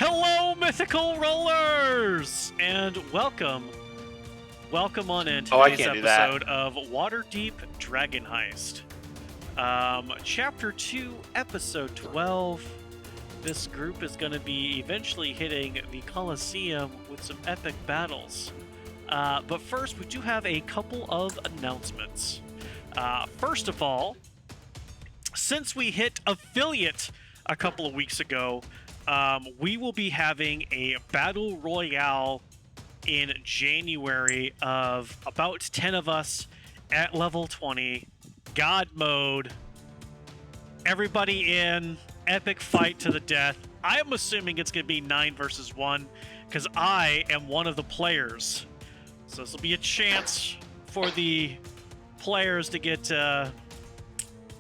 Hello, Mythical Rollers! And welcome on in Oh, I today's can't do that. episode of Waterdeep Dragon Heist. Chapter 2, Episode 12. This group is going to be eventually hitting the Coliseum with some epic battles. But first, we do have a couple of announcements. First of all, since we hit Affiliate a couple of weeks ago, we will be having a Battle Royale in January of about 10 of us at level 20, God mode, everybody in, epic fight to the death. I'm assuming it's going to be 9 versus 1, because I am one of the players. So this will be a chance for the players to get,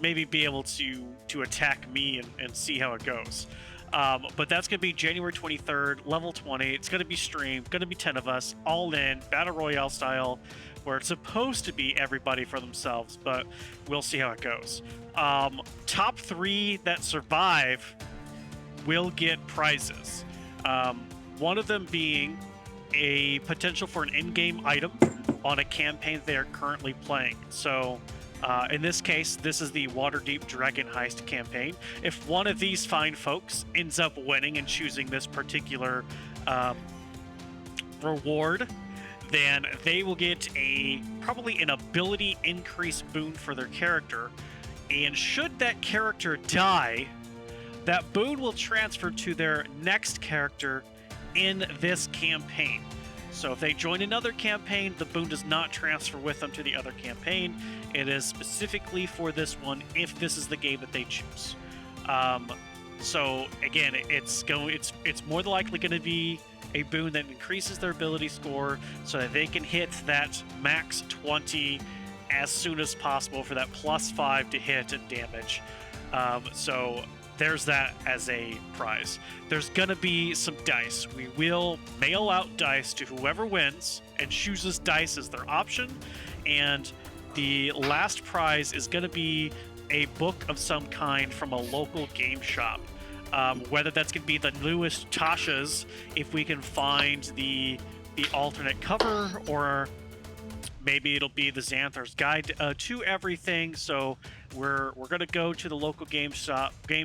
maybe be able to attack me and see how it goes. But that's going to be January 23rd, level 20. It's going to be streamed, going to be 10 of us, all in, Battle Royale style, where it's supposed to be everybody for themselves, but we'll see how it goes. Top 3 that survive will get prizes. One of them being a potential for an in-game item on a campaign they're currently playing. So in this case, this is the Waterdeep Dragon Heist campaign. If one of these fine folks ends up winning and choosing this particular reward, then they will get probably an ability increase boon for their character. And should that character die, that boon will transfer to their next character in this campaign. So if they join another campaign, the boon does not transfer with them to the other campaign. It is specifically for this one if this is the game that they choose. So again, it's more than likely going to be a boon that increases their ability score so that they can hit that max 20 as soon as possible for that +5 to hit and damage. So there's that as a prize. There's gonna be some dice. We will mail out dice to whoever wins and chooses dice as their option. And the last prize is gonna be a book of some kind from a local game shop. Whether that's gonna be the newest Tasha's, if we can find the alternate cover, or maybe it'll be the Xanthar's Guide to Everything. So we're gonna go to the local game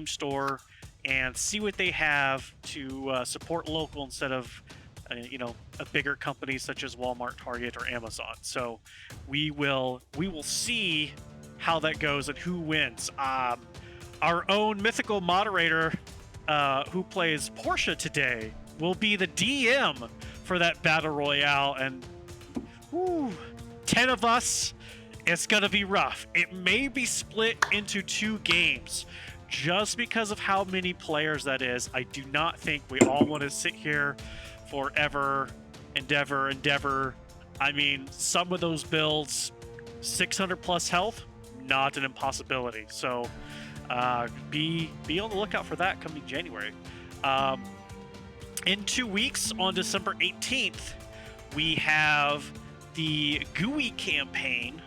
store, and see what they have to support local instead of a bigger company such as Walmart, Target, or Amazon. So we will see how that goes and who wins. Our own mythical moderator, who plays Portia today, will be the DM for that battle royale, and 10 of us, it's gonna be rough. It may be split into 2 games just because of how many players that is. I do not think we all want to sit here forever, endeavor. I mean, some of those builds, 600 plus health, not an impossibility. So be on the lookout for that coming January. In 2 weeks, on December 18th, we have the GUI campaign,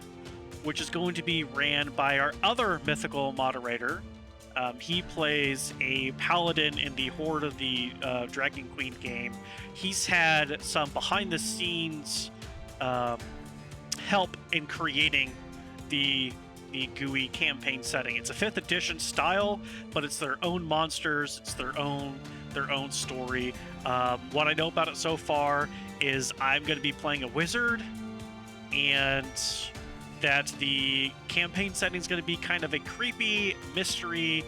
which is going to be ran by our other mythical moderator. He plays a paladin in the Horde of the Dragon Queen game. He's had some behind-the-scenes help in creating the GUI campaign setting. It's a 5th edition style, but it's their own monsters. It's their own story. What I know about it so far is I'm going to be playing a wizard, and that the campaign setting is going to be kind of a creepy mystery,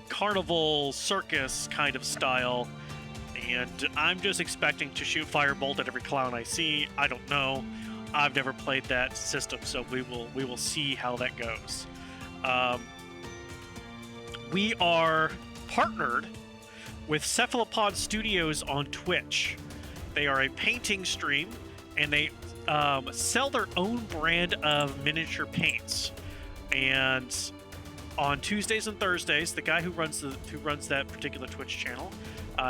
carnival circus kind of style, and I'm just expecting to shoot firebolt at every clown I see. I don't know. I've never played that system, so we will see how that goes. We are partnered with Cephalopod Studios on Twitch. They are a painting stream, and they sell their own brand of miniature paints. And on Tuesdays and Thursdays, the guy who runs that particular Twitch channel,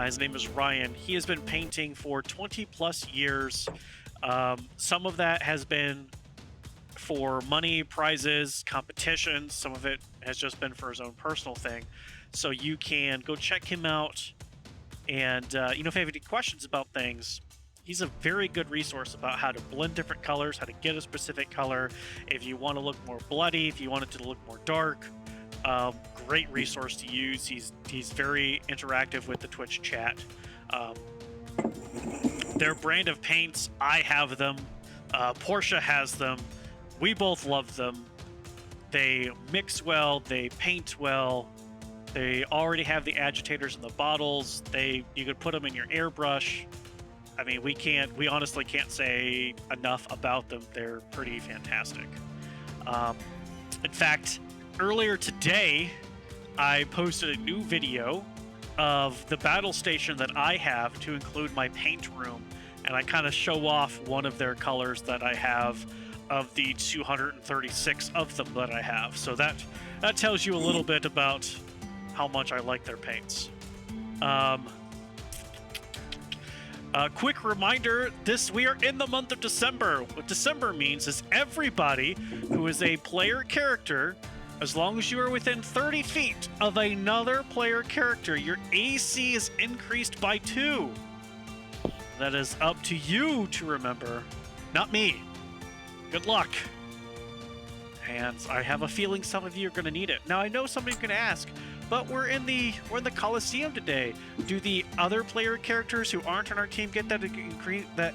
his name is Ryan. He has been painting for 20 plus years. Some of that has been for money, prizes, competitions. Some of it has just been for his own personal thing. so you can go check him out. And if you have any questions about things, he's a very good resource about how to blend different colors, how to get a specific color. If you want to look more bloody, if you want it to look more dark, great resource to use. He's very interactive with the Twitch chat. Their brand of paints, I have them. Portia has them. We both love them. They mix well. They paint well. They already have the agitators in the bottles. You could put them in your airbrush. I mean, we honestly can't say enough about them. They're pretty fantastic. In fact, earlier today, I posted a new video of the battle station that I have to include my paint room, and I kind of show off one of their colors that I have of the 236 of them that I have. So that tells you a little bit about how much I like their paints. A quick reminder, we are in the month of December. What December means is everybody who is a player character, as long as you are within 30 feet of another player character, your AC is increased by 2. That is up to you to remember, not me. Good luck. And I have a feeling some of you are going to need it. Now, I know somebody's going to ask, but we're in the Coliseum today. Do the other player characters who aren't on our team get that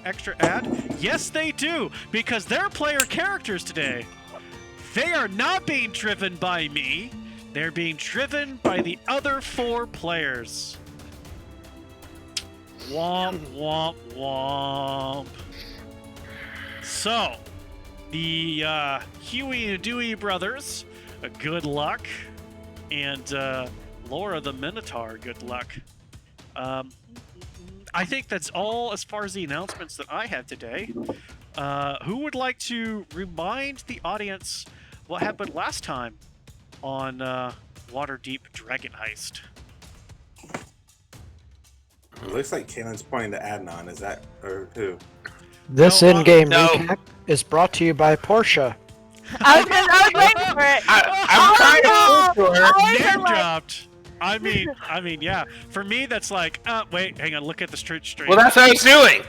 extra ad? Yes, they do, because they're player characters today. They are not being driven by me. They're being driven by the other 4 players. Womp, womp, womp. So, the Huey and Dewey brothers, good luck. And Laura the Minotaur, good luck. I think that's all as far as the announcements that I have today. Who would like to remind the audience what happened last time on Waterdeep Dragon Heist? It looks like Kaylin's pointing to Adnan. Is that, or who? This in-game recap is brought to you by Portia. I was waiting for it. I'm trying to Name dropped. I mean, yeah. For me, that's like, wait, hang on, look at the Twitch stream. Well, that's what I was doing.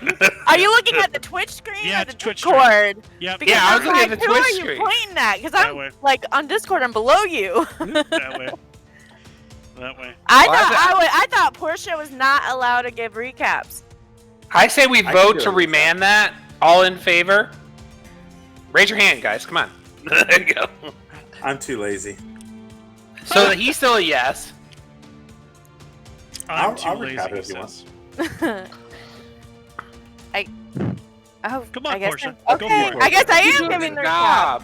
Are you looking at the Twitch screen Yeah, or the Twitch Discord? Yep. Because Yeah, I was looking at the who Twitch are you screen. pointing at? Because That I'm way. like on Discord, I'm below you. That way. That way. I thought Portia was not allowed to give recaps. I say we I vote can to do it. remand that. All in favor? Raise your hand, guys. Come on. There you go. I'm too lazy. So he's still a yes. I'm I'll too lazy, recap it he if you want. says. Come on, I guess Portia. I- Go Okay, for it. I guess I You am do a giving the good recap. job.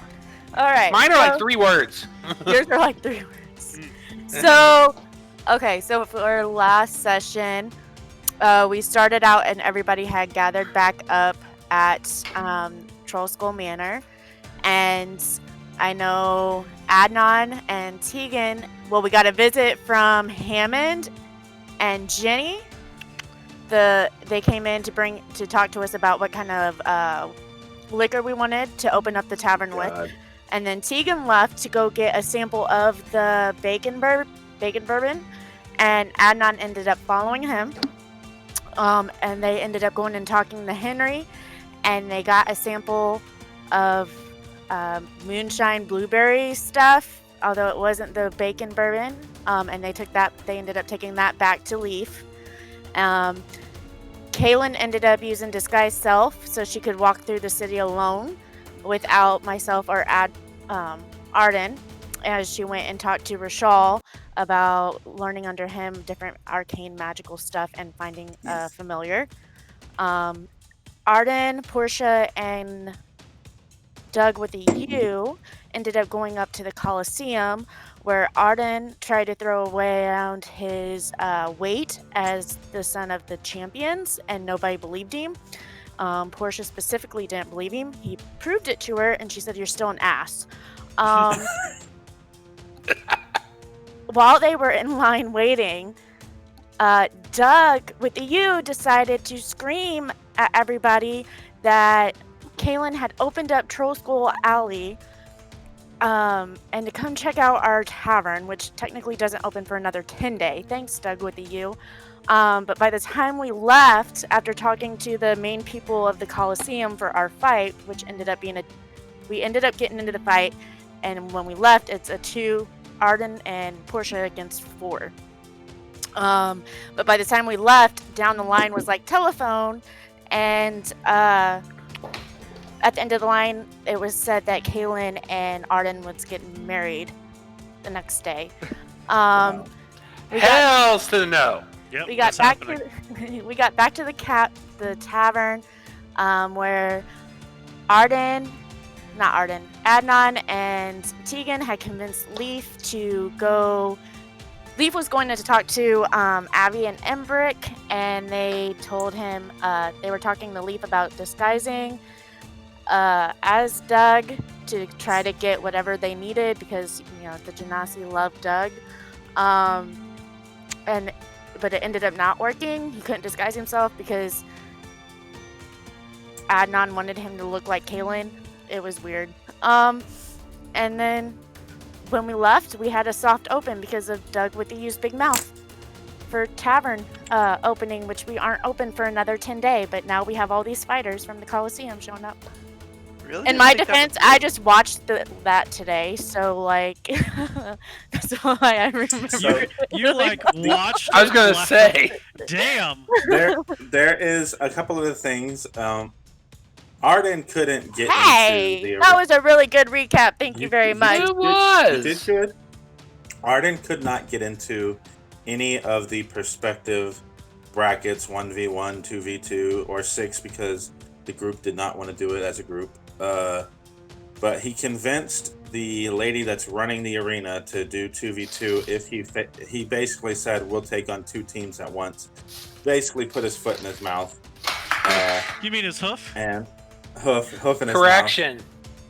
All right. Mine are so- like 3 words. Yours are like 3 words. So, okay, so for last session, we started out and everybody had gathered back up at Troll Skull Manor. And I know Adnan and Tegan, well, we got a visit from Hammond and Jenny. They came in to talk to us about what kind of liquor we wanted to open up the tavern with. God. And then Tegan left to go get a sample of the bacon bourbon, and Adnan ended up following him. And they ended up going and talking to Henry, and they got a sample of moonshine blueberry stuff, although it wasn't the bacon bourbon. And they ended up taking that back to Leaf. Kaylin ended up using disguise self so she could walk through the city alone without myself or Arden, as she went and talked to Rashal about learning under him different arcane magical stuff and finding a familiar. Arden, Portia, and Doug with a U ended up going up to the Coliseum, where Arden tried to throw away around his weight as the son of the champions, and nobody believed him. Portia specifically didn't believe him. He proved it to her, and she said, "You're still an ass." While they were in line waiting, Doug with the U decided to scream at everybody that Kaylin had opened up Troll School Alley and to come check out our tavern, which technically doesn't open for another 10-day. Thanks, Doug with the U. But by the time we left, after talking to the main people of the Coliseum for our fight, which ended up being we ended up getting into the fight, and when we left, it's a 2 Arden and Portia against 4. But by the time we left, down the line was like telephone, and at the end of the line, it was said that Kaylin and Arden was getting married the next day. Wow. Hells to the no. Yep, We got that's back happening. to we got back to the tavern, where Adnan and Tegan had convinced Leaf to go. Leaf was going to talk to Abby and Embrick, and they told him they were talking to Leaf about disguising as Doug to try to get whatever they needed, because the Genasi loved Doug. But it ended up not working. He couldn't disguise himself because Adnan wanted him to look like Kaylin. It was weird. And then when we left, we had a soft open because of Doug with the used big mouth for tavern opening, which we aren't open for another 10-day. But now we have all these fighters from the Coliseum showing up. Really? In my defense, I just watched that today, so like that's why I remember. So- You like watched. I was it gonna live? say. Damn. There is a couple of the things. Arden couldn't get into Hey, the that was a really good recap. Thank you very You much. It You was. did good. Arden could not get into any of the perspective brackets 1v1, 2v2, or 6 because the group did not want to do it as a group. But he convinced the lady that's running the arena to do 2v2 if he basically said we'll take on 2 teams at once. Basically put his foot in his mouth. You mean his hoof? And hoof in his mouth. Correction.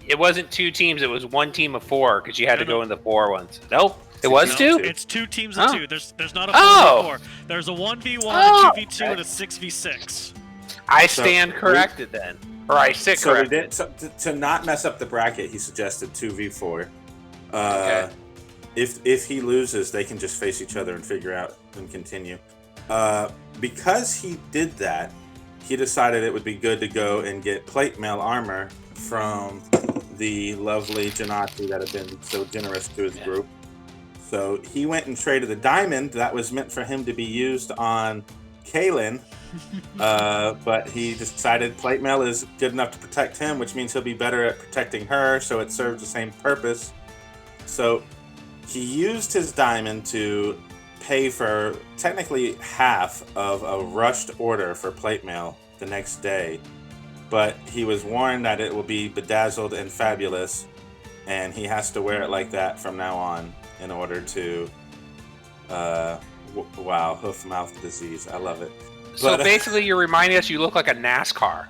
It wasn't 2 teams. It was 1 team of 4 because you had to go in the 4 ones. Nope. It was No, 2. It's 2 teams of Oh. 2. There's not a 4v4. Oh. There's a 1v1, Oh, a 2v2, okay. and a 6v6. I So, stand corrected then, or I sit So we corrected. did to not mess up the bracket. He suggested 2v4. Okay. If he loses, they can just face each other and figure out and continue. Because he did that, he decided it would be good to go and get plate mail armor from the lovely Janati that had been so generous to his group. So he went and traded a diamond that was meant for him to be used on Kaylin. But he decided plate mail is good enough to protect him, which means he'll be better at protecting her, so it serves the same purpose. So he used his diamond to pay for technically half of a rushed order for plate mail the next day, but he was warned that it will be bedazzled and fabulous, and he has to wear it like that from now on in order to wow, hoof mouth disease. I love it. So But- basically, you're reminding us you look like a NASCAR.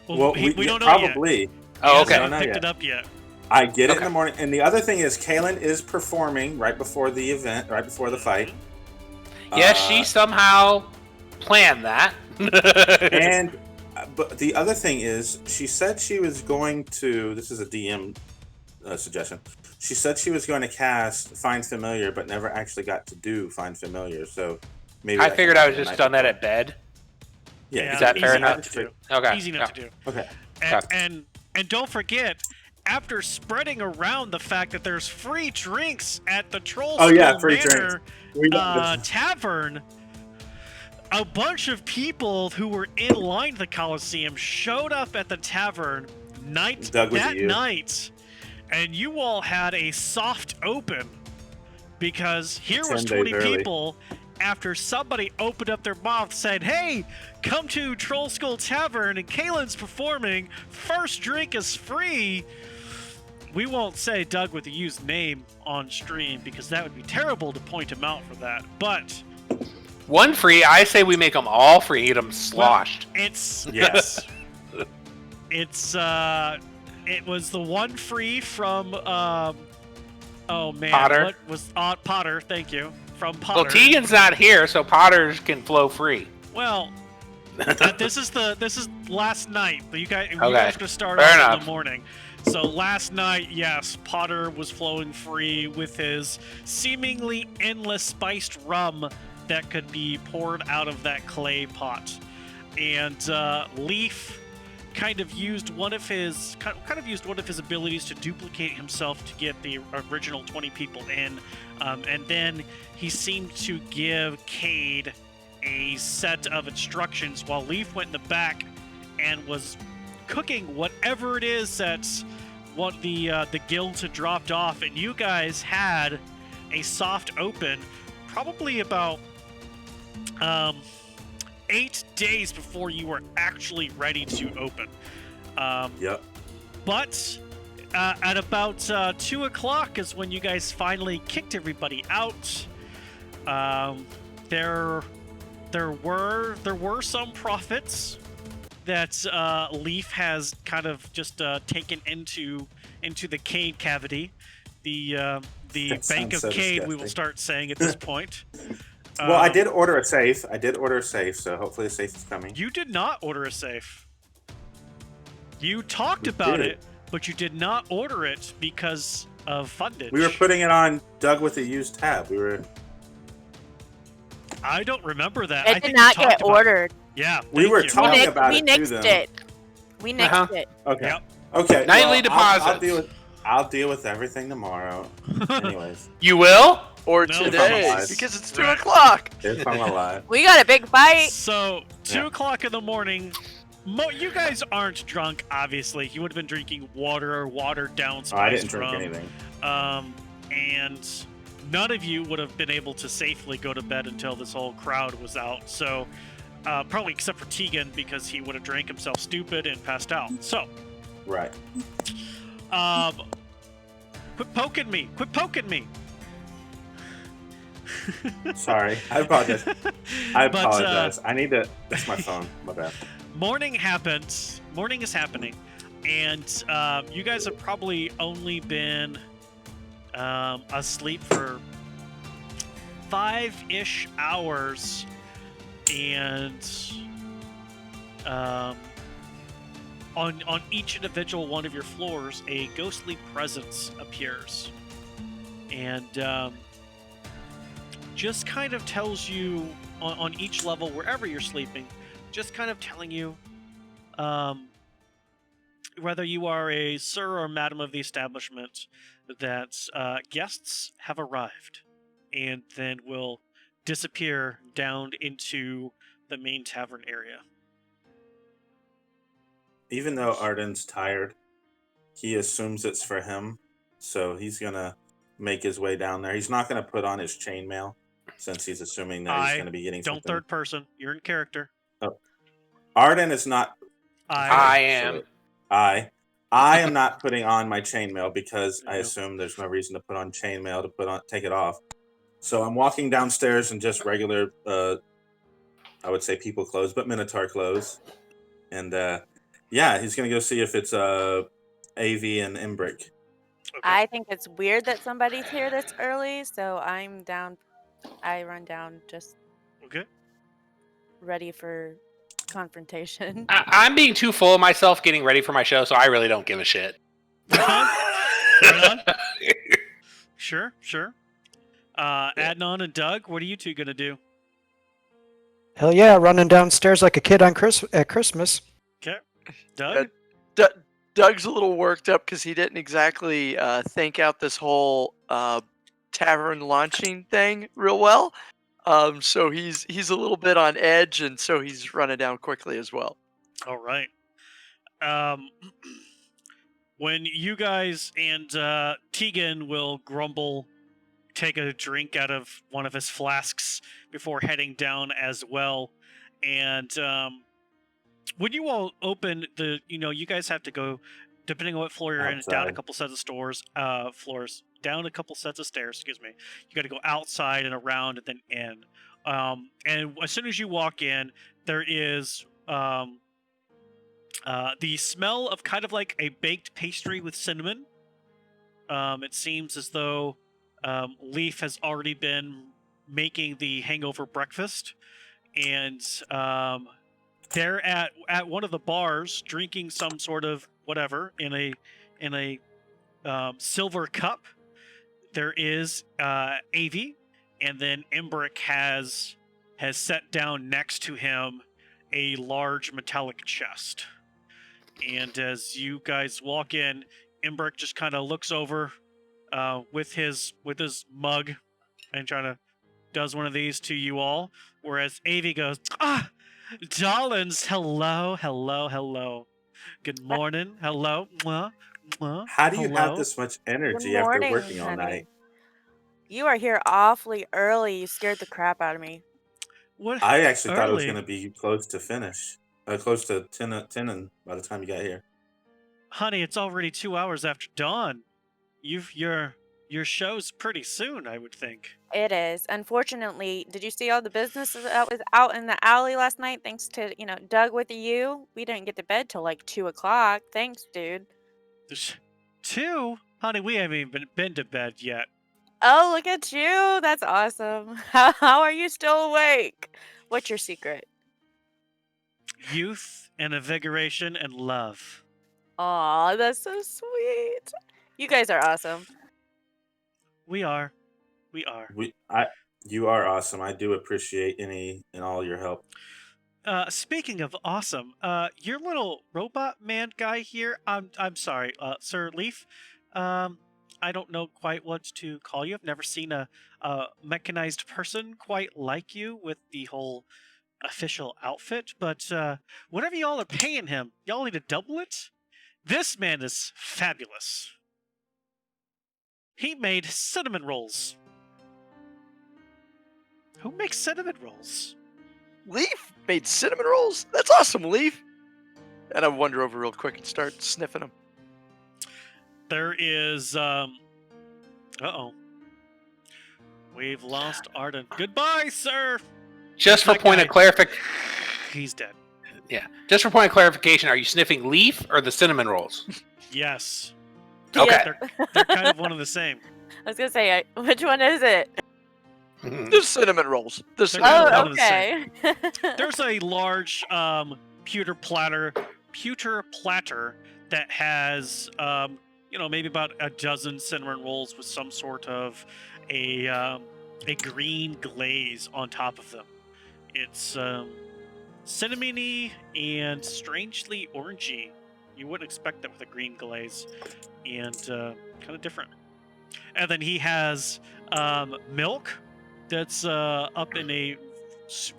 Well, we don't know yet. probably. Oh, He okay. hasn't Don't know picked yet. it up yet. I get it in Okay. the morning. And the other thing is, Kaylin is performing right before the event, right before the fight. Yes, she somehow planned that. And but the other thing is, she said she was going to. This is a DM suggestion. She said she was going to cast Find Familiar, but never actually got to do Find Familiar. So maybe I that figured can I was happen just the done night that at bed. Yeah, Yeah, Is that fair easy enough? to do. Okay. Easy enough to do. Okay. And don't forget, after spreading around the fact that there's free drinks at the Troll Oh, yeah, School free Manor We know this. tavern, a bunch of people who were in line to the Coliseum showed up at the tavern Doug with that you. night, and you all had a soft open because here 10 was days 20 early. people after somebody opened up their mouth, said, "Hey, come to Troll Skull Tavern and Kaylin's performing. First drink is free." We won't say Doug with the used name on stream because that would be terrible to point him out for that. But 1 free. I say we make them all free. Eat them sloshed. it's Yes. it was the 1 free from oh man, Potter. what was Potter? Thank you, from Potter. Well, Tegan's not here, so Potters can flow free. Well, this is last night. You guys are gonna start Fair off in enough. the morning. So last night, yes, Potter was flowing free with his seemingly endless spiced rum that could be poured out of that clay pot. And Leaf kind of used one of his abilities to duplicate himself to get the original 20 people in, and then he seemed to give Cade a set of instructions while Leaf went in the back and was cooking whatever it is that's what the guilds had dropped off, and you guys had a soft open probably about 8 days before you were actually ready to open. Yep. But at about 2 o'clock is when you guys finally kicked everybody out. There were some profits that Leaf has kind of just taken into the Cade cavity. The That Bank sounds of so Cade, we will disgusting. start saying at this point. Well, I did order a safe. So hopefully the safe is coming. You did not order a safe. You talked We about did. it, but you did not order it because of fundage. We were putting it on Doug with a used tab. We were. I don't remember that. I It think did you not talked get about it. ordered. Yeah, We thank were you. talking about We it to nixed them. it. We nixed Uh-huh. it. Okay. Yep. Okay. Nightly I'll deposits. I'll deal with everything tomorrow. Anyways, You will? Or No, today, compromise. because it's 2 Right. o'clock. if I'm alive. We got a big fight. So, 2 Yeah. o'clock in the morning, you guys aren't drunk, obviously. You would have been drinking water or watered down Oh, I didn't spiced drink rum. anything. And none of you would have been able to safely go to bed until this whole crowd was out. So, probably except for Tegan, because he would have drank himself stupid and passed out. So, Right. quit poking me. Quit poking me. Sorry. I apologize. I But, apologize. I need to. That's my phone. My bad. Morning happens. Morning is happening, and you guys have probably only been asleep for 5-ish hours, and on each individual one of your floors, a ghostly presence appears, and just kind of tells you on each level, wherever you're sleeping, just kind of telling you whether you are a sir or madam of the establishment, that guests have arrived, and then will disappear down into the main tavern area. Even though Arden's tired, he assumes it's for him, so he's gonna make his way down there. He's not gonna put on his chainmail, since he's assuming that he's gonna be getting Don't something. third person. You're in character. Arden is not. I am. I am not putting on my chainmail because I assume there's no reason to put on chainmail to take it off. So I'm walking downstairs in just regular, I would say people clothes, but Minotaur clothes, and yeah, he's gonna go see if it's AV and Imbrick. Okay. I think it's weird that somebody's here this early, so I'm down. I run down just Okay. ready for confrontation. I'm being too full of myself getting ready for my show, so I really don't give a shit. Right on. Sure. Adnan and Doug, what are you two gonna do? Hell yeah, running downstairs like a kid on at Christmas. Okay. Doug? Doug's a little worked up because he didn't exactly think out this whole tavern launching thing real well. So he's a little bit on edge, and so he's running down quickly as well. All right. When you guys and Tegan will grumble, take a drink out of one of his flasks before heading down as well. And when you all open you guys have to go, depending on what floor you're in, down a Outside. couple sets of floors, down a couple sets of stairs, excuse me. You got to go outside and around and then in. And as soon as you walk in, there is the smell of kind of like a baked pastry with cinnamon. It seems as though Leaf has already been making the hangover breakfast, and they're at one of the bars drinking some sort of whatever in in a silver cup. There is Avi, and then Embrick has set down next to him a large metallic chest. And as you guys walk in, Embrick just kind of looks over with his mug and does one of these to you all, whereas Avi goes, Darlings, hello. Good morning, hello, mwah, mwah, How do you have hello. this much Good energy after morning, working all honey. night? You are here awfully early. You scared the crap out of me. What? I actually thought it was Early? going to be close to finish. Close to 10 by the time you got here. Honey, it's already 2 hours after dawn. Your show's pretty soon, I would think. It is. Unfortunately, did you see all the business that was out in the alley last night? Thanks to, Doug with you. We didn't get to bed till like 2 o'clock. Thanks, dude. There's 2? Honey, we haven't even been to bed yet. Oh, look at you. That's awesome. How are you still awake? What's your secret? Youth and invigoration and love. Aw, that's so sweet. You guys are awesome. We are. You are awesome. I do appreciate any and all your help. Speaking of awesome, your little robot man guy here. I'm sorry, Sir Leaf. I don't know quite what to call you. I've never seen a mechanized person quite like you with the whole official outfit. But whatever y'all are paying him, y'all need to double it. This man is fabulous. He made cinnamon rolls. Who makes cinnamon rolls? Leaf made cinnamon rolls? That's awesome, Leaf. And I wander over real quick and start sniffing them. There is, uh-oh. We've lost Arden. Goodbye, sir! Just for That point guy- of clarification, He's dead. yeah. Just for point of clarification, are you sniffing leaf or the cinnamon rolls? Yes. Okay. They're kind of one and the same. I was gonna say, which one is it? The cinnamon rolls. The They're cinnamon kind rolls. of Oh, one and the same. okay. There's a large pewter platter that has maybe about a dozen cinnamon rolls with some sort of a green glaze on top of them. It's cinnamony and strangely orangey. You wouldn't expect that with a green glaze, and kind of different. And then he has milk that's up in a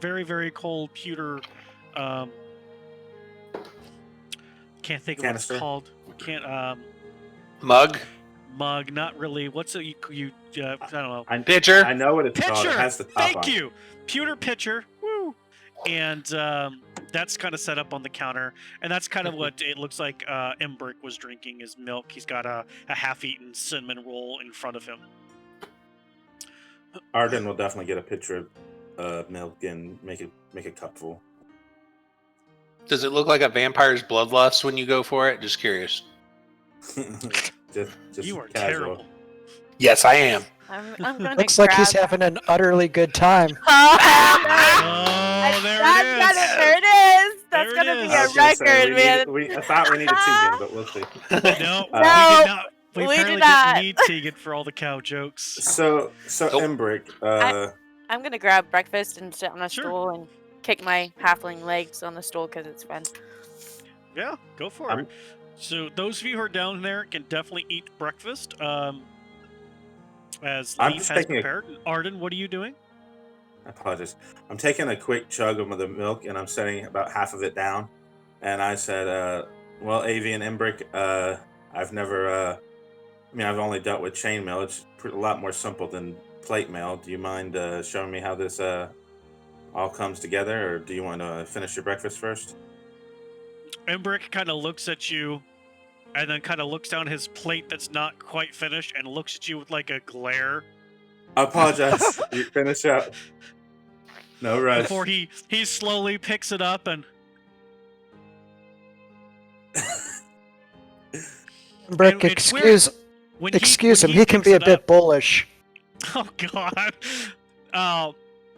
very, very cold pewter. Can't think of what Canister? it's called. Mug, Mug. Not really. What's it? I don't know. pitcher. I know what it's called. It Pitcher. has the top Thank on it. you. Pewter pitcher. Woo. And that's kind of set up on the counter, and that's kind of what it looks like. Embrick was drinking his milk. He's got a half-eaten cinnamon roll in front of him. Arden will definitely get a pitcher of milk and make a cup full. Does it look like a vampire's bloodlust when you go for it? Just curious. just You are casual. terrible. Yes, I am. I'm gonna Looks like he's grab- having an utterly good time. Oh, there it is. There it is. That's There it gonna is. be I a was gonna say, record, man. I thought we needed Tegan, but we'll see. No, we No, did not. We we apparently did not. didn't need Tegan for all the cow jokes. So Nope. Embrick, I'm gonna grab breakfast and sit on a Sure. stool and kick my halfling legs on the stool because it's fun. Yeah, go for I'm- it. So those of you who are down there can definitely eat breakfast. As I'm Leaf just has taking a- prepared. Arden, what are you doing? I apologize. I'm taking a quick chug of the milk and I'm setting about half of it down. And I said, well, Avi and Embrick, I've never, I've only dealt with chainmail. It's a lot more simple than plate mail. Do you mind showing me how this all comes together, or do you want to finish your breakfast first? Embrick kind of looks at you, and then kind of looks down his plate that's not quite finished, and looks at you with like a glare. I apologize. You finish up. No rush. Before he slowly picks it up and Brick, And it's weird. when excuse when him. He can picks be a it bit up- bullish. Oh God.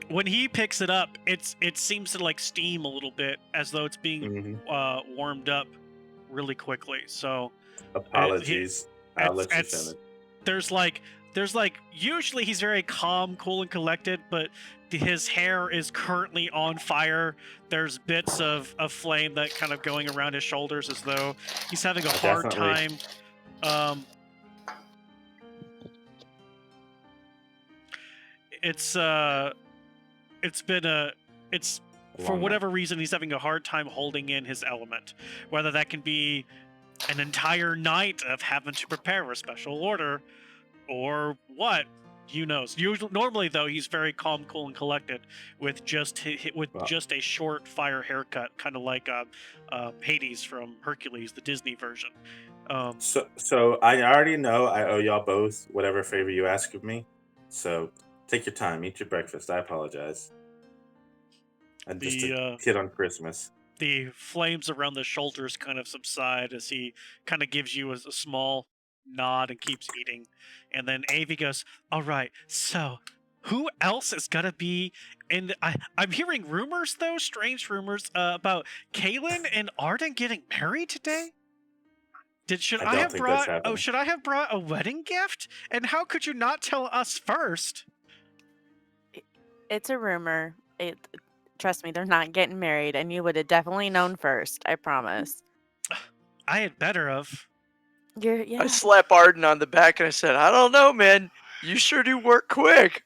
When he picks it up, it seems to like steam a little bit, as though it's being Mhm. warmed up really quickly. So Apologies. I'll let you finish. There's like usually he's very calm, cool, and collected, but his hair is currently on fire. There's bits of flame that kind of going around his shoulders as though he's having a hard time. It's for whatever reason he's having a hard time holding in his element. Whether that can be an entire night of having to prepare a special order, or what, who knows. Normally though, he's very calm, cool, and collected with just a short fire haircut, kind of like Hades from Hercules, the Disney version. So I already know I owe y'all both whatever favor you ask of me. So take your time, eat your breakfast. I apologize. I'm just a kid on Christmas. The flames around the shoulders kind of subside as he kind of gives you a small nod and keeps eating. And then Avi goes, all right, so who else is going to be in... I'm hearing rumors, though, strange rumors, about Kaylin and Arden getting married today? Should I have brought a wedding gift? And how could you not tell us first? It's a rumor. Trust me, they're not getting married, and you would have definitely known first. I promise. I had better have. I slap Arden on the back and I said, I don't know, man. You sure do work quick.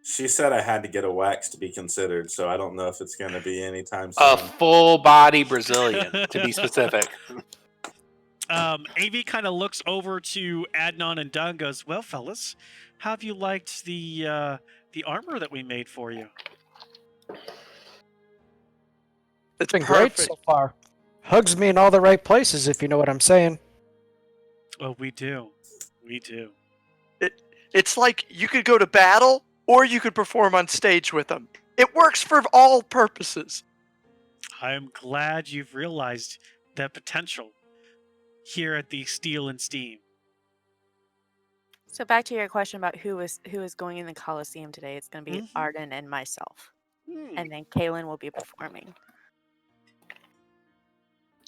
She said I had to get a wax to be considered, so I don't know if it's going to be anytime soon. A full body Brazilian, to be specific. AV kind of looks over to Adnan and Doug and goes, well, fellas, how have you liked the armor that we made for you? It's been great so far. Hugs me in all the right places, if you know what I'm saying. Oh, we do. We do. It's like you could go to battle, or you could perform on stage with them. It works for all purposes. I'm glad you've realized that potential here at the Steel and Steam. So back to your question about who is going in the Coliseum today. It's going to be Arden and myself. And then Kaylin will be performing.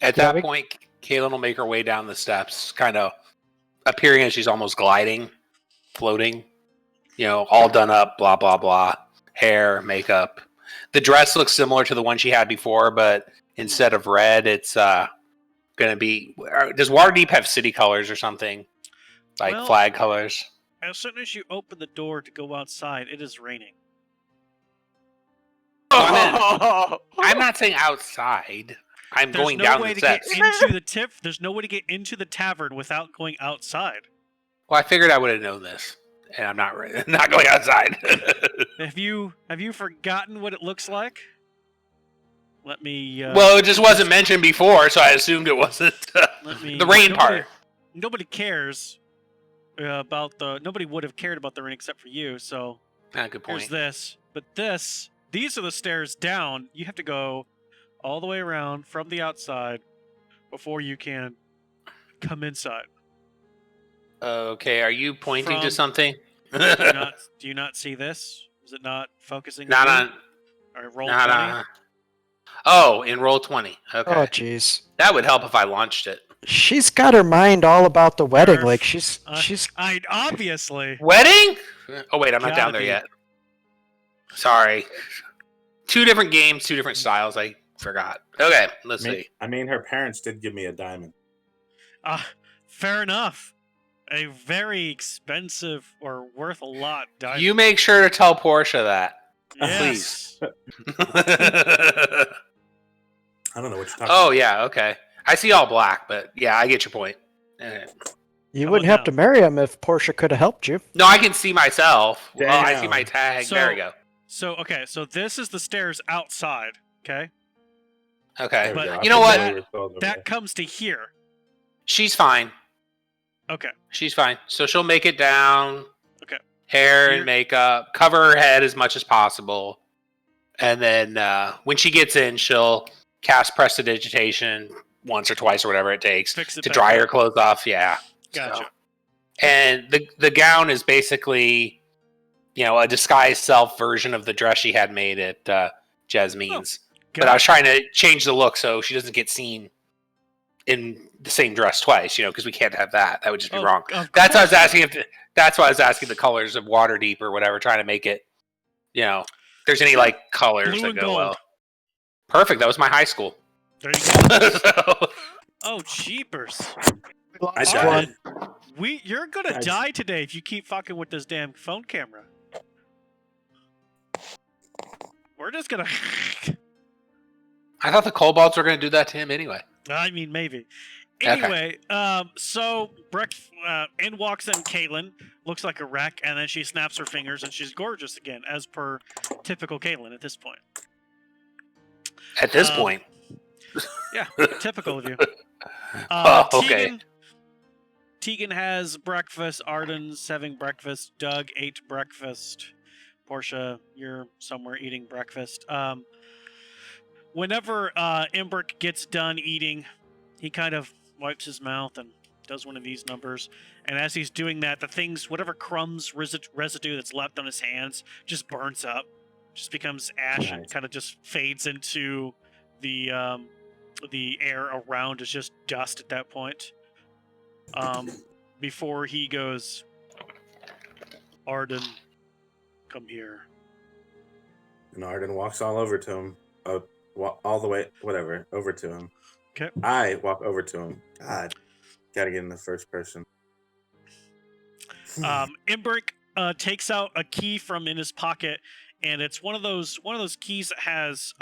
At that point, Kaylin will make her way down the steps, kind of appearing as she's almost gliding, floating, all done up, blah, blah, blah. Hair, makeup. The dress looks similar to the one she had before, but instead of red, it's going to be... Does Waterdeep have city colors or something? Like flag colors? As soon as you open the door to go outside, it is raining. I'm not saying outside. I'm going down the steps. There's no way to get into the tavern without going outside. Well, I figured I would have known this, and I'm not going outside. Have you forgotten what it looks like? Let me. Well, it just wasn't mentioned before, so I assumed it wasn't the rain part. Nobody cares about the. Nobody would have cared about the rain except for you. So. Good point. Here's this, but these are the stairs down. You have to go all the way around from the outside before you can come inside. Okay, are you pointing to something? Do you not see this? Is it not focusing? Not on. All right, roll 20. Oh, in roll 20. Okay. Oh, jeez. That would help if I launched it. She's got her mind all about the wedding. Like she's. Obviously. Wedding? Oh wait, I'm not down there yet. Sorry. 2 different games, 2 different styles. I forgot. Okay, let's see. I mean, her parents did give me a diamond. Fair enough. A very expensive or worth a lot diamond. You make sure to tell Portia that. Yes. Please. I don't know what you're talking about. Oh, yeah, okay. I see all black, but yeah, I get your point. You wouldn't have to marry him if Portia could have helped you. No, I can see myself. Damn. Well, I see my tag. There we go. So this is the stairs outside, okay? Okay. But you know what? That comes to here. She's fine. Okay. She's fine. So she'll make it down. Okay. Hair and makeup. Cover her head as much as possible. And then when she gets in, she'll cast Prestidigitation once or twice or whatever it takes to dry her clothes off. Yeah. Gotcha. So. And the gown is basically, a disguised self version of the dress she had made at Jasmine's. But I was trying to change the look so she doesn't get seen in the same dress twice, because we can't have that. That would just be wrong. That's why I was asking that's why I was asking the colors of Waterdeep or whatever, trying to make it, if there's any like colors Blue that and go gold. well. Perfect. That was my high school. There you go. So, Oh, jeepers. I Alright. died. You're gonna die today if you keep fucking with this damn phone camera. We're just gonna. I thought the kobolds were going to do that to him anyway. I mean, maybe. Okay. Anyway, so in walks in Caitlin, looks like a wreck, and then she snaps her fingers, and she's gorgeous again, as per typical Caitlin at this point. At this point. Yeah, typical of you. Okay. Tegan has breakfast. Arden's having breakfast. Doug ate breakfast. Portia, you're somewhere eating breakfast. Whenever Imbric gets done eating, he kind of wipes his mouth and does one of these numbers. And as he's doing that, whatever crumbs, residue that's left on his hands, just burns up. Just becomes ash and kind of just fades into the air around. Is just dust at that point. Before he goes, Arden, come here. And Arden walks all over to him. All the way, whatever, over to him. Okay. I walk over to him. God, gotta get in the first person. Imbric takes out a key from in his pocket, and it's one of those keys that has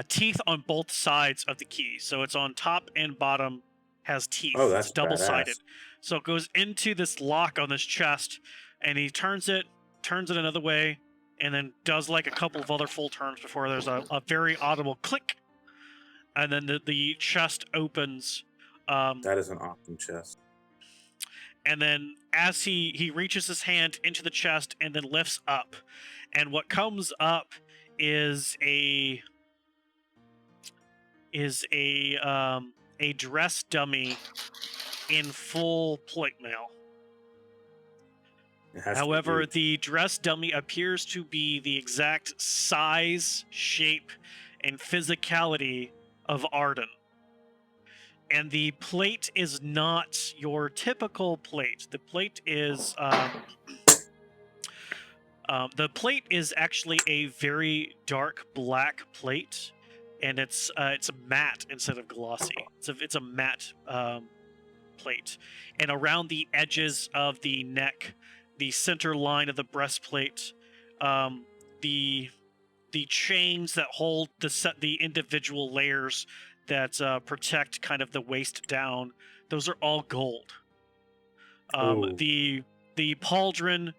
teeth on both sides of the key. So it's on top and bottom, has teeth. Oh, that's it's double-sided. badass. So it goes into this lock on this chest, and he turns it another way, and then does like a couple of other full turns before there's a very audible click, and then the chest opens. That is an awesome chest. And then as he reaches his hand into the chest and then lifts up, and what comes up is a dress dummy in full plate mail. However, the dress dummy appears to be the exact size, shape, and physicality of Arden. And the plate is not your typical plate. The plate is actually a very dark black plate, and it's matte instead of glossy. It's a matte plate, and around the edges of the neck, the center line of the breastplate, the chains that hold the individual layers that protect kind of the waist down, those are all gold. The pauldron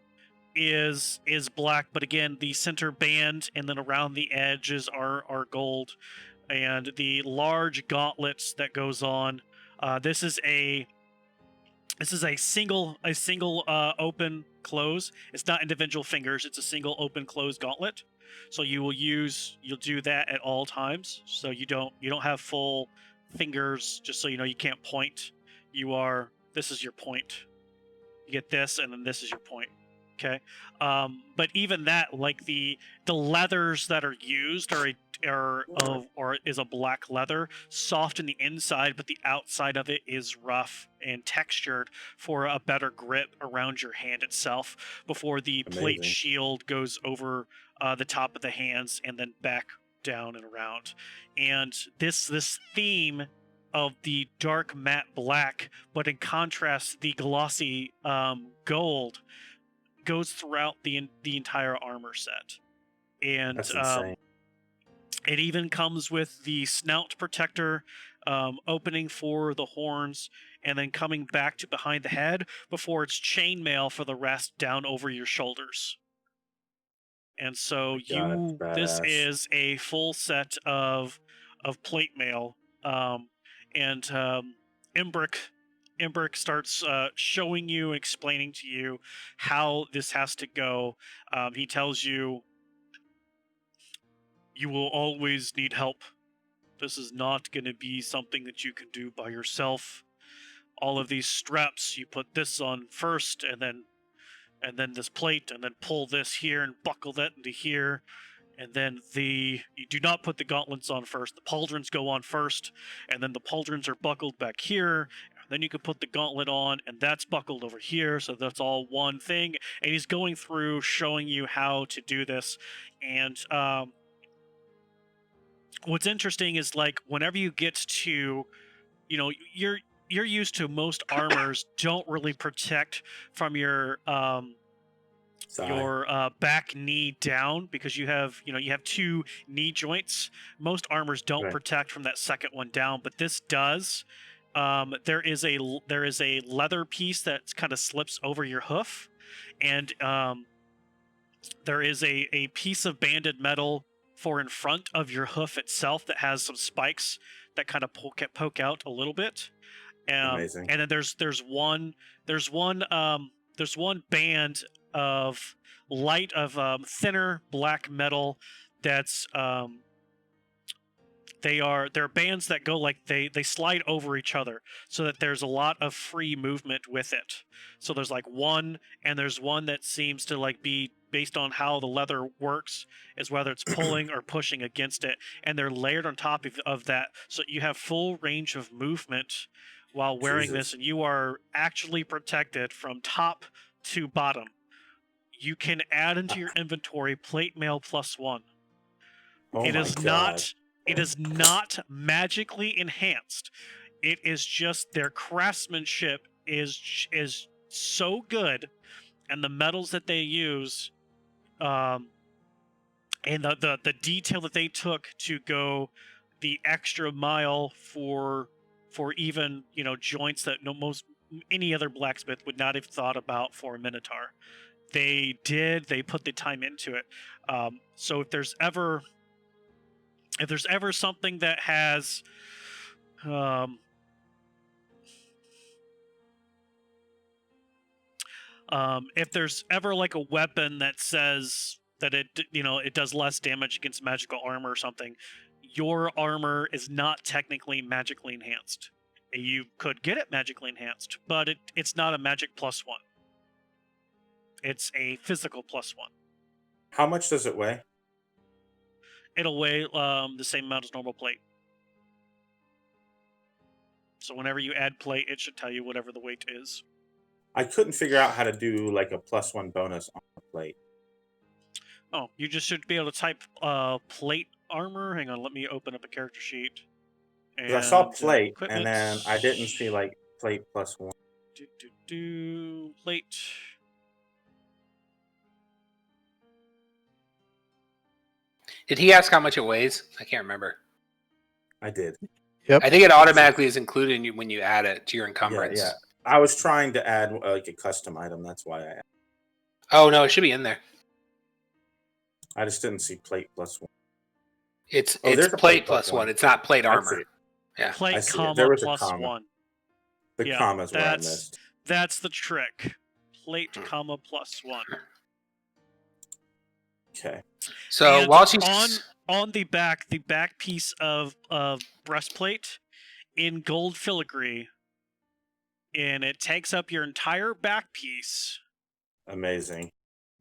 is black, but again, the center band and then around the edges are gold, and the large gauntlets that goes on. This is a single open close. It's not individual fingers. It's a single open close gauntlet. So you'll do that at all times. So you don't have full fingers. Just so you know, you can't point. This is your point. You get this, and then this is your point. Okay. But even that, like the leathers that are used is a black leather, soft in the inside, but the outside of it is rough and textured for a better grip around your hand itself before the plate shield goes over the top of the hands and then back down and around. And this theme of the dark matte black, but in contrast, the glossy gold goes throughout the entire armor set. And That's insane. It even comes with the snout protector opening for the horns and then coming back to behind the head before it's chainmail for the rest down over your shoulders. And so this is a full set of plate mail. And Imbric starts showing you, explaining to you how this has to go. He tells you, you will always need help. This is not going to be something that you can do by yourself. All of these straps, you put this on first, and then this plate, and then pull this here and buckle that into here. And then you do not put the gauntlets on first. The pauldrons go on first, and then the pauldrons are buckled back here. Then you can put the gauntlet on, and that's buckled over here, so that's all one thing. And he's going through showing you how to do this. And what's interesting is, like, whenever you get to, you're used to most armors don't really protect from your back knee down, because you have two knee joints. Most armors don't protect from that second one down, but this does. There is a leather piece that kind of slips over your hoof, and there is a piece of banded metal for in front of your hoof itself that has some spikes that kind of poke out a little bit. Amazing. And then there's one band of thinner black metal that's they're bands that go like they slide over each other, so that there's a lot of free movement with it. So there's like one, and there's one that seems to like be based on how the leather works, is whether it's pulling or pushing against it, and they're layered on top of that, so you have full range of movement while wearing this, and you are actually protected from top to bottom. You can add into your inventory plate mail +1. It is not magically enhanced. It is just their craftsmanship is so good, and the metals that they use, and the detail that they took to go the extra mile for even joints that any other blacksmith would not have thought about for a minotaur. They put the time into it. So if there's ever something that has if there's ever like a weapon that says that it does less damage against magical armor or something, your armor is not technically magically enhanced. You could get it magically enhanced, but it's not a magic +1. It's a physical +1. How much does it weigh? It'll weigh the same amount as normal plate. So whenever you add plate, it should tell you whatever the weight is. I couldn't figure out how to do like a +1 bonus on the plate. Oh, you just should be able to type plate armor. Hang on, let me open up a character sheet. And, I saw plate, and then I didn't see like plate +1. Plate. Did he ask how much it weighs? I can't remember. I did. Yep. I think it automatically is included when you add it to your encumbrance. Yeah. I was trying to add like a custom item. That's why I added. Oh, no, it should be in there. I just didn't see plate +1. It's plate +1. It's not plate armor. Yeah. Plate, comma, there was a +1. comma. The comma's what I missed. That's the trick. Plate, comma, +1. Okay. So and while she's on the back piece of breastplate in gold filigree, and it takes up your entire back piece. Amazing.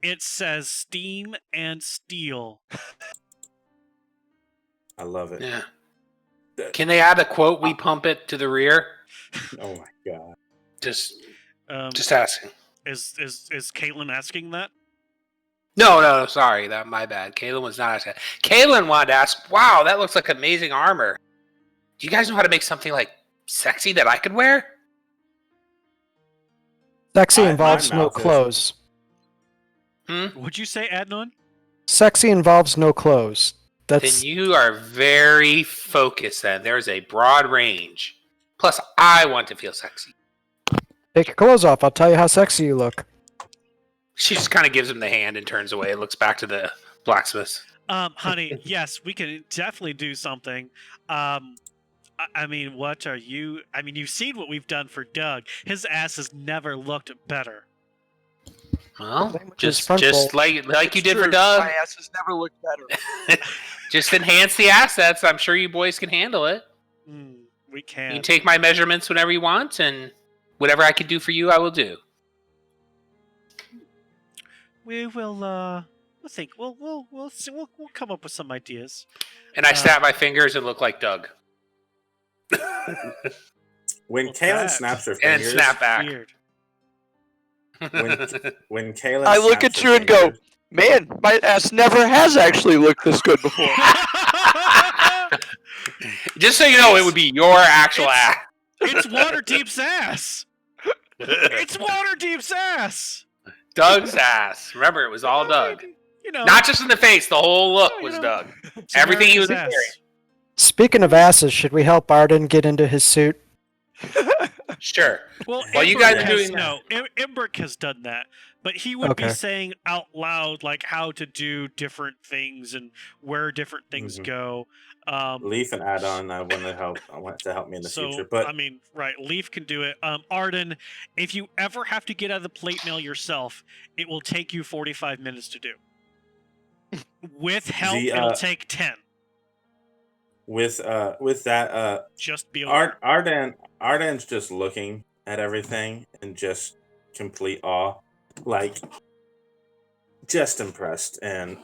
It says steam and steel. I love it. Yeah. Can they add a quote? We pump it to the rear. Oh my god. Just asking. Is Caitlin asking that? No, sorry, that my bad. Caitlin was not asking. Caitlin wanted to ask, wow, that looks like amazing armor. Do you guys know how to make something like sexy that I could wear? Sexy involves no clothes. Would you say, Adnan? Sexy involves no clothes. Then you are very focused then. There's a broad range. Plus, I want to feel sexy. Take your clothes off. I'll tell you how sexy you look. She just kind of gives him the hand and turns away and looks back to the blacksmith. Honey, yes, we can definitely do something. I mean, what are you... I mean, you've seen what we've done for Doug. His ass has never looked better. Well, just like you did for true. Doug. My ass has never looked better. Just enhance the assets. I'm sure you boys can handle it. We can. You can take my measurements whenever you want, and whatever I can do for you, I will do. We'll think we'll see, we'll come up with some ideas. And I snap my fingers and look like Doug. When What's Kaylin that? snaps her And fingers, snap back. Weird. when Kaylin I look snaps at her you and go, fingers- man, my ass never has actually looked this good before. Just so you know, it would be your actual ass. It's Waterdeep's ass. It's Waterdeep's ass. Doug's ass. Remember, it was all Doug. You know, Not just in the face. The whole look Oh, you was know. Doug. it's everything he was America's carrying. ass. Speaking of asses, should we help Arden get into his suit? Sure. Well, While you Embrick guys are has- doing no, Embrick has done that, but he would be Okay. saying out loud like how to do different things and where different things Mhm. go. Leaf and Ardans, I want to help me in the So, future. But I mean, right, Leaf can do it. Arden, if you ever have to get out of the plate mail yourself, it will take you 45 minutes to do. With help, it'll take 10. with that, Just be aware. Arden's just looking at everything in just complete awe, like just impressed, and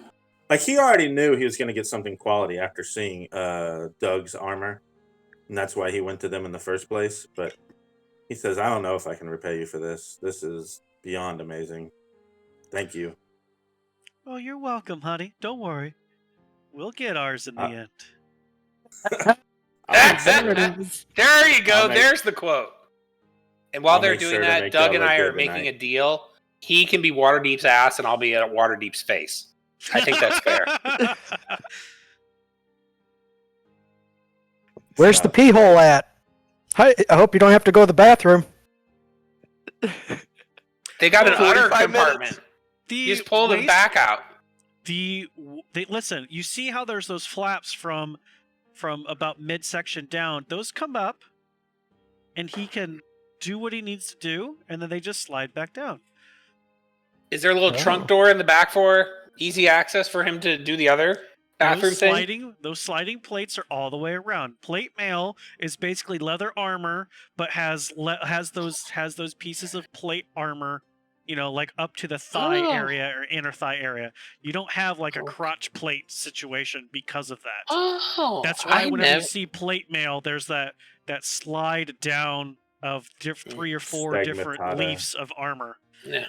like he already knew he was going to get something quality after seeing Doug's armor, and that's why he went to them in the first place. But he says, "I don't know if I can repay you for this. This is beyond amazing. Thank you." Oh, you're welcome, honey. Don't worry. We'll get ours in the end. There it is. There you go. I'll make- There's the quote. And while I'll they're make doing sure to that, make Doug y'all and I look are good making tonight. a deal. He can be Waterdeep's ass, and I'll be at Waterdeep's face. I think that's fair. Where's the pee hole at? Hi, I hope you don't have to go to the bathroom. They got an udder 45 compartment. minutes. You just pull the back out. Listen, you see how there's those flaps from about midsection down. Those come up, and he can do what he needs to do, and then they just slide back down. Is there a little Oh. trunk door in the back for easy access for him to do the other bathroom thing? Those sliding plates are all the way around. Plate mail is basically leather armor, but has those pieces of plate armor, like up to the thigh Oh. area or inner thigh area. You don't have like a crotch plate situation because of that. Oh, That's why I whenever never. you see plate mail, there's that slide down of 3 or 4 different Stigmata. leaves of armor. Yeah.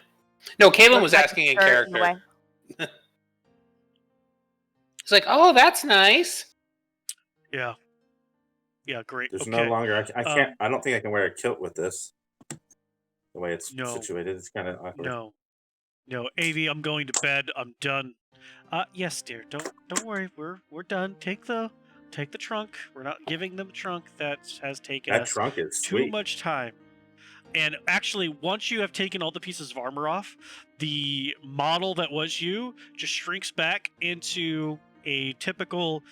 No, Caitlin was Like asking in shirt in the character. way. It's like, oh, that's nice. Yeah. Yeah, great. There's Okay. no longer. I can't. I don't think I can wear a kilt with this. The way it's No. situated, it's kind of awkward. No, Avi, I'm going to bed. I'm done. Yes, dear. Don't worry. We're done. Take the trunk. We're not giving them the trunk that has taken That us trunk is too sweet. much time. And actually, once you have taken all the pieces of armor off, the model that was you just shrinks back into a typical,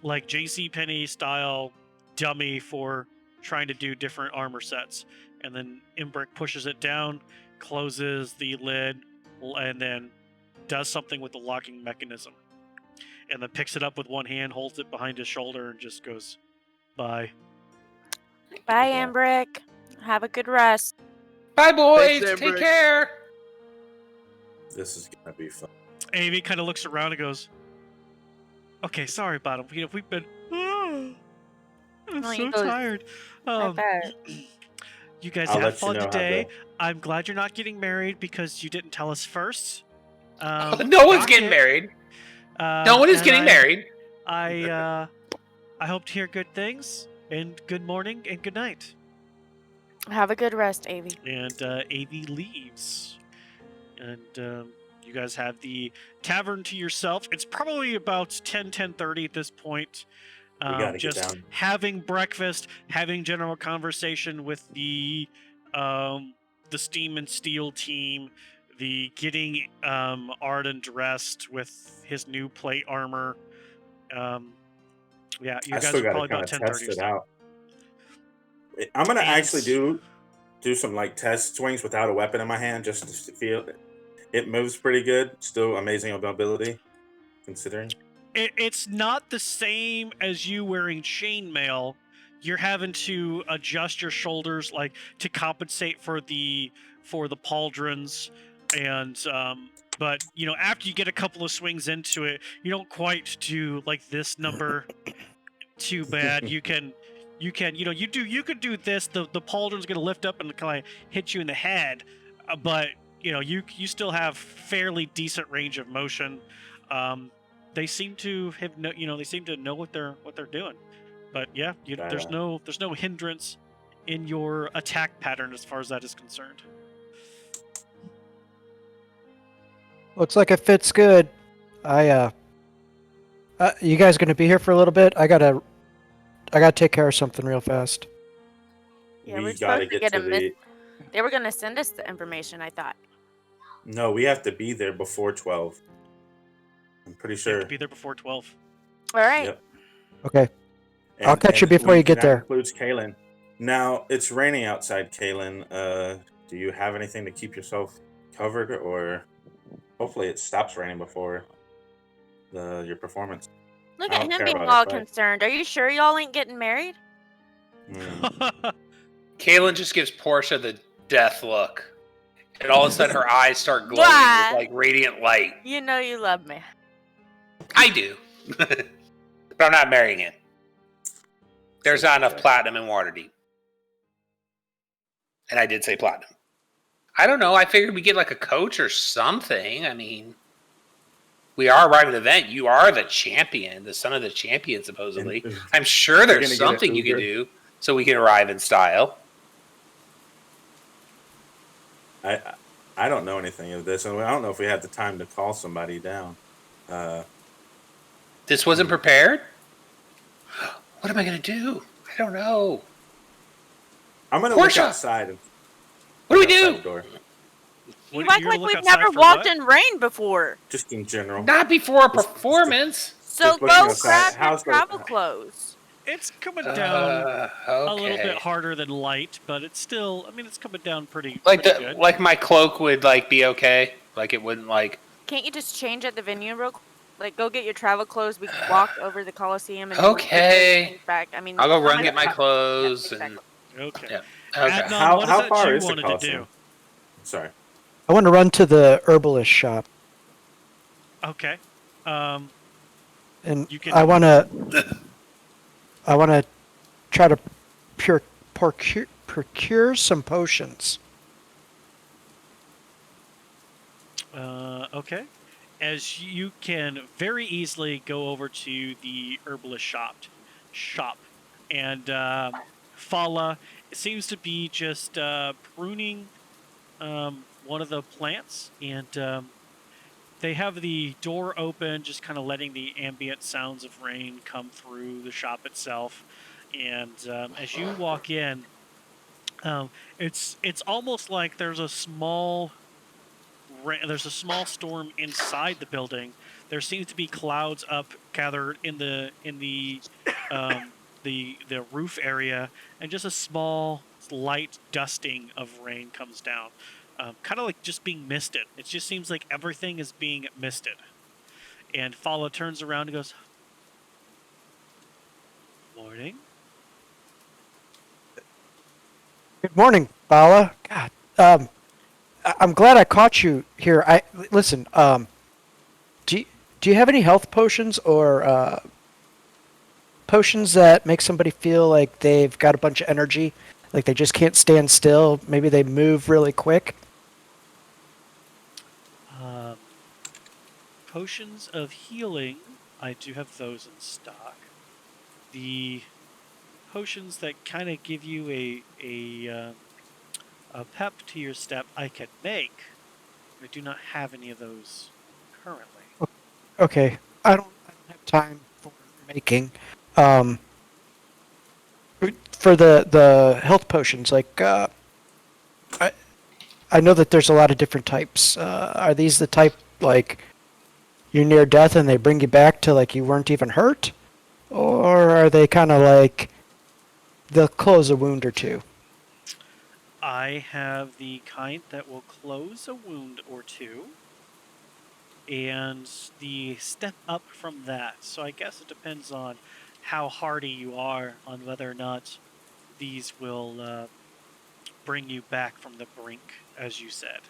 like JCPenney style dummy for trying to do different armor sets. And then Embrick pushes it down, closes the lid, and then does something with the locking mechanism. And then picks it up with one hand, holds it behind his shoulder, and just goes, "Bye." Bye, Yeah. Embrick. Have a good rest. Bye, boys. Thanks, Take Amber. care. This is gonna be fun. Amy kind of looks around and goes, "Okay, sorry about him. We've been. I'm Oh, he so goes, tired. I bet. You guys I'll have let you fun know how today. I'm glad you're not getting married because you didn't tell us first. No one's fuck getting it. married. No one is and getting married. I hope to hear good things, and good morning and good night." Have a good rest, Avi. And Avi leaves, and you guys have the tavern to yourself. It's probably about 10:30 at this point. We gotta get Just down. having breakfast, having general conversation with the Steam and Steel team, the getting Arden dressed with his new plate armor. Yeah, you I guys still are gotta probably kind about of 10:30. test it out. I'm gonna And- actually do some like test swings without a weapon in my hand just to feel it. It moves pretty good. Still amazing ability, considering. It's not the same as you wearing chainmail. You're having to adjust your shoulders like to compensate for the pauldrons and but after you get a couple of swings into it, you don't quite do like this number too bad. You can you could do this. The pauldron's going to lift up and kind of hit you in the head, but you still have fairly decent range of motion. They seem to have they seem to know what they're doing. But yeah, there's no hindrance in your attack pattern as far as that is concerned. Looks like it fits good. You guys gonna be here for a little bit? I gotta take care of something real fast. Yeah, we're We gotta supposed to get get to a the. They were gonna send us the information, I thought. No, we have to be there before 12. I'm pretty You sure. have to be there before 12. All right. Yep. Okay. I'll catch you before you get that there. Includes Kaylin. Now it's raining outside, Kaylin. Do you have anything to keep yourself covered, or hopefully it stops raining before your performance? Look I at don't him care being about all our fight. concerned. Are you sure y'all ain't getting married? Kaylin just gives Portia the death look. And all of a sudden her eyes start glowing Why? with like radiant light. You know you love me. I do. But I'm not marrying him. There's not enough platinum in Waterdeep. And I did say platinum. I don't know. I figured we'd get like a coach or something. I mean, we are running an event. You are the champion, the son of the champion, supposedly. I'm sure there's something you can do so we can arrive in style. I don't know anything of this, and I don't know if we had the time to call somebody down. This wasn't prepared? What am I going to do? I don't know. I'm going to look outside. What do we do? You act like we've never walked in rain before. Just in general. Not before a performance. So go grab your travel clothes. It's coming down a little bit harder than light, but it's still. I mean, it's coming down pretty good. Like my cloak would like be okay. Like it wouldn't like. Can't you just change at the venue real quick? Like go get your travel clothes. We can walk over the Coliseum and okay. Back. I mean, I'll go run get my clothes and. Okay. Yeah. Okay. Adnan, how far is the to Coliseum? do? Sorry. I want to run to the herbalist shop. Okay. And you can. I want to try to procure some potions. Okay. As you can very easily go over to the herbalist shop, and Fala seems to be just pruning one of the plants, and they have the door open, just kind of letting the ambient sounds of rain come through the shop itself. And as you walk in, it's almost like there's a small storm inside the building. There seems to be clouds up gathered in the roof area, and just a small light dusting of rain comes down. Kind of like just being misted. It just seems like everything is being misted. And Fala turns around and goes, "Morning." Good morning, Bala. God, I'm glad I caught you here. Listen. Do you have any health potions or potions that make somebody feel like they've got a bunch of energy, like they just can't stand still? Maybe they move really quick. Potions of healing, I do have those in stock. The potions that kind of give you a pep to your step, I can make. I do not have any of those currently. Okay, I don't have time for making. For the health potions, like I know that there's a lot of different types. Are these the type like you're near death and they bring you back to like you weren't even hurt, or are they kind of like they'll close a wound or two? I have the kind that will close a wound or two, and the step up from that. So I guess it depends on how hardy you are on whether or not these will bring you back from the brink, as you said.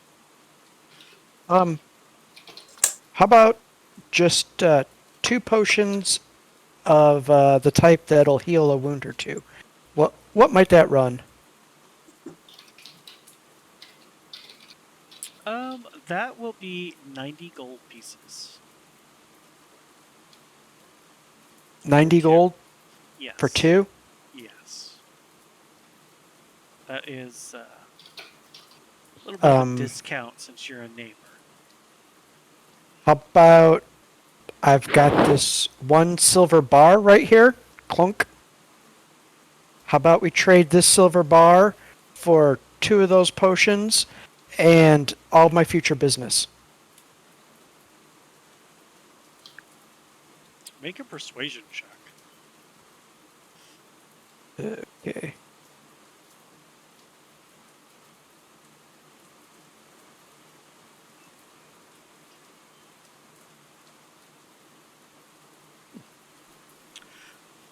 How about just 2 potions of the type that'll heal a wound or 2? What might that run? That will be 90 gold pieces. 90 2. gold Yes. for 2? Yes. That is a little bit of a discount since you're a neighbor. How about I've got this 1 silver bar right here, clunk. How about we trade this silver bar for 2 of those potions and all of my future business? Make a persuasion check. Okay.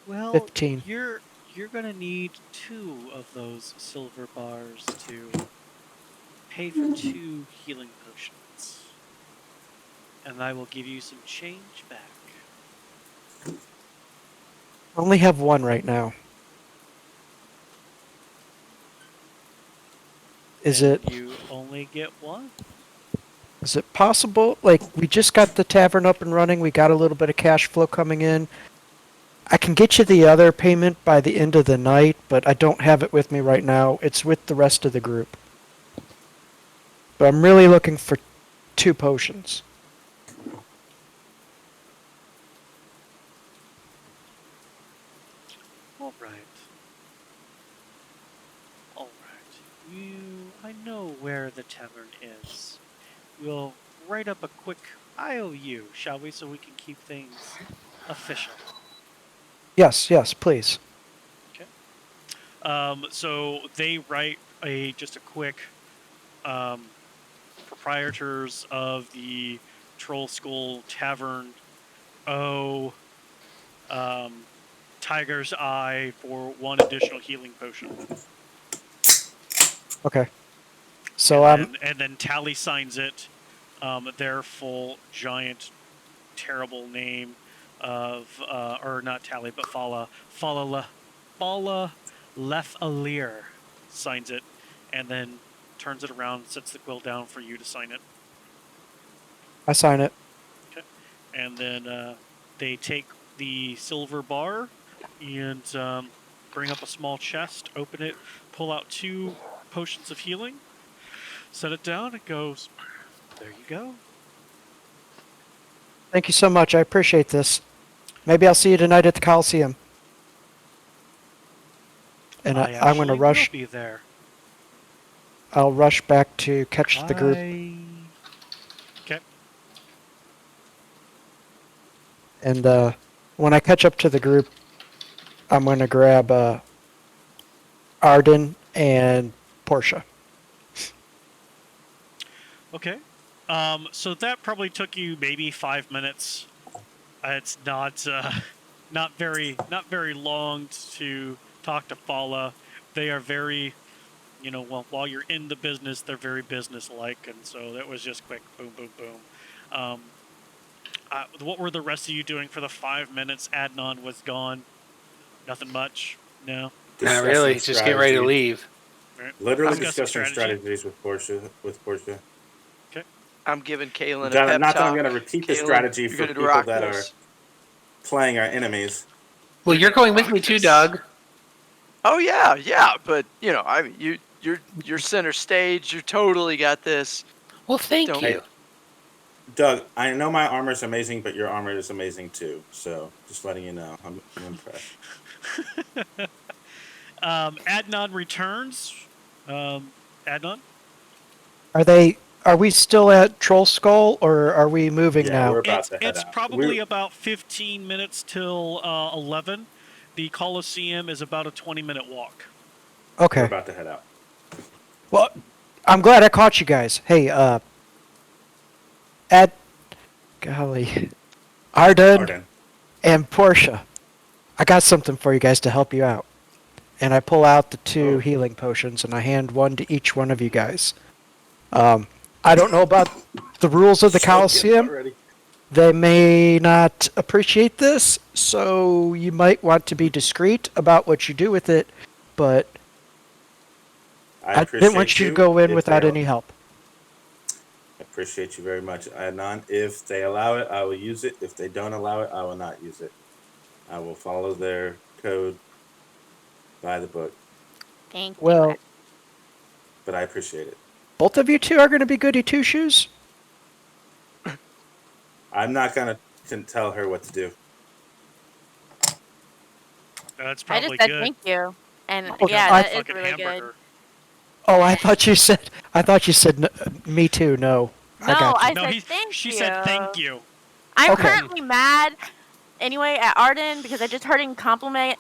Well, 15. You're gonna need 2 of those silver bars to pay for 2 healing potions, and I will give you some change back. I only have 1 right now. Is And it You only get 1. is it possible? Like, we just got the tavern up and running. We got a little bit of cash flow coming in. I can get you the other payment by the end of the night, but I don't have it with me right now. It's with the rest of the group. But I'm really looking for 2 potions. All right. All right. I know where the tavern is. We'll write up a quick IOU, shall we, so we can keep things official. Yes, please. So they write just a quick proprietors of the Troll Skull Tavern Tiger's Eye for 1 additional healing potion. Okay. So and then Tally signs it. Their full giant terrible name of or not Tally but Fala Lefalir signs it, and then turns it around, sets the quill down for you to sign it. I sign it. Okay. And then they take the silver bar and bring up a small chest, open it, pull out 2 potions of healing, set it down, it goes, there you go. Thank you so much. I appreciate this. Maybe I'll see you tonight at the Coliseum. And I'm going to rush. Will be there. I'll rush back to catch the group. Okay. And when I catch up to the group, I'm going to grab Arden and Portia. Okay. So that probably took you maybe 5 minutes. It's not very long to talk to Fala. They are very, while you're in the business, they're very business-like, and so that was just quick, boom, boom, boom. What were the rest of you doing for the 5 minutes Adnan was gone? Nothing much? No? Not really. Just get ready to leave. Right. Literally discussing strategies with Portia. Okay. I'm giving Kaylin a pep talk. Not that I'm going to repeat the Kaylin, strategy for people that are playing our enemies. Well, you're going with me too, Doug. Oh yeah, but I mean, you're center stage. You totally got this. Well, thank you. Doug, I know my armor is amazing, but your armor is amazing too. So, just letting you know, I'm impressed. Adnan returns. Adnan? Are we still at Troll Skull, or are we moving now? We're about to head It's out. probably about 15 minutes till 11. The Coliseum is about a 20-minute walk. Okay. We're about to head out. Well, I'm glad I caught you guys. Hey, Arden and Portia, I got something for you guys to help you out. And I pull out the 2 healing potions, and I hand 1 to each one of you guys. I don't know about the rules of the Coliseum, They may not appreciate this, so you might want to be discreet about what you do with it, but I didn't want you to go in without any help. I appreciate you very much, Adnan. If they allow it, I will use it. If they don't allow it, I will not use it. I will follow their code by the book, Thank you. Well, but I appreciate it. both of you two are going to be goody two-shoes? I'm not going to tell her what to do. That's I probably just said good. thank you, and Oh, yeah, I- that is Fucking really hamburger. good. Oh, I thought you said me too. No. No, I got you. I No, said he, thank she you. said thank you. I'm Okay. currently mad anyway at Arden because I just heard him compliment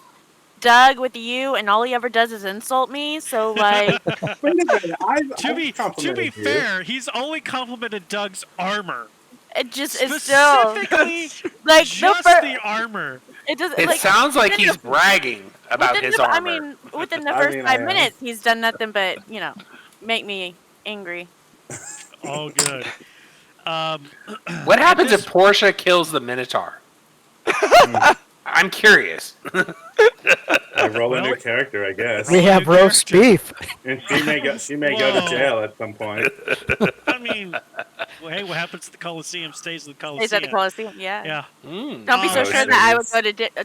Doug with the U, and all he ever does is insult me. So like, Wait a minute. To be complimented you. fair, he's only complimented Doug's armor. it just is still Specifically, like just the the armor. it does It like sounds like within he's the- bragging about within his the, armor. I mean, within the I first mean, I 5 am. minutes, he's done nothing but make me angry. Oh, good. What happens this- if Portia kills the Minotaur? I'm curious. I roll a new Well, character, I guess. We Roll a have new roast character. beef. And she may go to Whoa. jail at some point. I mean, well, hey, what happens at the Coliseum stays at the Coliseum. Is at the Coliseum? Yeah. Yeah. Mm. Don't be so Oh, sure shit, that I yes.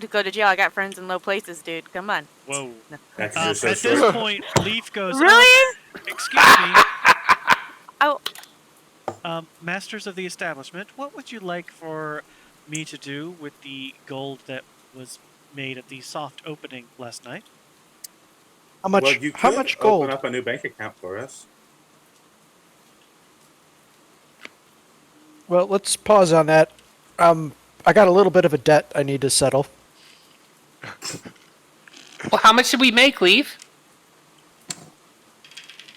would go to jail. I got friends in low places, dude. Come on. Whoa. That's 'cause you're so At short. this point, Leaf goes, Really? excuse me, Oh, masters of the establishment, what would you like for me to do with the gold that was made at the soft opening last night? How much? Well, you How could much gold? open up a new bank account for us. Well, let's pause on that. I got a little bit of a debt I need to settle. Well, how much did we make, Leaf?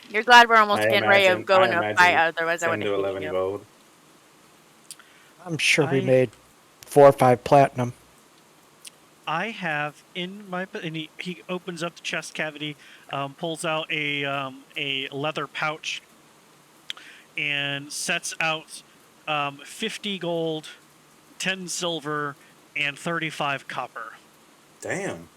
you're glad we're almost I getting ready to imagine- go I in a imagine fight. Otherwise, I 10 wouldn't to have 11 you. gold. I'm sure we I- made 4 or 5 platinum. I have in my and he opens up the chest cavity, pulls out a leather pouch, and sets out 50 gold, 10 silver, and 35 copper. Damn.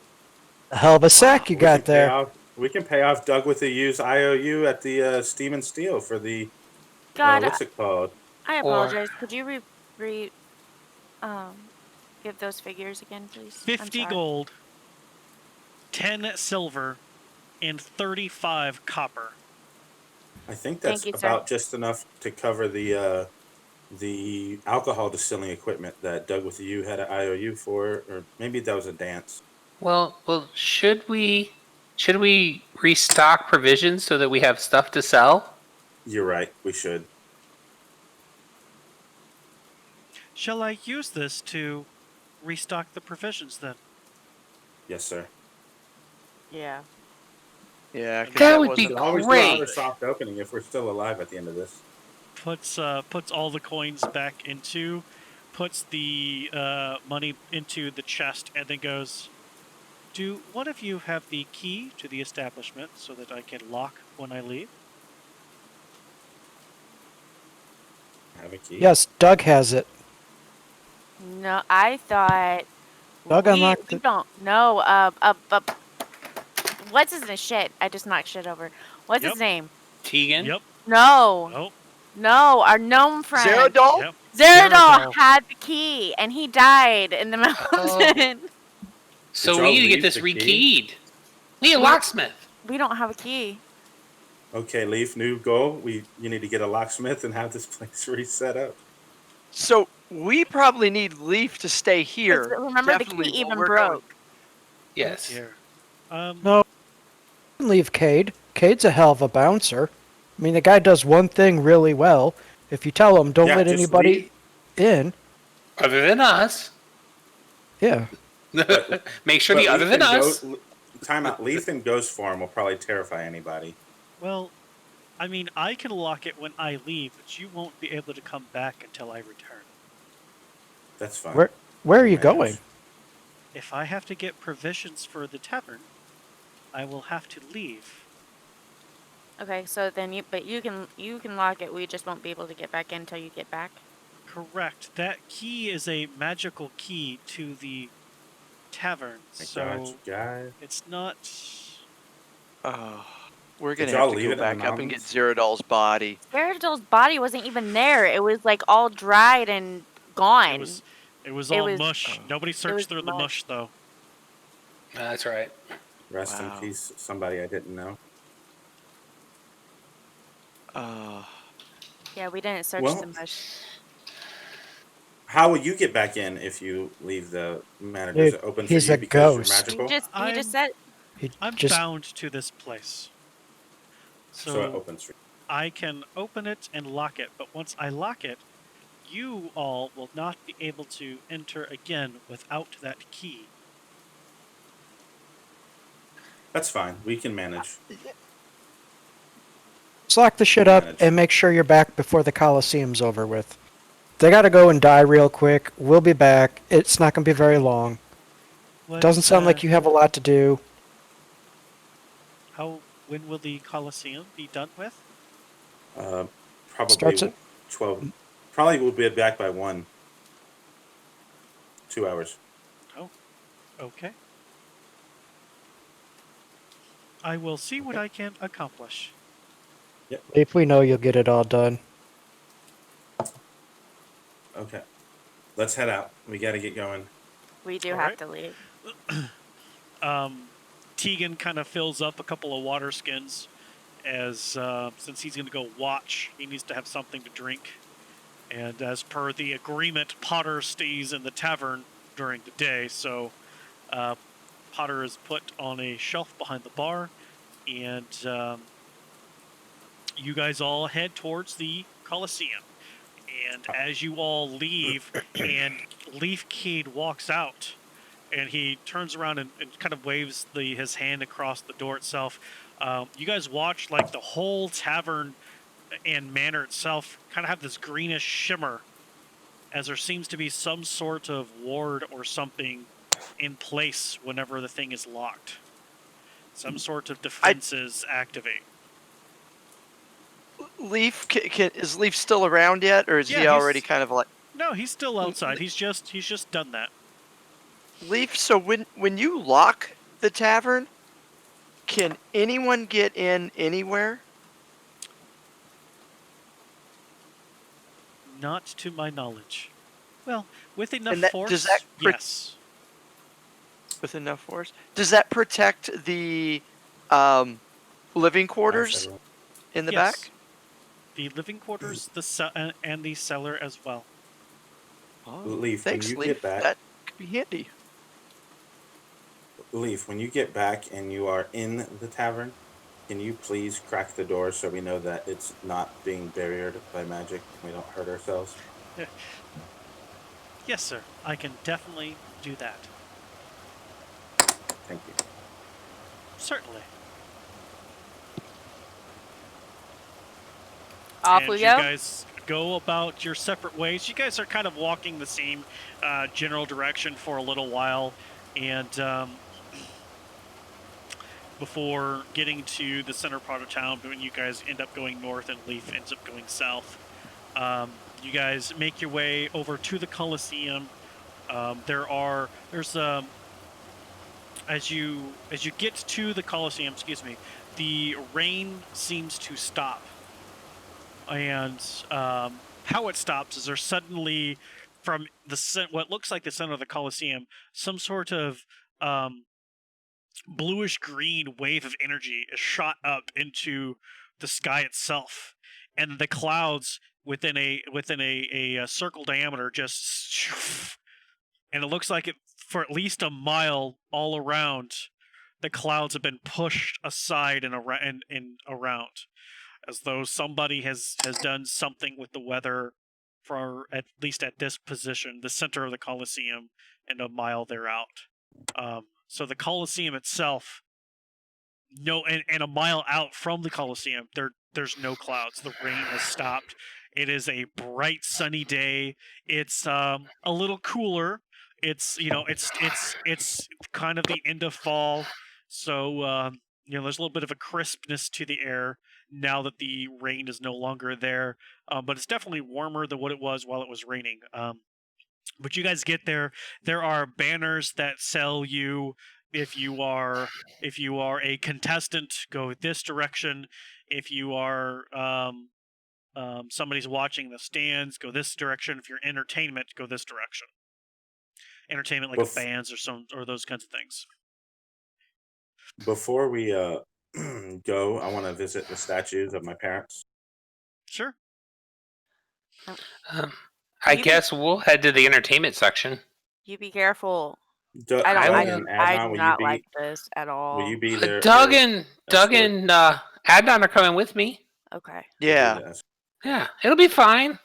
A hell of a sack you We got can pay there. off- we can pay off Doug with the used IOU at the Steam and Steel for the God, what's it called? I Or- apologize. Could you give those figures again, please? I'm 50 sorry. gold, 10 silver, and 35 copper. I think Thank that's you, sir. about just enough to cover the alcohol distilling equipment that Doug with the U had an IOU for, or maybe that was a dance. Well, should we restock provisions so that we have stuff to sell? You're right. We should. Shall I use this to restock the provisions then? Yes, sir. Yeah. Yeah, 'cause That would be We should always do Great. another soft opening if we're still alive at the end of this. Puts all the coins back into, puts the money into the chest, and then goes, "Do one of you have the key to the establishment so that I can lock when I leave?" Have a key. Yes, Doug has it. No, I thought. Doug unlocked we it. don't. No. What's his name? Shit. I just knocked shit over. What's Yep. his name? Tegan? Yep. No. Oh. No. Our gnome friend. Zerodol? Yep. Zerodol Zerodol. had the key, and he died in the mountain. So Did we y'all need to get leave this the rekeyed. key? We need a locksmith. We don't have a key. Okay, Leaf, new goal. You need to get a locksmith and have this place reset up. So we probably need Leaf to stay here. 'Cause remember, the definitely, key while even we're broke. going- Yes. Here. No. Leave Cade. Cade's a hell of a bouncer. I mean, the guy does one thing really well. If you tell him, don't Yeah, let just anybody in. Other than us. Yeah. Make sure But the other than Leaf and us. Time out. Leaf in ghost form will probably terrify anybody. Well, I mean, I can lock it when I leave, but you won't be able to come back until I return. That's fine. Where are you Manage. going? If I have to get provisions for the tavern, I will have to leave. Okay, so then you can lock it. We just won't be able to get back in until you get back. correct. That key is a magical key to the tavern, I so got you guys. it's not. We're Did gonna have y'all to leave go it in the back up and get mountains? Zerodol's body. Gyarados' body wasn't even there. It was like all dried and gone. It was It all was- mush. Nobody was searched through the mush. mush though. That's right. Rest in Wow. peace, somebody I didn't know. Yeah, we didn't search Well- the mush. How will you get back in if you leave the manor? Does Dude, it open he's for you a because ghost. you're You magical? just I'm- said He I'm just bound to this place, So it opens for you. I can open it and lock it. But once I lock it, you all will not be able to enter again without that key. That's fine. We can manage. just lock the shit up Manage. and make sure you're back before the Coliseum's over with. They gotta go and die real quick. We'll be back. It's not gonna be very long. Doesn't sound like you have a lot to do. When will the Coliseum be done with? Probably Starts at- 12. Probably we'll be back by 1. 2 hours. Okay. I will see what I can accomplish. If we know you'll get it all done. Okay. Let's head out. We got to get going. we do All have right. to leave. Tegan kind of fills up a couple of water skins as since he's going to go watch, he needs to have something to drink. And as per the agreement, Potter stays in the tavern during the day, so Potter is put on a shelf behind the bar, and you guys all head towards the Coliseum. And as you all leave, and Leafcade walks out, and he turns around and kind of waves his hand across the door itself. You guys watch like the whole tavern and manor itself kind of have this greenish shimmer, as there seems to be some sort of ward or something in place whenever the thing is locked. Some sort of defenses activate. Leaf, is Leaf still around yet, or is Yeah, he he's- already kind of like No, he's still outside. He's just done that. Leaf? So when you lock the tavern, can anyone get in anywhere? Not to my knowledge. Well, with enough And that- force, does that yes. With enough force, does that protect the living quarters Everyone. in the Yes. back? The living quarters, and the cellar as well. Oh, Leaf, when thanks, you Leaf. get back- That could be handy. Leaf, when you get back and you are in the tavern, can you please crack the door so we know that it's not being barriered by magic and we don't hurt ourselves? Yes, sir. I can definitely do that. Thank you. Certainly. Off And we you go. guys go about your separate ways. You guys are kind of walking the same general direction for a little while, and before getting to the center part of town, when you guys end up going north and Leaf ends up going south, you guys make your way over to the Coliseum. As you get to the Coliseum, the rain seems to stop. And how it stops is there's suddenly, from what looks like the center of the Coliseum, some sort of bluish green wave of energy is shot up into the sky itself, and the clouds within a circle diameter just, and it looks like it for at least a mile all around. The clouds have been pushed aside and around, as though somebody has done something with the weather for at least at this position, the center of the Coliseum, and a mile there out. So the Coliseum itself, and a mile out from the Coliseum, there's no clouds. The rain has stopped. It is a bright sunny day. It's a little cooler. It's it's kind of the end of fall, so there's a little bit of a crispness to the air now that the rain is no longer there, but it's definitely warmer than what it was while it was raining. But you guys get there. There are banners that sell you if you are a contestant, go this direction. If you are somebody's watching the stands, go this direction. If you're entertainment, go this direction. Entertainment like Bef- bands or those kinds of things. Before we go, I want to visit the statues of my parents. Sure. I You be- guess we'll head to the entertainment section. You be careful. Doug I don't. and I Adnan, do not like this at all. will you be there? Doug and Adnan are coming with me. Okay. Yeah. Yeah, it'll be fine.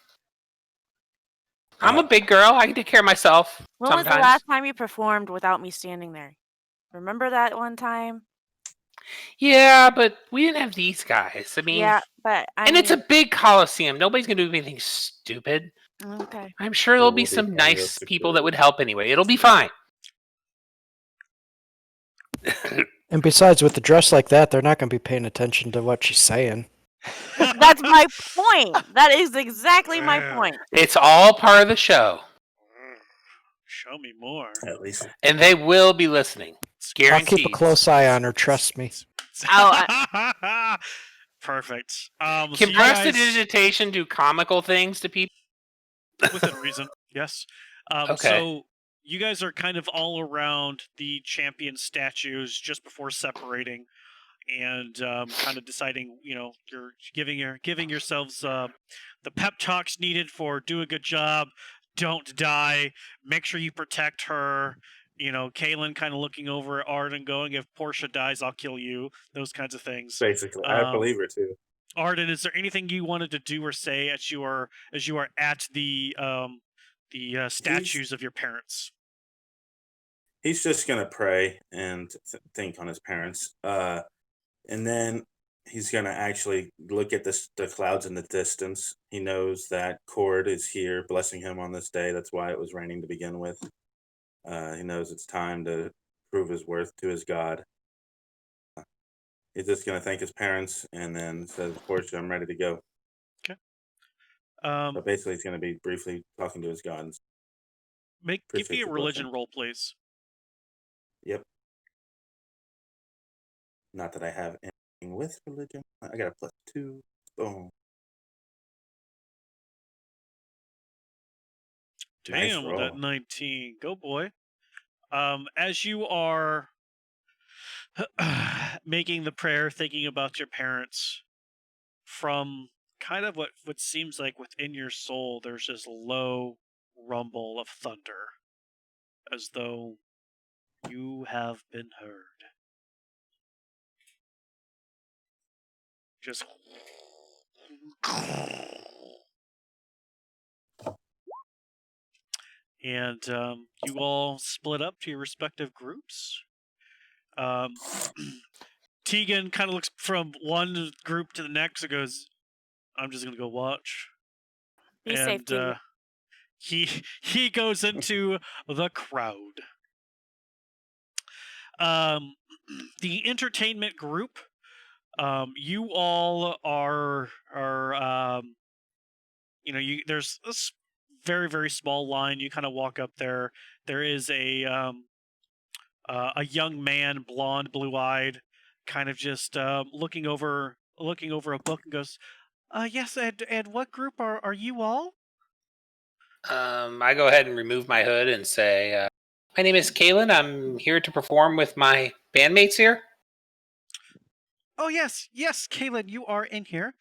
I'm a big girl. I can take care of myself. When was the last time you performed without me standing there? Remember that one time? Yeah, but we didn't have these guys. I mean, Yeah, but it's a big Coliseum. Nobody's gonna do anything stupid. Okay. I'm sure There there'll will be be some plenty of nice people that security. would help anyway. It'll be fine. And besides, with a dress like that, they're not going to be paying attention to what she's saying. That's my point. That is exactly my point. It's all part of the show, Show me more. At least. and they will be listening. I'll Guaranteed. keep a close eye on her. Trust me. Oh, Perfect. Can So you prestidigitation do comical things to people? within reason, yes. Okay. So you guys are kind of all around the champion statues just before separating, and kind of deciding. You're giving yourselves the pep talks needed for do a good job, don't die, make sure you protect her. Kaylin kind of looking over at Arden, going, "If Portia dies, I'll kill you." Those kinds of things. Basically, I believe her too. Arden, is there anything you wanted to do or say as you are at the statues of your parents? He's just gonna pray and think on his parents, and then he's gonna actually look at the clouds in the distance. He knows that Cord is here, blessing him on this day. That's why it was raining to begin with. He knows it's time to prove his worth to his god. He's just gonna thank his parents and then says, "Portia, I'm ready to go." But basically, he's gonna be briefly talking to his god. Give me Appreciate a your religion blessing. roll, please. Yep. Not that I have anything with religion. I got a +2. Boom. Nice Damn, with that roll. 19. Go, boy. As you are making the prayer, thinking about your parents, from kind of what seems like within your soul, there's this low rumble of thunder, as though you have been heard. Just and you all split up to your respective groups. Tegan kind of looks from one group to the next and goes, "I'm just gonna go watch." be safe, Tegan. He goes into the crowd. The entertainment group. You all are there's this very, very small line. You kind of walk up there. There is a young man, blonde, blue-eyed, kind of just looking over a book and goes, "Yes, and what group are you all?" I go ahead and remove my hood and say, "My name is Kaylin. I'm here to perform with my bandmates here." "Oh, yes, Kaylin, you are in here.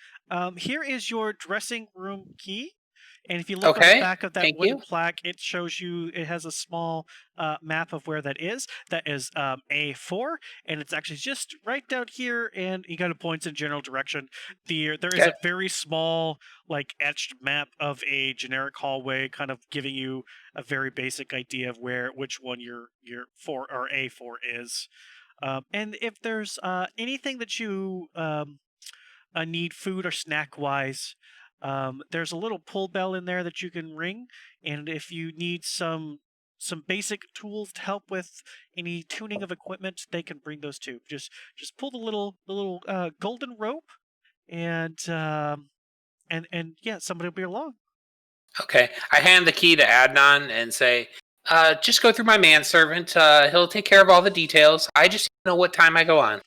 Here is your dressing room key. And if you look on Okay, the back of that thank wooden you. plaque, it shows you, it has a small map of where that is. That is A4, and it's actually just right down here, and he kind of points in general direction. There is Okay. a very small, like, etched map of a generic hallway, kind of giving you a very basic idea of which one your 4 or A4 is. And if there's anything that you need food or snack wise, there's a little pull bell in there that you can ring, and if you need some some basic tools to help with any tuning of equipment, they can bring those too. Just pull the little golden rope, and yeah, somebody will be along. Okay. I hand the key to Adnan and say, just go through my manservant. He'll take care of all the details. I just know what time I go on.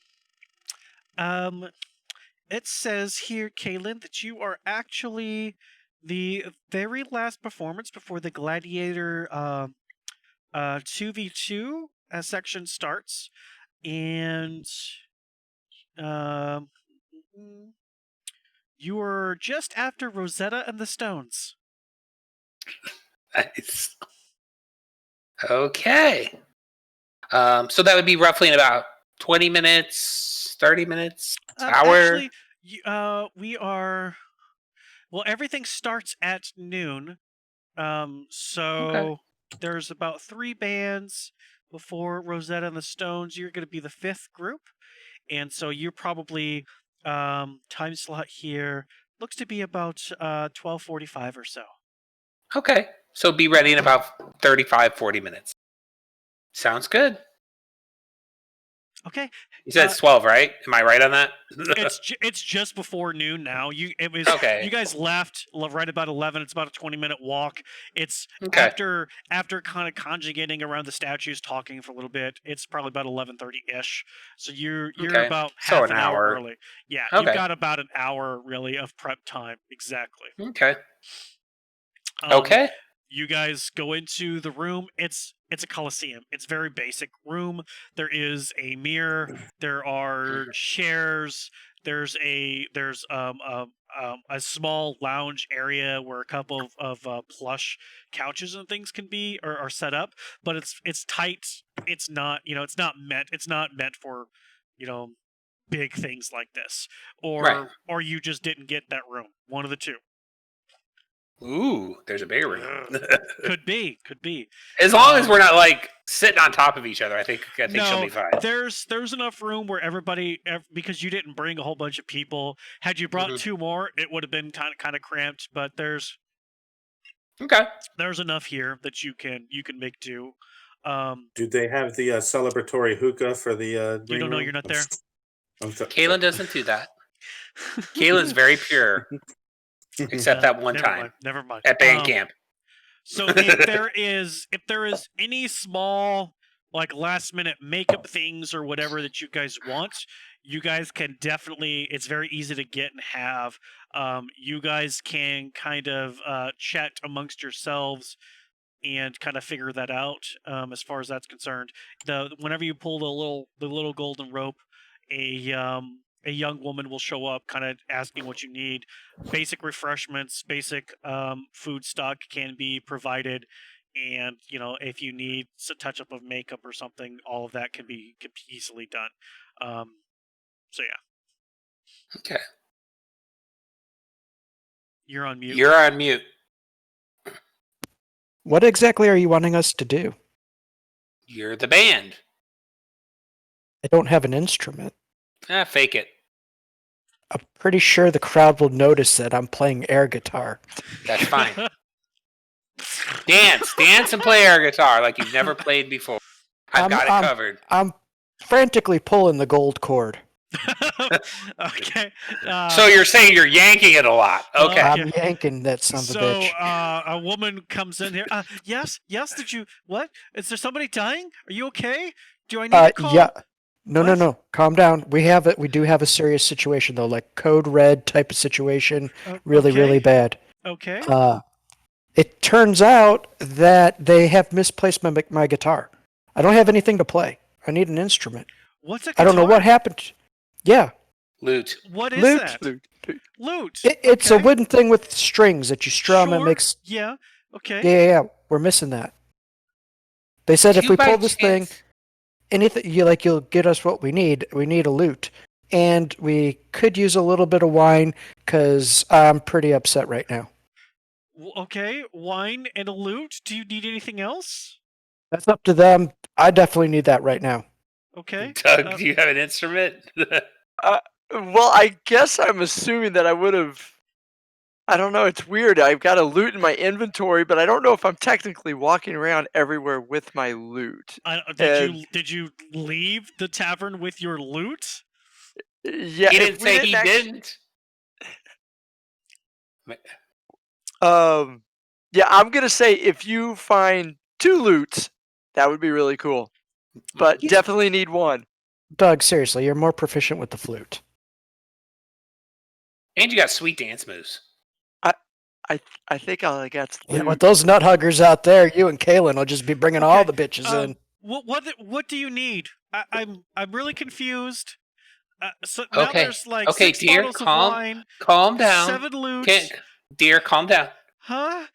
It says here, Kaylin, that you are actually the very last performance before the Gladiator 2v2 section starts, and um, you are just after Rosetta and the Stones. Nice. Okay. So that would be roughly in about 20 minutes, 30 minutes, hour. Actually, we are. Well, everything starts at noon. So there's about 3 bands before Rosetta and the Stones. You're going to be the 5th group, and so you're probably time slot here looks to be about 12:45 or so. Okay. So be ready in about 35, 40 minutes. Sounds good. Okay. You said it's 12, right? Am I right on that? It's just before noon now. You guys left right about 11. It's about a 20-minute walk. It's after kind of conjugating around the statues, talking for a little bit. It's probably about 11:30-ish. So you're about half an hour early. Yeah, you've got about an hour really of prep time. Exactly. Okay. Okay. You guys go into the room. It's a Coliseum. It's very basic room. There is a mirror. There are chairs. There's a small lounge area where a couple of plush couches and things can be or are set up. But it's tight. It's not meant for big things like this. Or you just didn't get that room. One of the two. Ooh, there's a bigger room. Could be. As long as we're not like sitting on top of each other, I think she'll be fine. There's enough room where everybody, because you didn't bring a whole bunch of people. Had you brought 2 more, it would have been kind of cramped. But there's enough here that you can make do. Do they have the celebratory hookah for the? You don't know you're not there. Kaylin doesn't do that. Kaylin's very pure. Except that one time. Never mind. At band camp. So if there is any small like last minute makeup things or whatever that you guys want, you guys can definitely. It's very easy to get and have. You guys can kind of chat amongst yourselves and kind of figure that out. As far as that's concerned, whenever you pull the little golden rope, a young woman will show up kind of asking what you need. Basic refreshments, basic food stock can be provided. And, if you need a touch-up of makeup or something, all of that can be easily done. So, yeah. Okay. You're on mute. You're on mute. What exactly are you wanting us to do? You're the band. I don't have an instrument. Fake it. I'm pretty sure the crowd will notice that I'm playing air guitar. That's fine. Dance and play air guitar like you've never played before. I've got it covered. I'm frantically pulling the gold cord. Okay. So you're saying you're yanking it a lot. Okay. I'm yanking that son of a bitch. So a woman comes in here. Yes. Did you? What? Is there somebody dying? Are you okay? Do I need to call? Yeah. No. Calm down. We do have a serious situation though, like code red type of situation. Really bad. Okay. It turns out that they have misplaced my guitar. I don't have anything to play. I need an instrument. What's a guitar? I don't know what happened. Yeah. Lute. What is Lute. that? Lute. It's a wooden thing with strings that you strum and makes. Yeah. Okay. Yeah. We're missing that. They said if we pull this thing, anything you'll get us what we need. We need a lute, and we could use a little bit of wine because I'm pretty upset right now. Okay, wine and a lute. Do you need anything else? That's up to them. I definitely need that right now. Okay. Doug, do you have an instrument? Well, I guess I'm assuming that I would have I don't know. It's weird. I've got a loot in my inventory, but I don't know if I'm technically walking around everywhere with my loot. Did you leave the tavern with your loot? Yeah, He if didn't we say he actu- didn't. Yeah, I'm gonna say if you find 2 loots, that would be really cool. But definitely need 1. Doug, seriously, you're more proficient with the flute. And you got sweet dance moves. I think I got Yeah, loot. with those nut huggers out there, you and Kalen will just be bringing all the bitches in. What do you need? I'm really confused. So now Okay. there's like Okay, 6 dear, bottles of wine, calm down. 7 loots. Dear, calm down. Huh?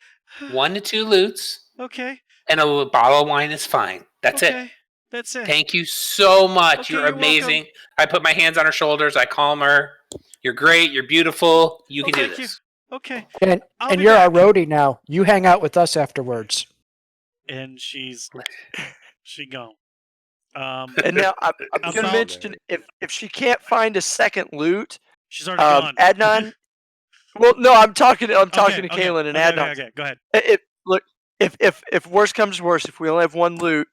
1 to 2 loots, Okay. and a bottle of wine is fine. That's Okay. it. That's it. Thank you so much. Okay, You're you're welcome. amazing. I put my hands on her shoulders. I calm her. You're great. You're beautiful. You can do Thank this. you. Okay. And I'll be you're our back. roadie now. You hang out with us afterwards. And she gone. And now I'm About- gonna mention if she can't find a second loot, she's already gone. Adnan. Well, no, I'm talking to Okay, Kalen and okay, Adnan. Okay, go ahead. If worse comes to worse, if we only have 1 loot,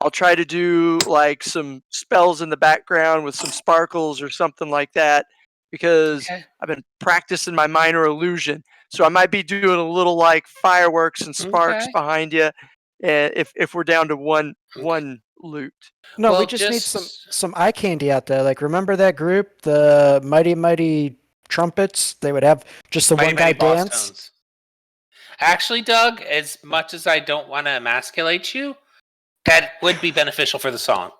I'll try to do like some spells in the background with some sparkles or something like that, because Okay. I've been practicing my minor illusion. So I might be doing a little like fireworks and sparks Okay. behind you, if we're down to one loot. No, Well, we just need some eye candy out there. Like, remember that group, the Mighty Trumpets? They would have just the Mighty one guy Mighty Boss dance. Tones. Actually, Doug, as much as I don't want to emasculate you, that would be beneficial for the song.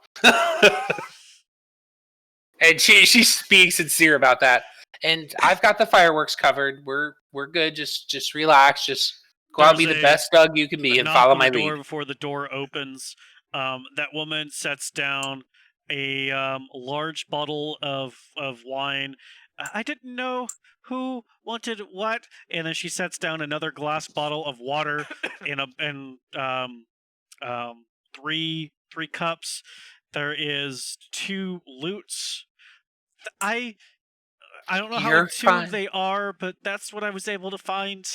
And she speaks sincere about that. And I've got the fireworks covered. We're good. Just relax. Just go out and be There's the a- best Doug you can be A and knock follow on my the door lead. before the door opens. That woman sets down a large bottle of wine. I didn't know who wanted what, and then she sets down another glass bottle of water and three cups. There is 2 loots. I don't know how You're attuned fine. they are, but that's what I was able to find.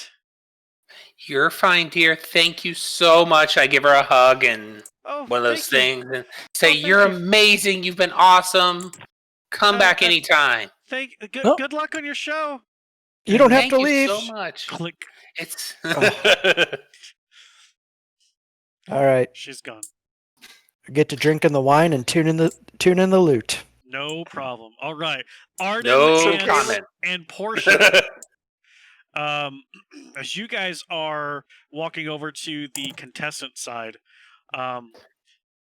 You're fine, dear. Thank you so much. I give her a hug and Oh, one of those thank you. things and say, thank you're you. amazing. You've been awesome. Come back anytime. Good luck on your show. You don't have Thank to you leave. so much. Click. It's All right, She's gone. get to drinking the wine and tune in the loot. No problem. All right. Arden no comment. and Portia. As you guys are walking over to the contestant side,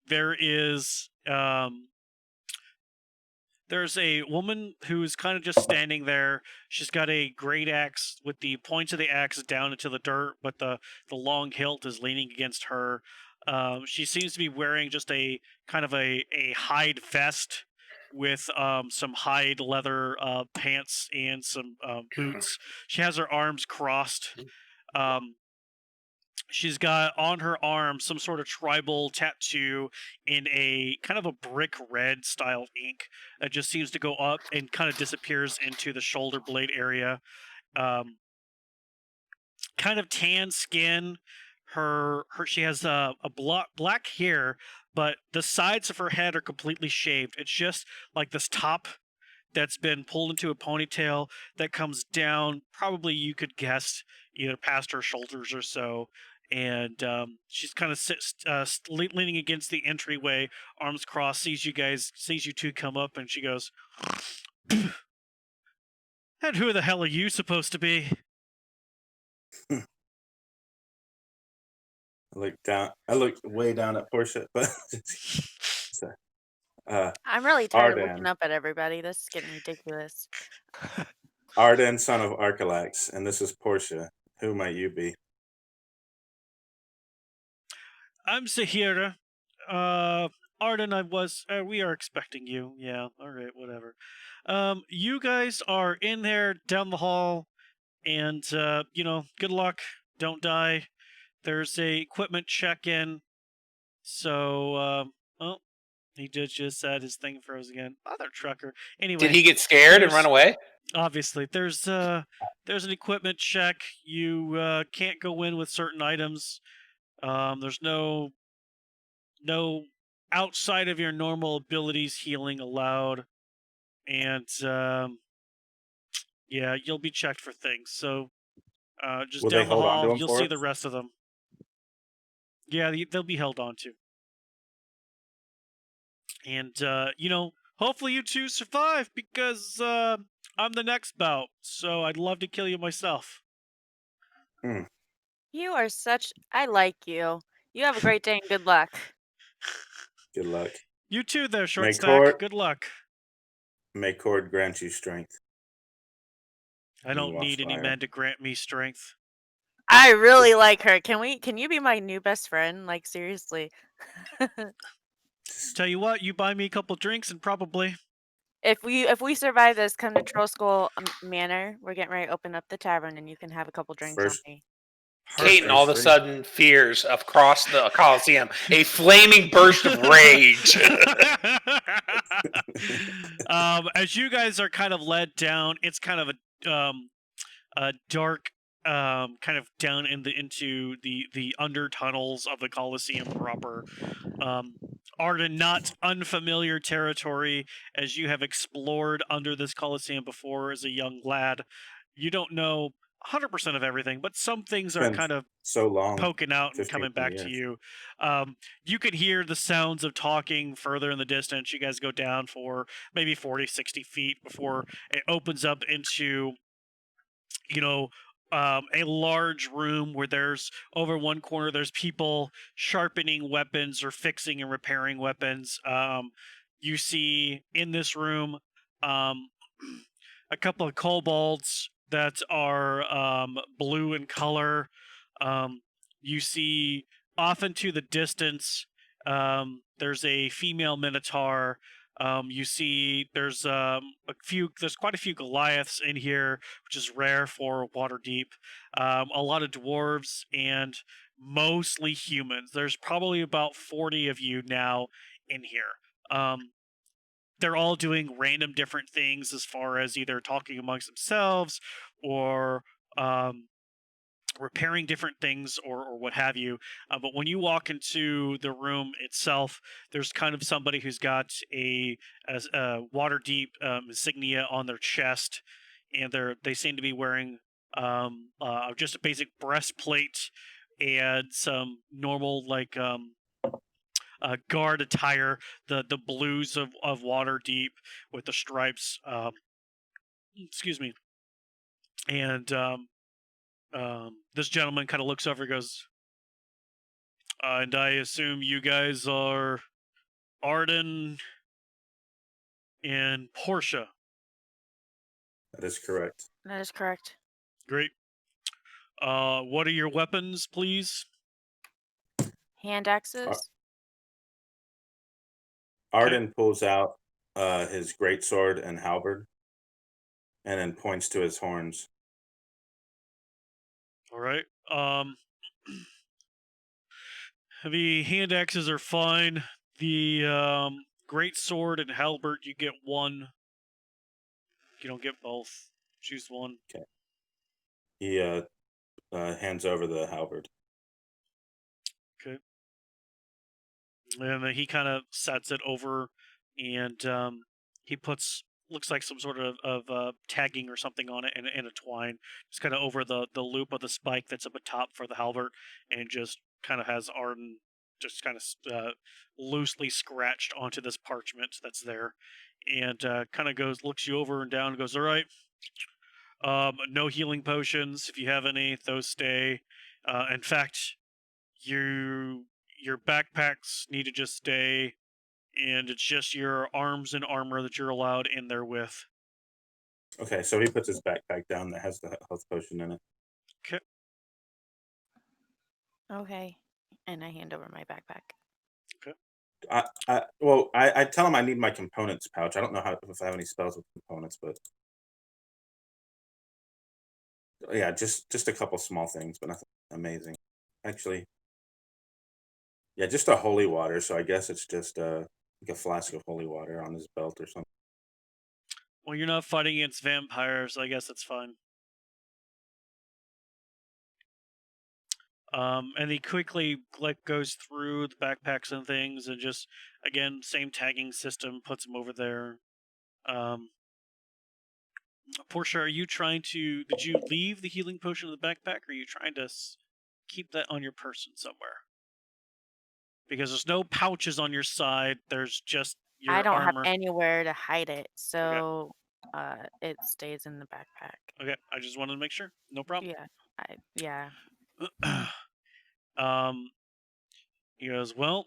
there is there's a woman who's kind of just standing there. She's got a great axe with the points of the axe down into the dirt, but the long hilt is leaning against her. She seems to be wearing just a kind of a hide vest with some hide leather pants and some boots. She has her arms crossed. She's got on her arm some sort of tribal tattoo in a kind of a brick red style ink that just seems to go up and kind of disappears into the shoulder blade area. Kind of tan skin. She has a black hair, but the sides of her head are completely shaved. It's just like this top that's been pulled into a ponytail that comes down. Probably you could guess either past her shoulders or so. And she's kind of leaning against the entryway, arms crossed, sees you two come up, and she goes, "And who the hell are you supposed to be?" I look way down at Portia, but I'm really tired of Ardan. looking up at everybody. This is getting ridiculous. Arden, son of Archelax, and this is Portia. Who might you be? I'm Zahira. Arden, we are expecting you. Yeah, alright, whatever. You guys are in there down the hall, and, good luck. Don't die. There's a equipment check-in. So, he just said his thing froze again. Other trucker. Anyway. Did he get scared and run away? Obviously, there's an equipment check. You can't go in with certain items. There's no outside of your normal abilities healing allowed, and yeah, you'll be checked for things. So just Will they down the hold on to hall, him you'll for see us? the rest of them. Yeah, they'll be held on to. And hopefully you two survive because I'm the next bout. So I'd love to kill you myself. Hmm. You are such. I like you. You have a great day and good luck. Good luck. You too, there, short May stack. Cord, Good luck. may Cord grant you strength. I And he don't walks need any by her. man to grant me strength. I really like her. Can you be my new best friend? Like seriously. Tell you what, you buy me a couple drinks and probably. If we survive this, come to Troll School Manor. We're getting ready to open up the tavern, and you can have a couple drinks on First, me. Caden First all of a free. sudden fears across the Coliseum a flaming burst of rage. As you guys are kind of led down, it's kind of a dark kind of down into the under tunnels of the Coliseum proper. Arden, not unfamiliar territory as you have explored under this Coliseum before as a young lad. You don't know 100% of everything, but some things It's are been kind of so long, poking out and 15, coming 20 back to years. you. You could hear the sounds of talking further in the distance. You guys go down for maybe 40, 60 feet before it opens up into, you know, a large room where there's over one corner, there's people sharpening weapons or fixing and repairing weapons. You see in this room um, a couple of kobolds that are blue in color. You see off into the distance, there's a female minotaur. You see there's quite a few Goliaths in here, which is rare for Waterdeep. A lot of dwarves and mostly humans. There's probably about 40 of you now in here. They're all doing random different things as far as either talking amongst themselves or repairing different things or what have you. But when you walk into the room itself, there's kind of somebody who's got a water deep insignia on their chest, and they seem to be wearing just a basic breastplate and some normal guard attire, the blues of water deep with the stripes. Excuse me. And this gentleman kind of looks over and goes, and I assume you guys are Arden and Portia. That is correct. That is correct. Great. What are your weapons, please? Hand axes. Arden pulls out his greatsword and halberd, and then points to his horns. All right. The hand axes are fine. The great sword and halberd, you get one. You don't get both. Choose one. He hands over the halberd. Okay. And then he kind of sets it over, and he puts looks like some sort of tagging or something on it and a twine, just kind of over the loop of the spike that's up atop for the halberd, and just kind of has Arden just kind of loosely scratched onto this parchment that's there, and kind of looks you over and down, and goes, "All right. No healing potions. If you have any, those stay. In fact, your backpacks need to just stay, and it's just your arms and armor that you're allowed in there with." Okay, so he puts his backpack down that has the health potion in it. Okay. Okay. And I hand over my backpack. I tell him I need my components pouch. I don't know if I have any spells with components, but yeah, just a couple small things, but nothing amazing. Actually, yeah, just a holy water. So I guess it's just like a flask of holy water on his belt or something. Well, you're not fighting against vampires. I guess that's fine. And he quickly goes through the backpacks and things, and just again same tagging system puts him over there. Portia, are you trying to? Did you leave the healing potion in the backpack, or are you trying to keep that on your person somewhere? Because there's no pouches on your side. There's just your I don't have armor. anywhere to hide it, so it stays in the backpack. Okay, I just wanted to make sure. No problem. Yeah. He goes, well,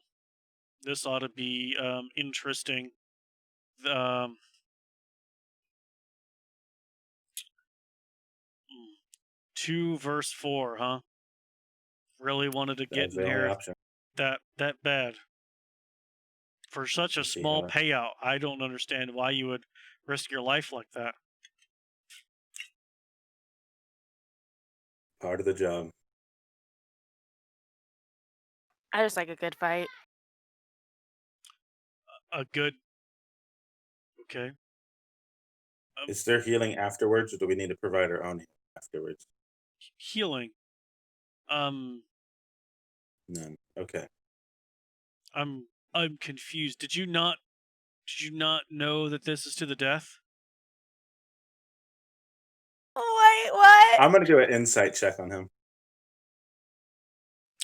this ought to be interesting. 2 verse 4, huh? Really wanted to get That's in the only here option. that bad. For such a Let's see small how it- payout, I don't understand why you would risk your life like that. Part of the job. I just like a good fight. A good. Okay. Is there healing afterwards, or do we need to provide our own afterwards? Healing. None. Okay. I'm confused. Did you not know that this is to the death? Wait, what? I'm gonna do an insight check on him.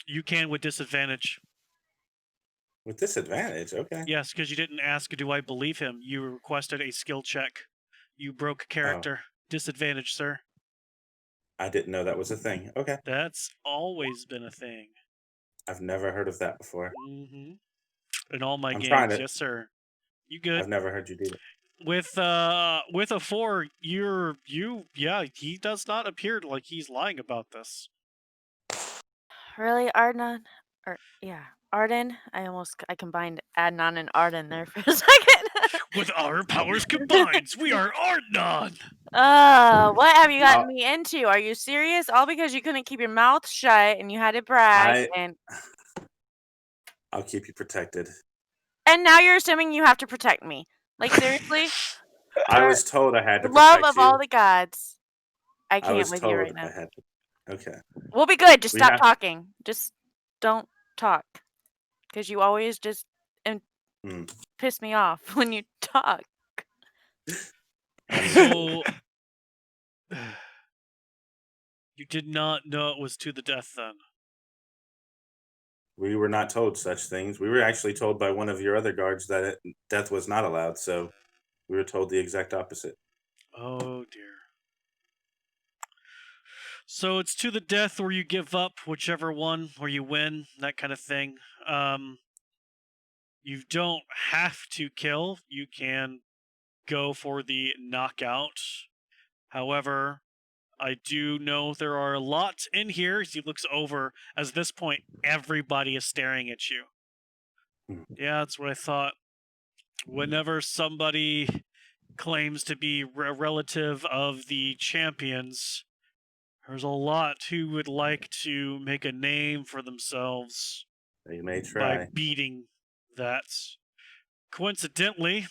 You can with disadvantage. With disadvantage, okay. Yes, because you didn't ask, do I believe him? You requested a skill check. You broke character. Disadvantage, sir. I didn't know that was a thing. Okay. That's always been a thing. I've never heard of that before. Mm-hmm. In all my I'm trying games, to- yes, sir. You good? I've never heard you do that. With a 4, he does not appear like he's lying about this. Really, Arden? Arden. I combined Adnan and Arden there for a second. With our powers combined, we are Ardans! What have you gotten me into? Are you serious? All because you couldn't keep your mouth shut and you had to brag I'll keep you protected. and now you're assuming you have to protect me. Like seriously? I was told I had to Love protect of all you. the gods. I I can't was with told you right now. I had to. Okay. We'll be good. Just We stop have- talking. Just don't talk. Because you always just piss me off when you talk. So, you did not know it was to the death then? We were not told such things. We were actually told by one of your other guards that death was not allowed, so we were told the exact opposite. Oh dear. So it's to the death or you give up, whichever one, or you win, that kind of thing. You don't have to kill. You can go for the knockout. However, I do know there are a lot in here. As he looks over, as this point, everybody is staring at you. Yeah, that's what I thought. Whenever somebody claims to be a relative of the champions, there's a lot who would like to make a name for themselves They may by try. beating that. Coincidentally,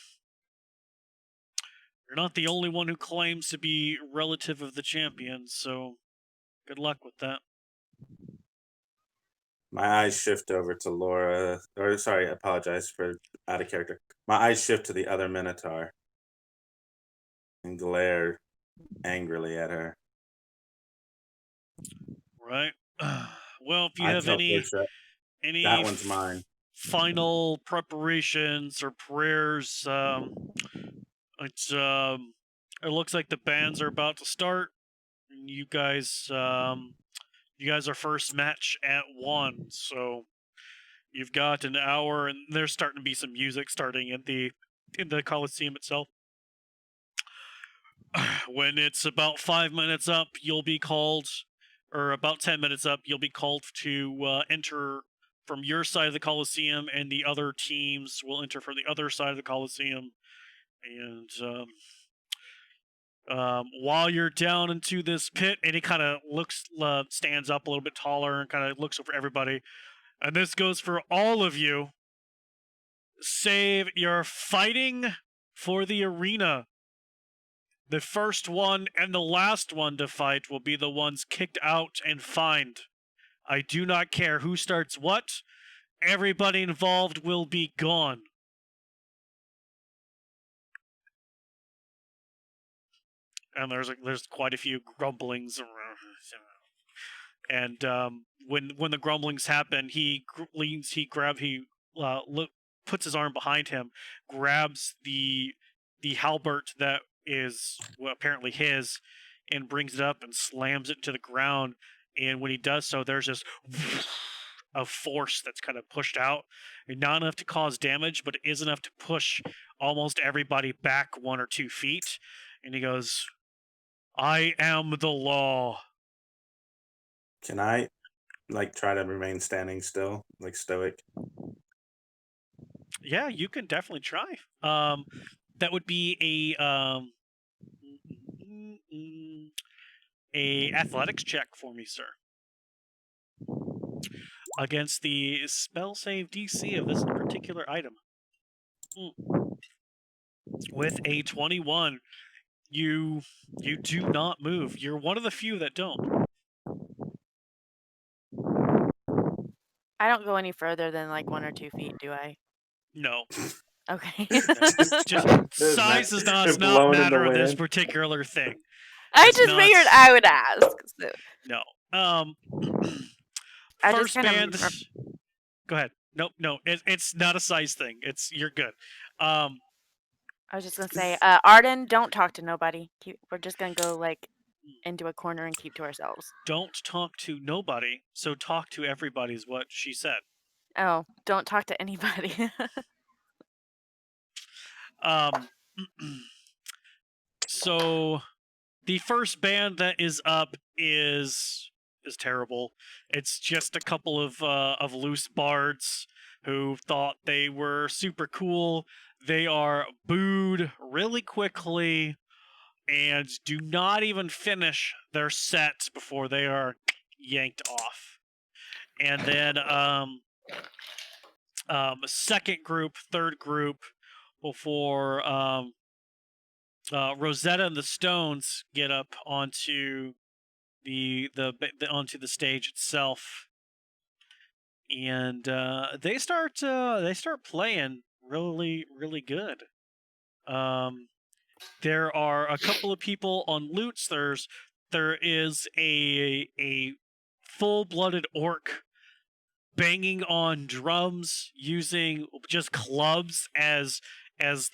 you're not the only one who claims to be relative of the champions, so good luck with that. My eyes shift over to Laura. Or sorry, I apologize for out of character. My eyes shift to the other Minotaur and glare angrily at her. Right. Well, if you I have tell any Portia, any that one's mine. final preparations or prayers, it looks like the bands are about to start. You guys are first match at 1, so you've got an hour, and there's starting to be some music starting in the Coliseum itself. When it's about 5 minutes up, you'll be called, or about 10 minutes up, you'll be called to enter from your side of the Coliseum, and the other teams will enter from the other side of the Coliseum. And while you're down into this pit, and he kind of stands up a little bit taller and kind of looks over everybody. And this goes for all of you. Save you're fighting for the arena. The first one and the last one to fight will be the ones kicked out and fined. I do not care who starts what. Everybody involved will be gone. And there's quite a few grumblings. And when the grumblings happen, he puts his arm behind him, grabs the halberd that is apparently his, and brings it up and slams it to the ground. And when he does so, there's this of force that's kind of pushed out, and not enough to cause damage, but it is enough to push almost everybody back 1 or 2 feet. And he goes, "I am the law." Can I, like, try to remain standing still, like stoic? Yeah, you can definitely try. That would be a athletics check for me, sir, against the spell save DC of this particular item. With a 21, you do not move. You're one of the few that don't. I don't go any further than like 1 or 2 feet, do I? No. Okay. Just size does not blown in the matter in this wind. particular thing. I It's just not- figured I would ask. So No. I First just kind band. of. Go ahead. No. It's not a size thing. You're good. I was just gonna say, Arden, don't talk to nobody. We're just gonna go like into a corner and keep to ourselves. Don't talk to nobody. So talk to everybody is what she said. Oh, don't talk to anybody. So the first band that is up is terrible. It's just a couple of loose bards who thought they were super cool. They are booed really quickly and do not even finish their set before they are yanked off. And then second group, third group, before Rosetta and the Stones get up onto onto the stage itself, and they start playing really good. There are a couple of people on lutes. There is a full-blooded orc banging on drums using just clubs as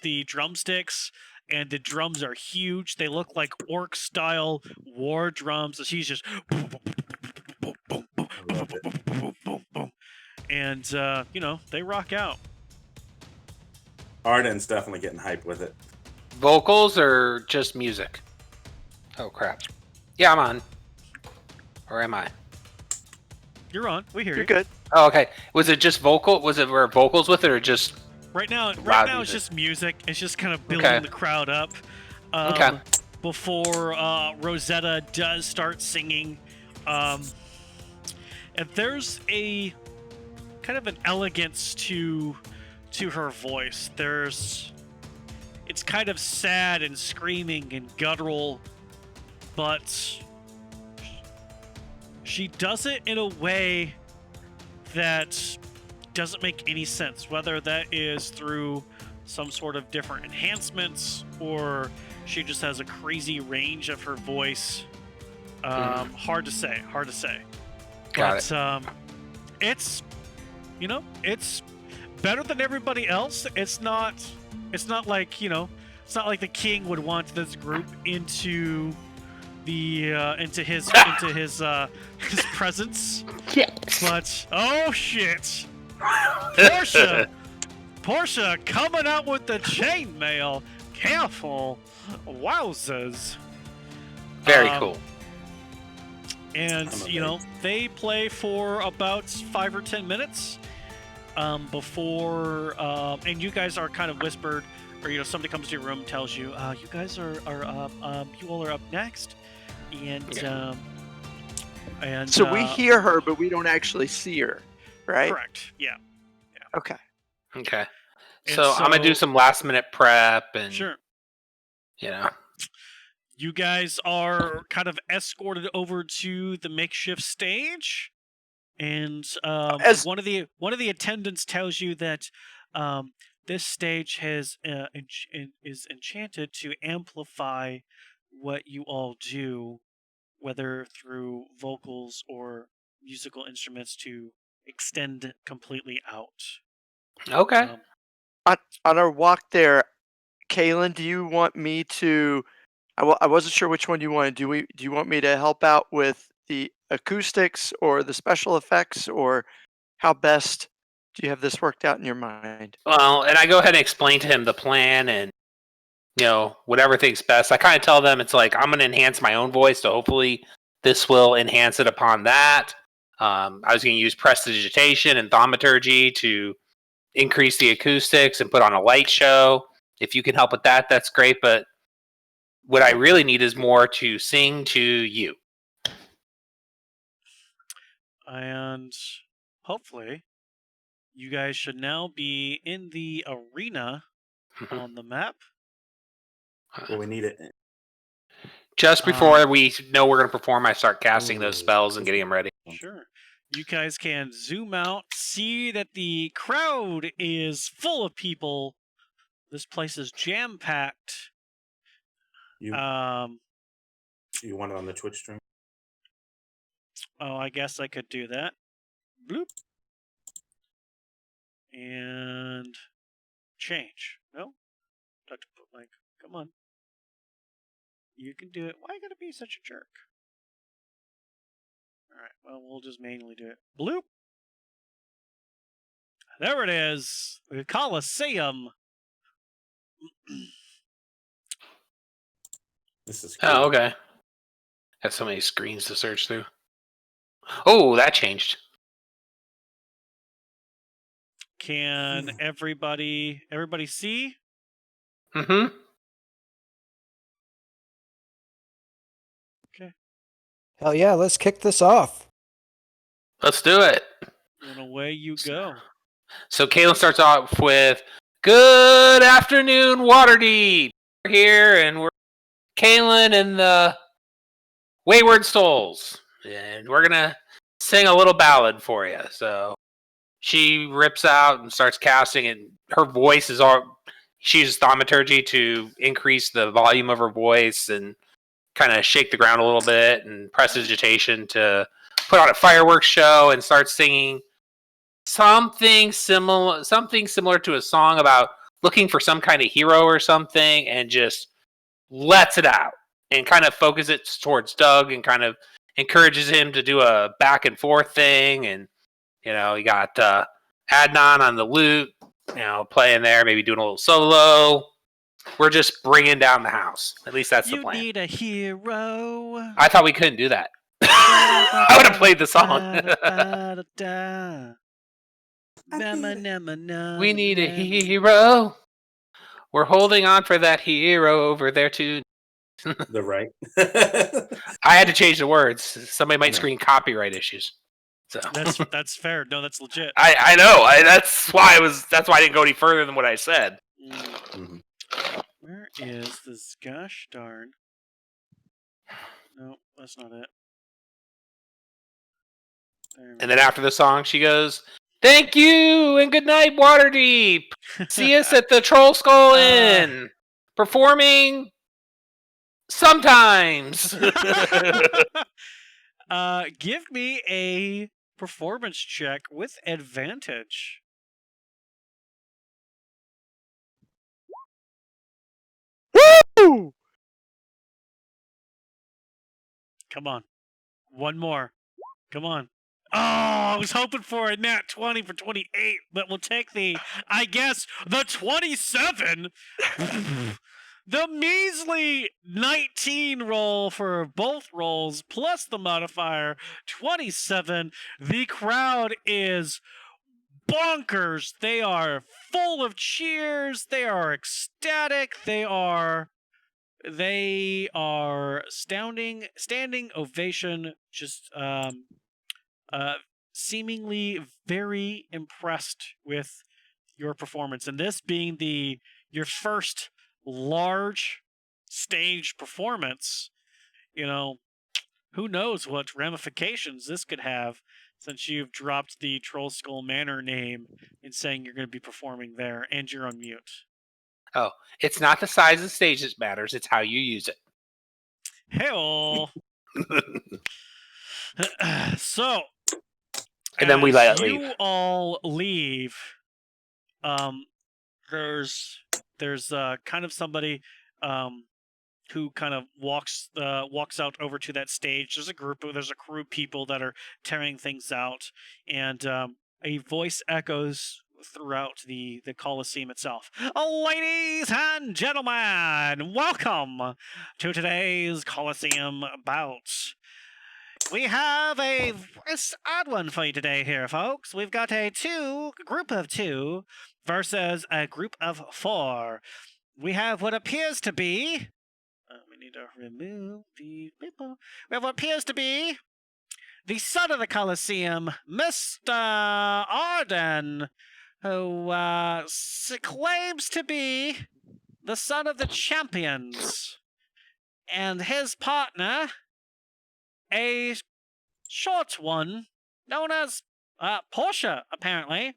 the drumsticks, and the drums are huge. They look like orc-style war drums. So she's just boom, boom, boom, boom, I love it. and they rock out. Arden's definitely getting hyped with it. Vocals or just music? Oh crap. Yeah, I'm on. Or am I? You're on. We hear You're you. good. Oh, okay. Was it just vocal? Was it were vocals with it or just Right now it's music. just music. It's just kind of building the crowd up. Okay. Before Rosetta does start singing, and there's a kind of an elegance to her voice. It's kind of sad and screaming and guttural, but she does it in a way that doesn't make any sense, whether that is through some sort of different enhancements or she just has a crazy range of her voice. Hard to say. Got But it's better than everybody else. It's not like, it's not like the king would want this group into his presence. Yes. But oh shit. Portia coming out with the chainmail. Careful. Wowzers. Very cool. And, I'm they play for about 5 or 10 minutes before, and you guys are kind of whispered, or, somebody comes to your room and tells you, you guys are you all are up next. And, So we hear her, but we don't actually see her, right? Correct. Yeah. Okay. Okay. And So I'm gonna do some last minute prep and Sure. You guys are kind of escorted over to the makeshift stage, and As one of the attendants tells you that this stage is enchanted to amplify what you all do, whether through vocals or musical instruments, to extend completely out. Okay. on our walk there, Kaylin, do you want me to? I wasn't sure which one you wanted. Do you want me to help out with the acoustics or the special effects, or how best do you have this worked out in your mind? Well, and I go ahead and explain to him the plan and whatever thinks best. I kind of tell them it's like I'm going to enhance my own voice, so hopefully this will enhance it upon that. I was going to use prestidigitation and thaumaturgy to increase the acoustics and put on a light show. If you can help with that, that's great. But what I really need is more to sing to you. And hopefully, you guys should now be in the arena on the map. Well, we need it. Just before we know we're going to perform, I start casting those spells and getting them ready. Sure. You guys can zoom out, see that the crowd is full of people. This place is jam-packed. You you want it on the Twitch stream? Oh, I guess I could do that. Bloop. And change. No? Dr. Like, come on. You can do it. Why you gotta be such a jerk? Alright, well, we'll just manually do it. Bloop! There it is! The Coliseum! This is cool. Oh, okay. Got so many screens to search through. Oh, that changed. Can everybody see? Mm-hmm. Okay. Hell yeah, let's kick this off. Let's do it. And away you go. So Kaylin starts off with, "Good afternoon, Waterdeep. We're here, and we're Kaylin and the Wayward Souls, and we're gonna sing a little ballad for you." So she rips out and starts casting, and her voice is all. She uses thaumaturgy to increase the volume of her voice and kind of shake the ground a little bit, and prestidigitation to put on a fireworks show, and start singing something similar to a song about looking for some kind of hero or something, and just lets it out and kind of focuses it towards Doug and kind of encourages him to do a back and forth thing. And you got Adnan on the lute, playing there, maybe doing a little solo. We're just bringing down the house. At least that's the plan. You need a hero. I thought we couldn't do that. I would have played the song. We need a hero. We're holding on for that hero over there too. The right. I had to change the words. Somebody might screen copyright issues. So That's fair. No, that's legit. I know. That's why I didn't go any further than what I said. Mhm. Where is this gosh darn? No, that's not it. There And then after the song, she goes, "Thank you and good night, Waterdeep. See us at the Troll Skull Inn, performing sometimes." Give me a performance check with advantage. Woo! Come on. One more. Come on. Oh, I was hoping for a nat 20 for 28, but we'll take the 27. The measly 19 roll for both rolls, plus the modifier 27. The crowd is bonkers. They are full of cheers. They are ecstatic. They are standing ovation, just seemingly very impressed with your performance, and this being your first large staged performance, you know, who knows what ramifications this could have since you've dropped the Troll Skull Manor name in saying you're going to be performing there and you're on mute. Oh, it's not the size of the stage that matters, it's how you use it. Hey-oh. So, And then we as let it you leave. all leave, there's kind of somebody who kind of walks out over to that stage. There's a crew of people that are tearing things out, and a voice echoes throughout the Coliseum itself. Ladies and gentlemen, welcome to today's Coliseum bout. We have a odd one for you today here, folks. We've got a group of 2 versus a group of 4. We have what appears to be... we need to remove the people. We have what appears to be the son of the Coliseum, Mr. Ardan, who claims to be the son of the champions. And his partner, a short one, known as Portia, apparently.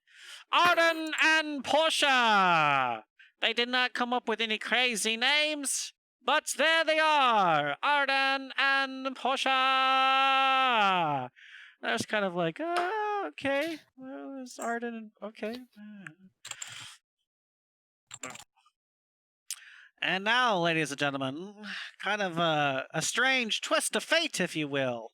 Ardan and Portia! They did not come up with any crazy names, but there they are! Ardan and Portia! That's kind of like, okay. Well, it's Ardan and... okay. And now, ladies and gentlemen, kind of a strange twist of fate, if you will.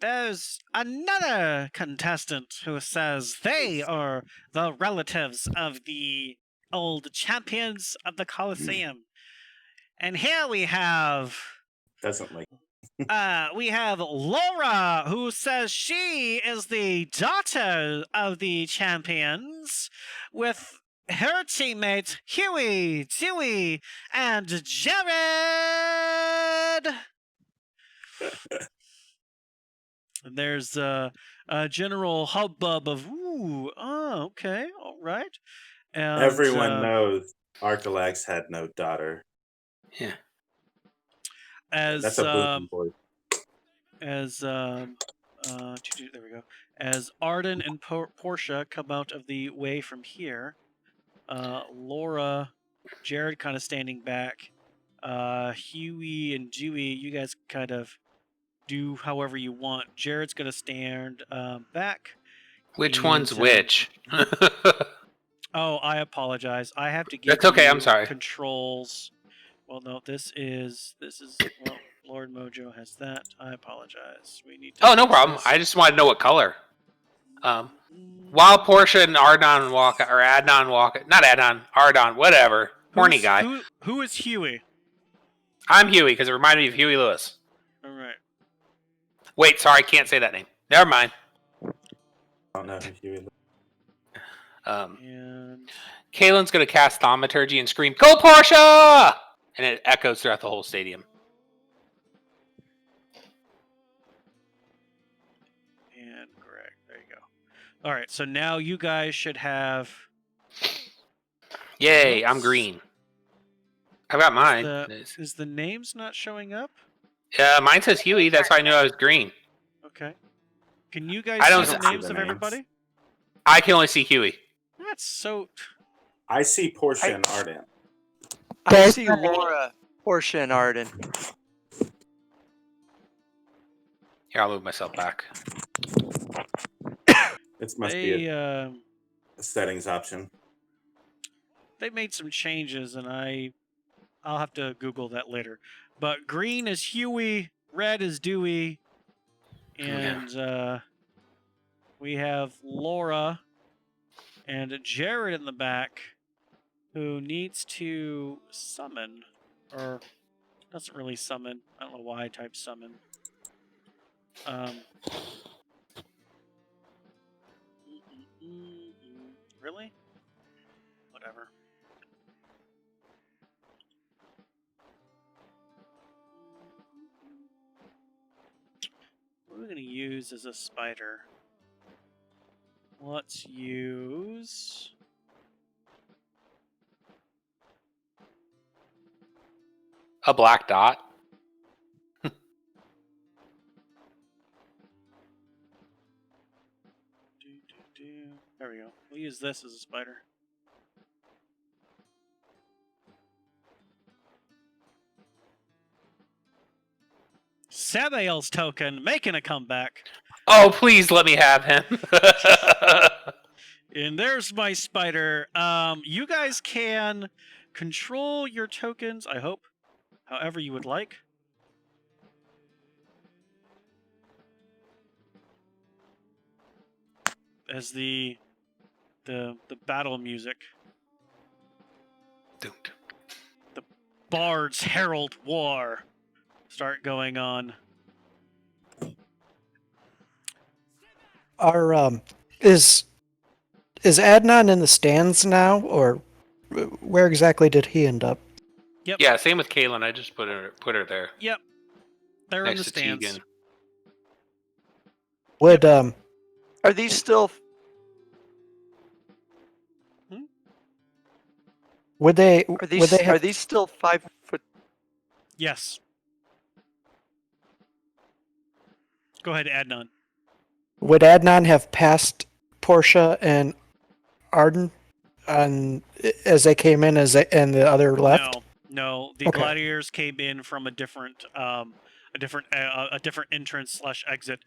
There's another contestant who says they are the relatives of the old champions of the Coliseum. And here we have... Doesn't like. we have Laura, who says she is the daughter of the champions, with her teammates Huey, Dewey, and Jared. There's a general hubbub of ooh, oh, okay, all right. And, Everyone knows Archelax had no daughter. Yeah. As That's a boom boy. as there we go. As Arden and Portia come out of the way from here, Laura, Jared kind of standing back, Huey and Dewey, you guys kind of do however you want. Jared's gonna stand back. Which one's which? Oh, I apologize. I have to give That's okay, you I'm sorry. controls. Well, no, this is well, Lord Mojo has that. I apologize. We need to Oh, no fix problem. this. I just want to know what color. While Portia and Ardon walk, or Adnan walk, not Adnan, Ardon, whatever, horny guy. Who is Huey? I'm Huey because it reminded me of Huey Lewis. All right. Wait, sorry, I can't say that name. Never mind. I don't know who you And Kaylin's gonna cast Thaumaturgy and scream, "Go Portia!" And it echoes throughout the whole stadium. And Greg, there you go. All right, so now you guys should have. Yay, I'm Oops. green. I got mine. Is the names not showing up? Mine says Huey. That's why I knew I was green. Okay. Can you guys I don't see the see names the of names. everybody? I can only see Huey. That's so. I see Portia and Ardan. I see Laura, Portia, and Arden. Here, I'll move myself back. This must be a They settings option. they made some changes, and I'll have to Google that later. But green is Huey, red is Dewey, and we have Laura and Jared in the back, who needs to summon, or doesn't really summon. I don't know why I typed summon. Really? Whatever. What are we going to use as a spider? Let's use... A black dot. There we go. We'll use this as a spider. Sabael's token making a comeback. Oh, please let me have him. And there's my spider. You guys can control your tokens, I hope, however you would like. As the battle music, the bards herald war start going on. Is Adnan in the stands now, or where exactly did he end up? Yeah, same with Kaylin. I just put her there. Yep, they're in Next the to stands. Tegan. Would Are these still? would they Are would these? they have Are these still 5 foot? Yes. Go ahead, Adnan. would Adnan have passed Portia and Arden as they came in and the other left? No. The Okay. gladiators came in from a different entrance / exit.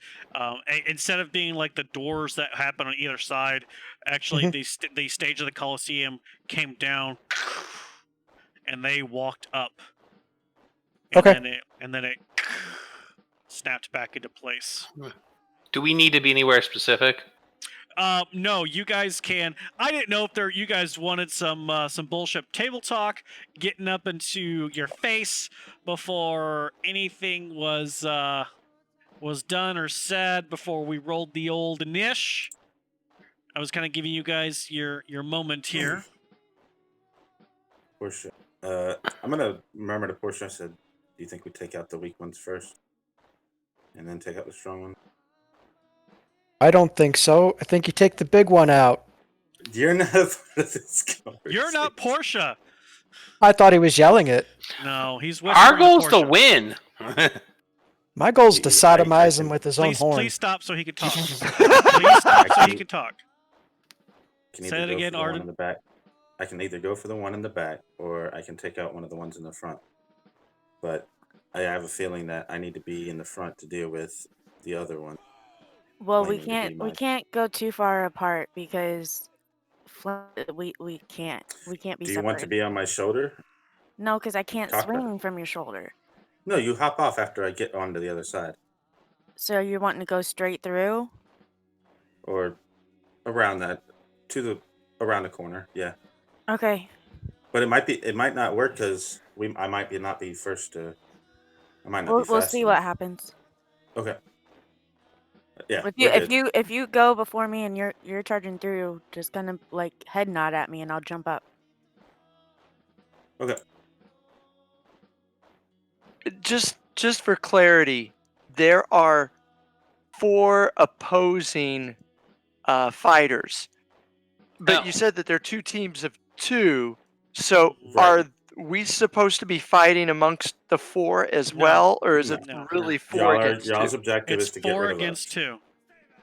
Instead of being like the doors that happen on either side, actually the stage of the Coliseum came down, and they walked up. And Okay. then it snapped back into place. Do we need to be anywhere specific? No, you guys can. I didn't know if you guys wanted some bullshit table talk, getting up into your face before anything was done or said, before we rolled the old niche. I was kind of giving you guys your moment here. Portia. I'm gonna remember to Portia. I said, "Do you think we take out the weak ones first, and then take out the strong ones?" I don't think so. I think you take the big one out. You're not a part of this conversation. You're not Portia. I thought he was yelling it. No, he's whispering. Our goal's to Portia. win. My goal's to I sodomize him can- with his own horn. Please stop so he can talk. Please stop so he can talk. Can Say either it go again, for the one Arden. in the back. I can either go for the one in the back, or I can take out one of the ones in the front. But I have a feeling that I need to be in the front to deal with the other one. Well, we claiming to be mine. can't go too far apart because we can't be Do you separated. want to be on my shoulder? No, because I can't Talk about swing from your shoulder. No, you hop off after I get onto the other side, So you're wanting to go straight through? or around that around the corner. Yeah, Okay. but it might not work because I might not be first to. I might not be We'll fast see enough. what happens. Okay. Yeah. If you go before me and you're charging through, just kind of like head nod at me and I'll jump up. Okay. Just for clarity, there are 4 opposing fighters, but No. you said that there are 2 teams of 2. So Right. are we supposed to be fighting amongst the 4 as No. well, or is it No. really 4 against 2? Y'all's objective It's is to get 4 rid of against us. 2.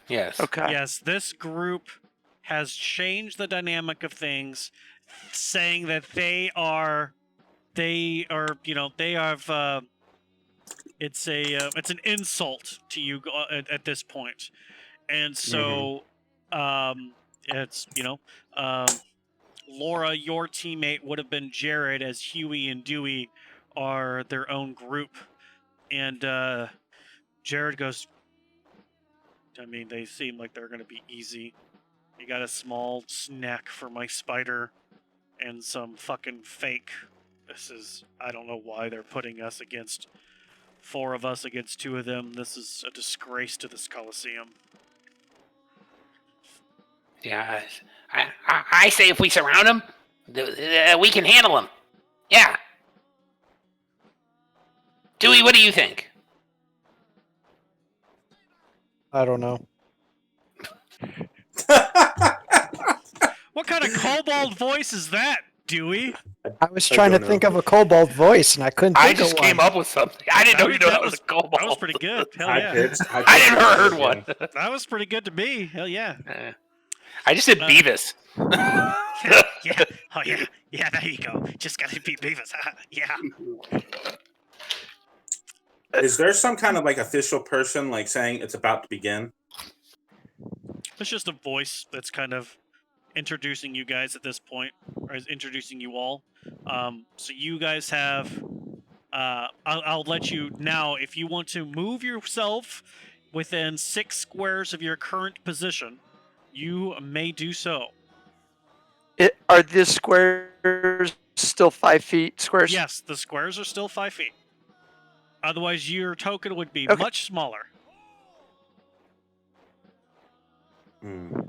Yes. Okay. Yes, this group has changed the dynamic of things, saying that they have it's an insult to you at this point, and so it's Laura, your teammate would have been Jared, as Huey and Dewey are their own group, and Jared goes, I mean, they seem like they're going to be easy. You got a small snack for my spider and some fucking fake. I don't know why they're putting us against 4 of us against 2 of them. This is a disgrace to this Coliseum. Yeah. I say if we surround him, we can handle him. Yeah. Dewey, what do you think? I don't know. What kind of kobold voice is that, Dewey? I was trying to don't think know. of a kobold voice, and I couldn't think I just of came one. up with something. I didn't know you know that was a kobold. That was pretty good. Hell High yeah. pitched. I never heard one. That was pretty good to me. Hell yeah. I just said Beavis. Yeah. Oh yeah. Yeah, there you go. Just gotta beat Beavis. Yeah. Is there some kind of like official person like saying it's about to begin? It's just a voice that's kind of introducing you guys at this point, or is introducing you all. So you guys have. I'll let you now. If you want to move yourself within 6 squares of your current position, you may do so. Are the squares still 5 feet squares? Yes, the squares are still 5 feet. Otherwise, your token would be Okay. much smaller. Hmm.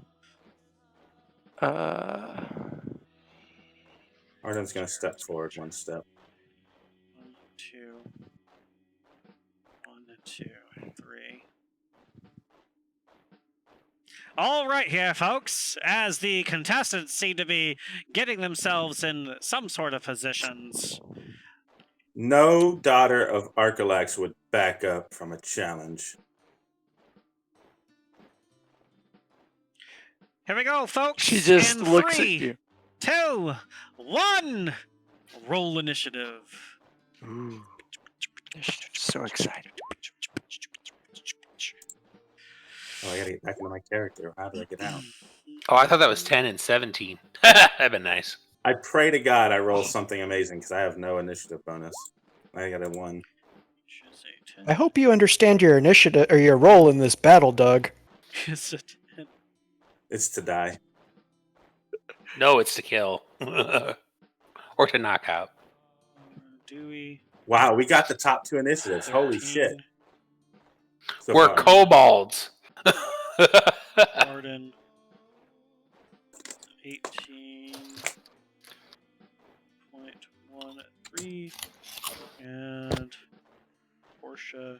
Arden's gonna step forward 1 step. 1, 2, 1, 2, 3. All right, here, folks. As the contestants seem to be getting themselves in some sort of positions. No daughter of Archelax would back up from a challenge. Here we go, folks. She just in looks 3, at you. 2, 1. Roll initiative. Ooh. So excited. Oh, I gotta get back into my character. How do I get out? Oh, I thought that was 10 and 17. That'd been nice. I pray to God I roll something amazing because I have no initiative bonus. I got a 1. I hope you understand your initiative or your role in this battle, Doug. Is it 10? It's to die. No, it's to kill. Or to knock out. Dewey. Wow, we got the top 2 initiatives. Holy 13, shit. So We're far. kobolds. Arden. 18.13. And Portia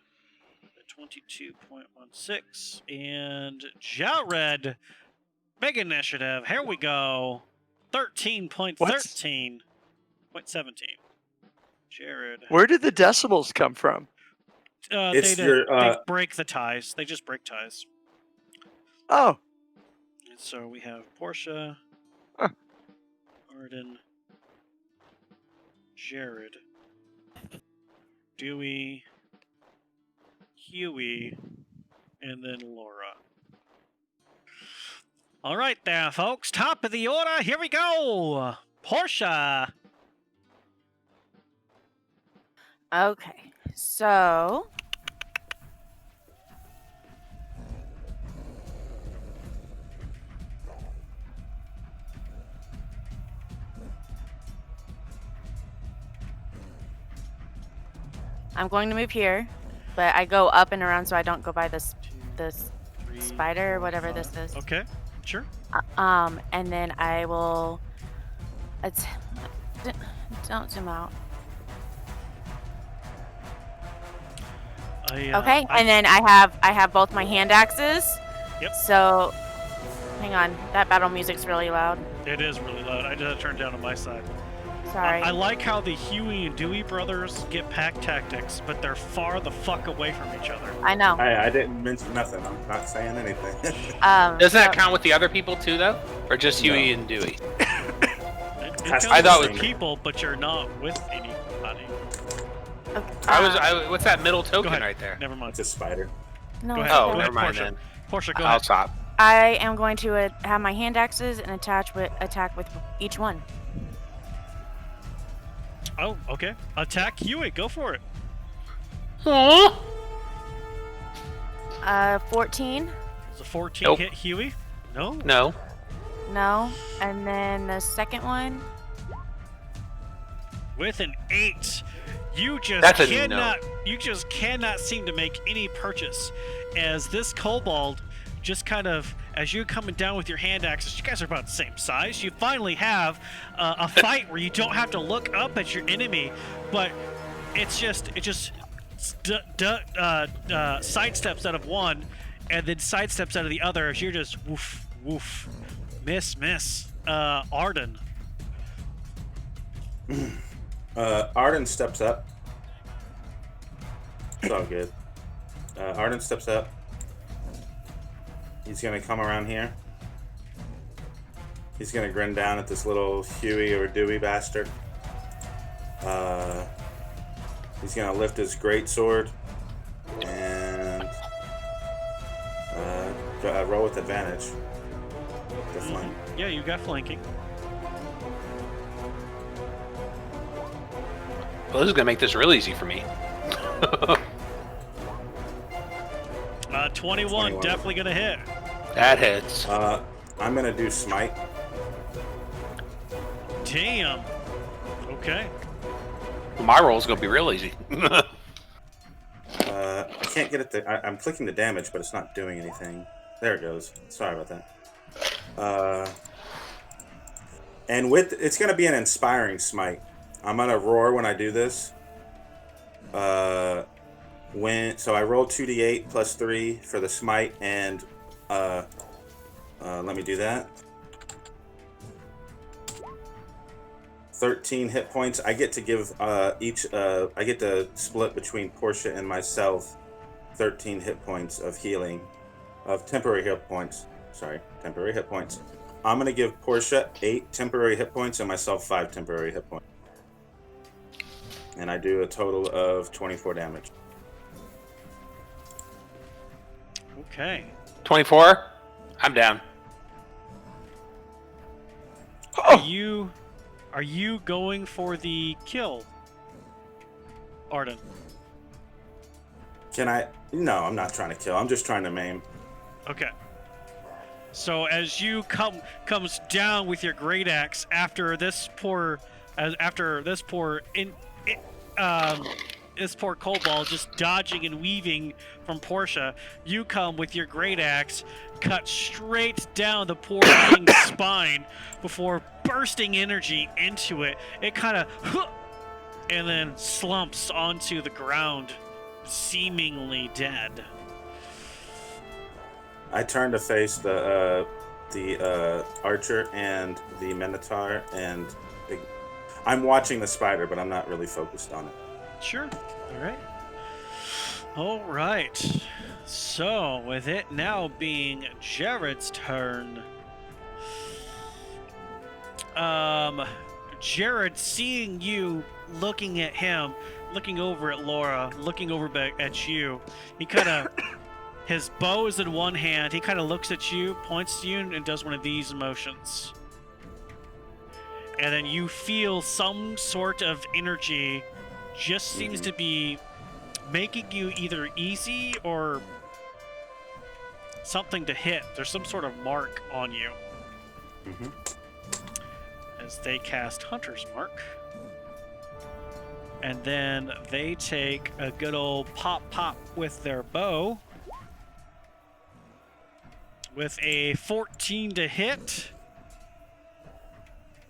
at 22.16. And Jared. Big initiative. Here we go. 13.13. 0.17. Jared. Where did the decimals come from? It's They break the ties. They just break ties. Oh, And so we have Portia, Huh. Arden, Jared, Dewey, Huey, and then Laura. All right there, folks. Top of the order. Here we go. Portia. Okay, so I'm going to move here, but I go up and around so I don't go by this 3, spider or 4, whatever 5. this is. Okay, sure. And then I will. Don't zoom out. Okay, and then I have both my hand axes. Yep. So, hang on, that battle music's really loud. It is really loud. I just turned down on my side. Sorry. I like how the Huey and Dewey brothers get pack tactics, but they're far the fuck away from each other. I know. I didn't mention nothing. I'm not saying anything. Doesn't that count with the other people too, though? Or just Huey and Dewey? It Has counts to I thought with be. people, but you're not with anybody. What's that middle Go token ahead. right there? Never mind. It's a spider. No. Go it's ahead. Oh, Go okay. ahead, never mind Portia. then. Portia, go I'll ahead. stop. I am going to have my hand axes and attack with each one. Oh, okay. Attack Huey. Go for it. 14. Does a 14 Nope. hit Huey? No. No. No. And then the second one. With an 8, you just That's a cannot. You just cannot seem to make any purchase, as this kobold just kind of, as you're coming down with your hand axes, you guys are about the same size. You finally have a fight where you don't have to look up at your enemy, but it just sidesteps out of one, and then sidesteps out of the other as you're just woof woof, miss. Arden. Arden steps up. It's all good. Arden steps up. He's gonna come around here. He's gonna grin down at this little Huey or Dewey bastard. He's gonna lift his greatsword and roll with advantage. The flank. Yeah, you got flanking. Well, this is gonna make this real easy for me. 21, definitely gonna hit. That hits. I'm gonna do smite. Damn. Okay. My roll's gonna be real easy. I can't get it to. I'm clicking the damage, but it's not doing anything. There it goes. Sorry about that. And it's gonna be an inspiring smite. I'm gonna roar when I do this. So I roll 2d8 plus 3 for the smite, and let me do that. 13 hit points. I get to give I get to split between Portia and myself 13 hit points of healing, of temporary hit points. Sorry, temporary hit points. I'm gonna give Portia 8 temporary hit points and myself 5 temporary hit points. And I do a total of 24 damage. Okay. 24. I'm down. Are you going for the kill, Arden? Can I? No, I'm not trying to kill. I'm just trying to maim. Okay. So as you comes down with your great axe after this poor kobold just dodging and weaving from Portia, you come with your great axe, cut straight down the poor thing's spine before bursting energy into it. It kind of and then slumps onto the ground, seemingly dead. I turn to face the archer and the minotaur, and I'm watching the spider, but I'm not really focused on it. Sure. All right. So, with it now being Jared's turn, Jared, seeing you looking at him, looking over at Laura, looking over back at you, he kind of, his bow is in one hand, he kind of looks at you, points to you, and does one of these motions. And then you feel some sort of energy just seems to be making you either easy or something to hit. There's some sort of mark on you. As they cast Hunter's Mark. And then they take a good old pop with their bow. With a 14 to hit.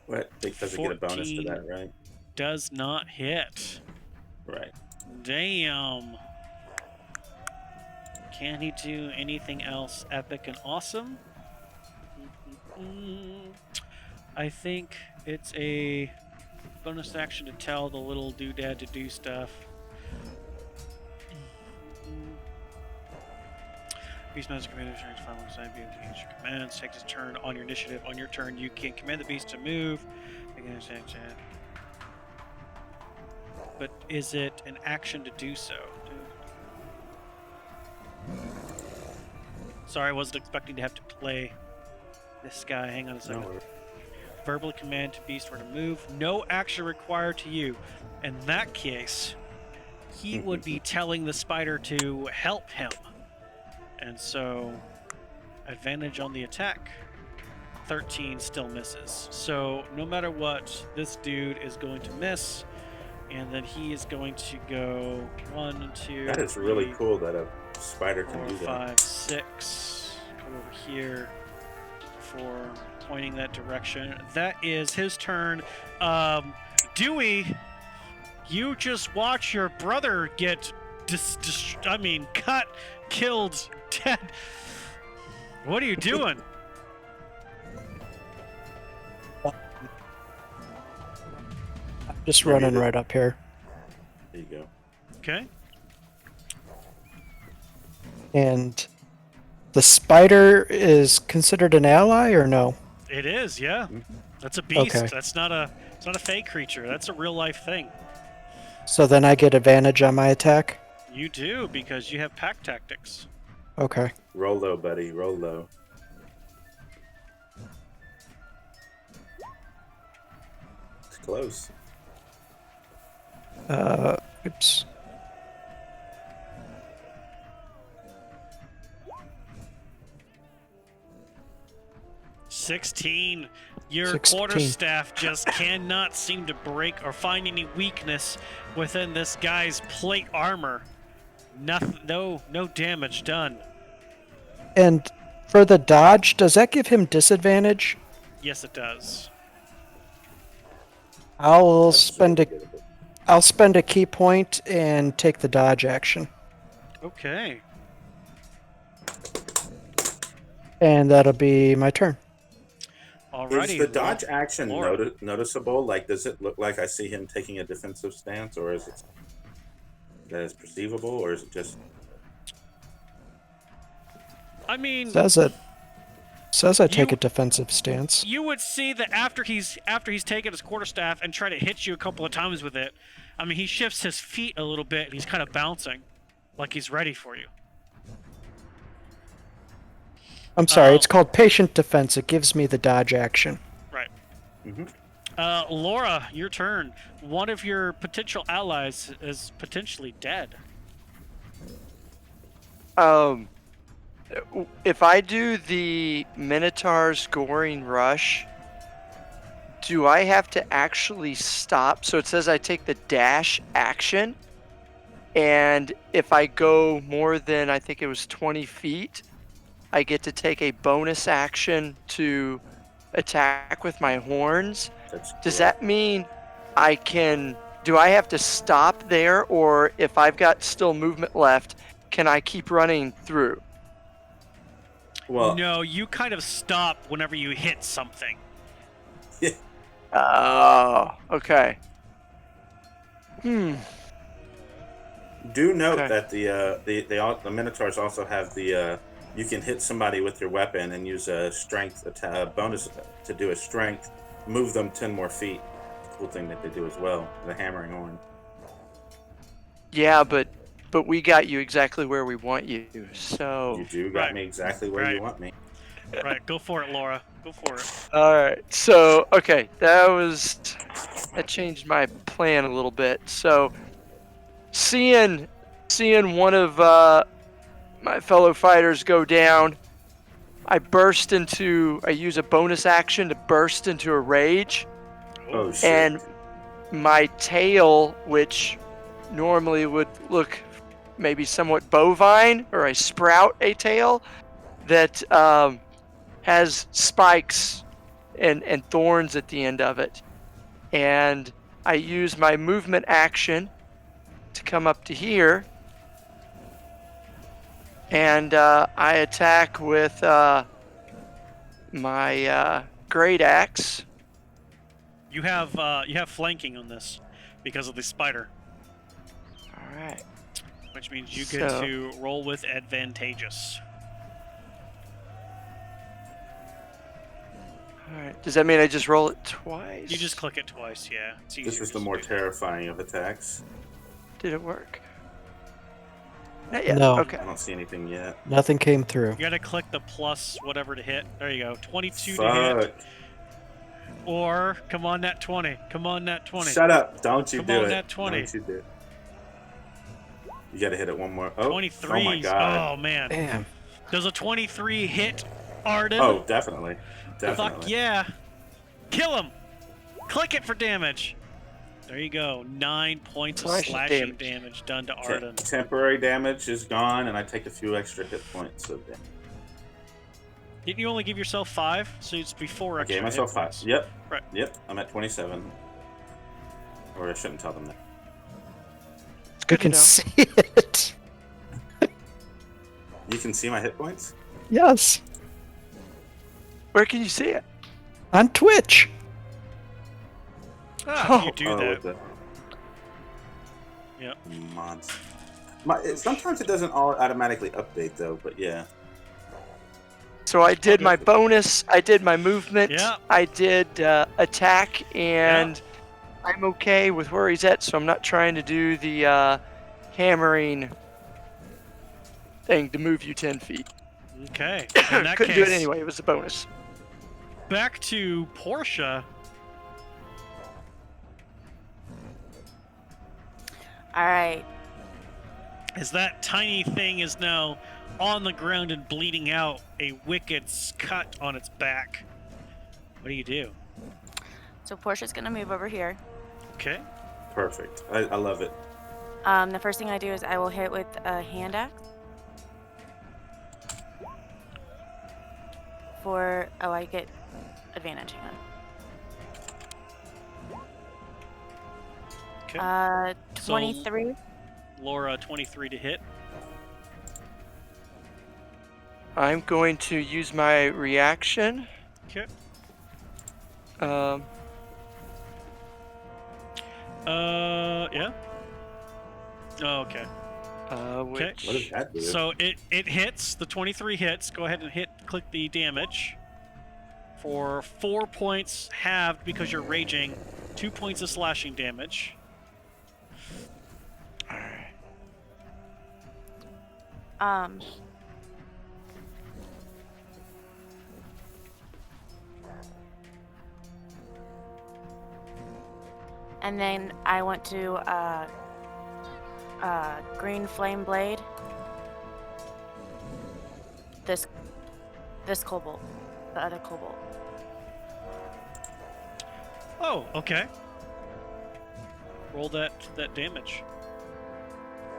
What? It doesn't get a bonus to that, right? Does not hit. Right. Damn. Can he do anything else epic and awesome? I think it's a bonus action to tell the little doodad to do stuff. Beast Master Commander turns final side view to change your commands. Takes his turn on your initiative. On your turn, you can command the beast to move. But is it an action to do so? Sorry, I wasn't expecting to have to play this guy. Hang on a second. No. Verbally command to beast or to move. No action required to you. In that case, he would be telling the spider to help him. And so, advantage on the attack. 13 still misses. So, no matter what, this dude is going to miss. And then he is going to go 1, 2. That is really cool that a spider can 4, do that. 5, 6. Go over here for pointing that direction. That is his turn. Dewey, you just watch your brother get cut, killed, dead. What are you doing? Just Yeah, running you right up here. There you go. Okay. And the spider is considered an ally or no? It is, yeah. Mhm. That's a beast. Okay. It's not a fake creature. That's a real life thing. So then I get advantage on my attack? You do because you have pack tactics. Okay. Roll low, buddy. Roll low. It's close. Oops. $16. Your 16. quarterstaff just cannot seem to break or find any weakness within this guy's plate armor. Nothing. No damage done. And for the dodge, does that give him disadvantage? Yes, it does. I'll That's spend a good. I'll spend a key point and take the dodge action. Okay. And that'll be my turn. Alrighty. Is the dodge action Laura. noticeable? Like, does it look like I see him taking a defensive stance, or is it that is perceivable, or is it just? I mean, Says I take You- a defensive stance. you would see that after he's taken his quarterstaff and tried to hit you a couple of times with it. I mean, he shifts his feet a little bit and he's kind of bouncing, like he's ready for you. I'm sorry, Um, it's called patient defense. It gives me the dodge action. Right. Mhm. Laura, your turn. One of your potential allies is potentially dead. If I do the Minotaur's Goring Rush, do I have to actually stop? So it says I take the dash action, and if I go more than, I think it was 20 feet, I get to take a bonus action to attack with my horns. That's Does correct. that mean I can? Do I have to stop there, or if I've got still movement left, can I keep running through? Well, No, you kind of stop whenever you hit something. Oh, okay. do note Okay. that the Minotaurs also have the you can hit somebody with your weapon and use a strength bonus to do a strength, move them 10 more feet. Cool thing that they do as well. The hammering horn. Yeah, but we got you exactly where we want you. So You do got Right. me exactly where Right. you want me. Right, go for it, Laura. Go for it. all right. So okay, that changed my plan a little bit. So seeing one of my fellow fighters go down, I use a bonus action to burst into a rage, Oh shit! and my tail, which normally would look maybe somewhat bovine, or I sprout a tail that has spikes and thorns at the end of it. And I use my movement action to come up to here, and I attack with my great axe. You have flanking on this because of the spider, All right. which means you get So- to roll with advantageous. All right. Does that mean I just roll it twice? You just click it twice, yeah. It's This easier is the just more to do. terrifying of attacks. Did it work? Not yet. No. Okay. I don't see anything yet. Nothing came through. You gotta click the plus whatever to hit. There you go. 22 to hit. Fuck! Or come on, that 20. Come on, that 20. Shut up! Don't you Come do on, it! that 20. Don't you do it. You gotta hit it one more. Oh, 23. oh my god! Oh man. Damn. Does a 23 hit Arden? Oh, definitely, definitely. Fuck yeah. Kill him. Click it for damage. There you go. 9 points of Slashing slashing damage. damage done to Te- Arden. temporary damage is gone, and I take a few extra hit points of damage. Didn't you only give yourself 5? So it's before I extra gave myself hit 5. points. Yep. Right. Yep. I'm at 27. Or I shouldn't tell them that. It's You good to can know. see it. You can see my hit points. Yes. Where can you see it? On Twitch. Ah, you do Oh, that. with the Yep. monster. Sometimes it doesn't all automatically update though, but yeah. So I did my Okay. bonus, I did my movement, Yeah. I did attack, and I'm okay with where he's at, so I'm not trying to do the hammering thing to move you 10 feet. Okay. In that Couldn't case, do it anyway, it was a bonus. back to Portia. All right. As that tiny thing is now on the ground and bleeding out, a wicked cut on its back. What do you do? So Portia's gonna move over here. Okay. Perfect. I love it. The first thing I do is I will hit with a hand axe. I get advantage. Hang Okay. on. So- 23. Laura, 23 to hit. I'm going to use my reaction. Okay. Yeah. Oh, okay. Which What does that do? So it hits. The 23 hits. Go ahead and click the damage. For 4 points halved because you're raging. 2 points of slashing damage. And then I want to green flame blade. This cobalt, the other cobalt. Oh, okay. Roll that damage.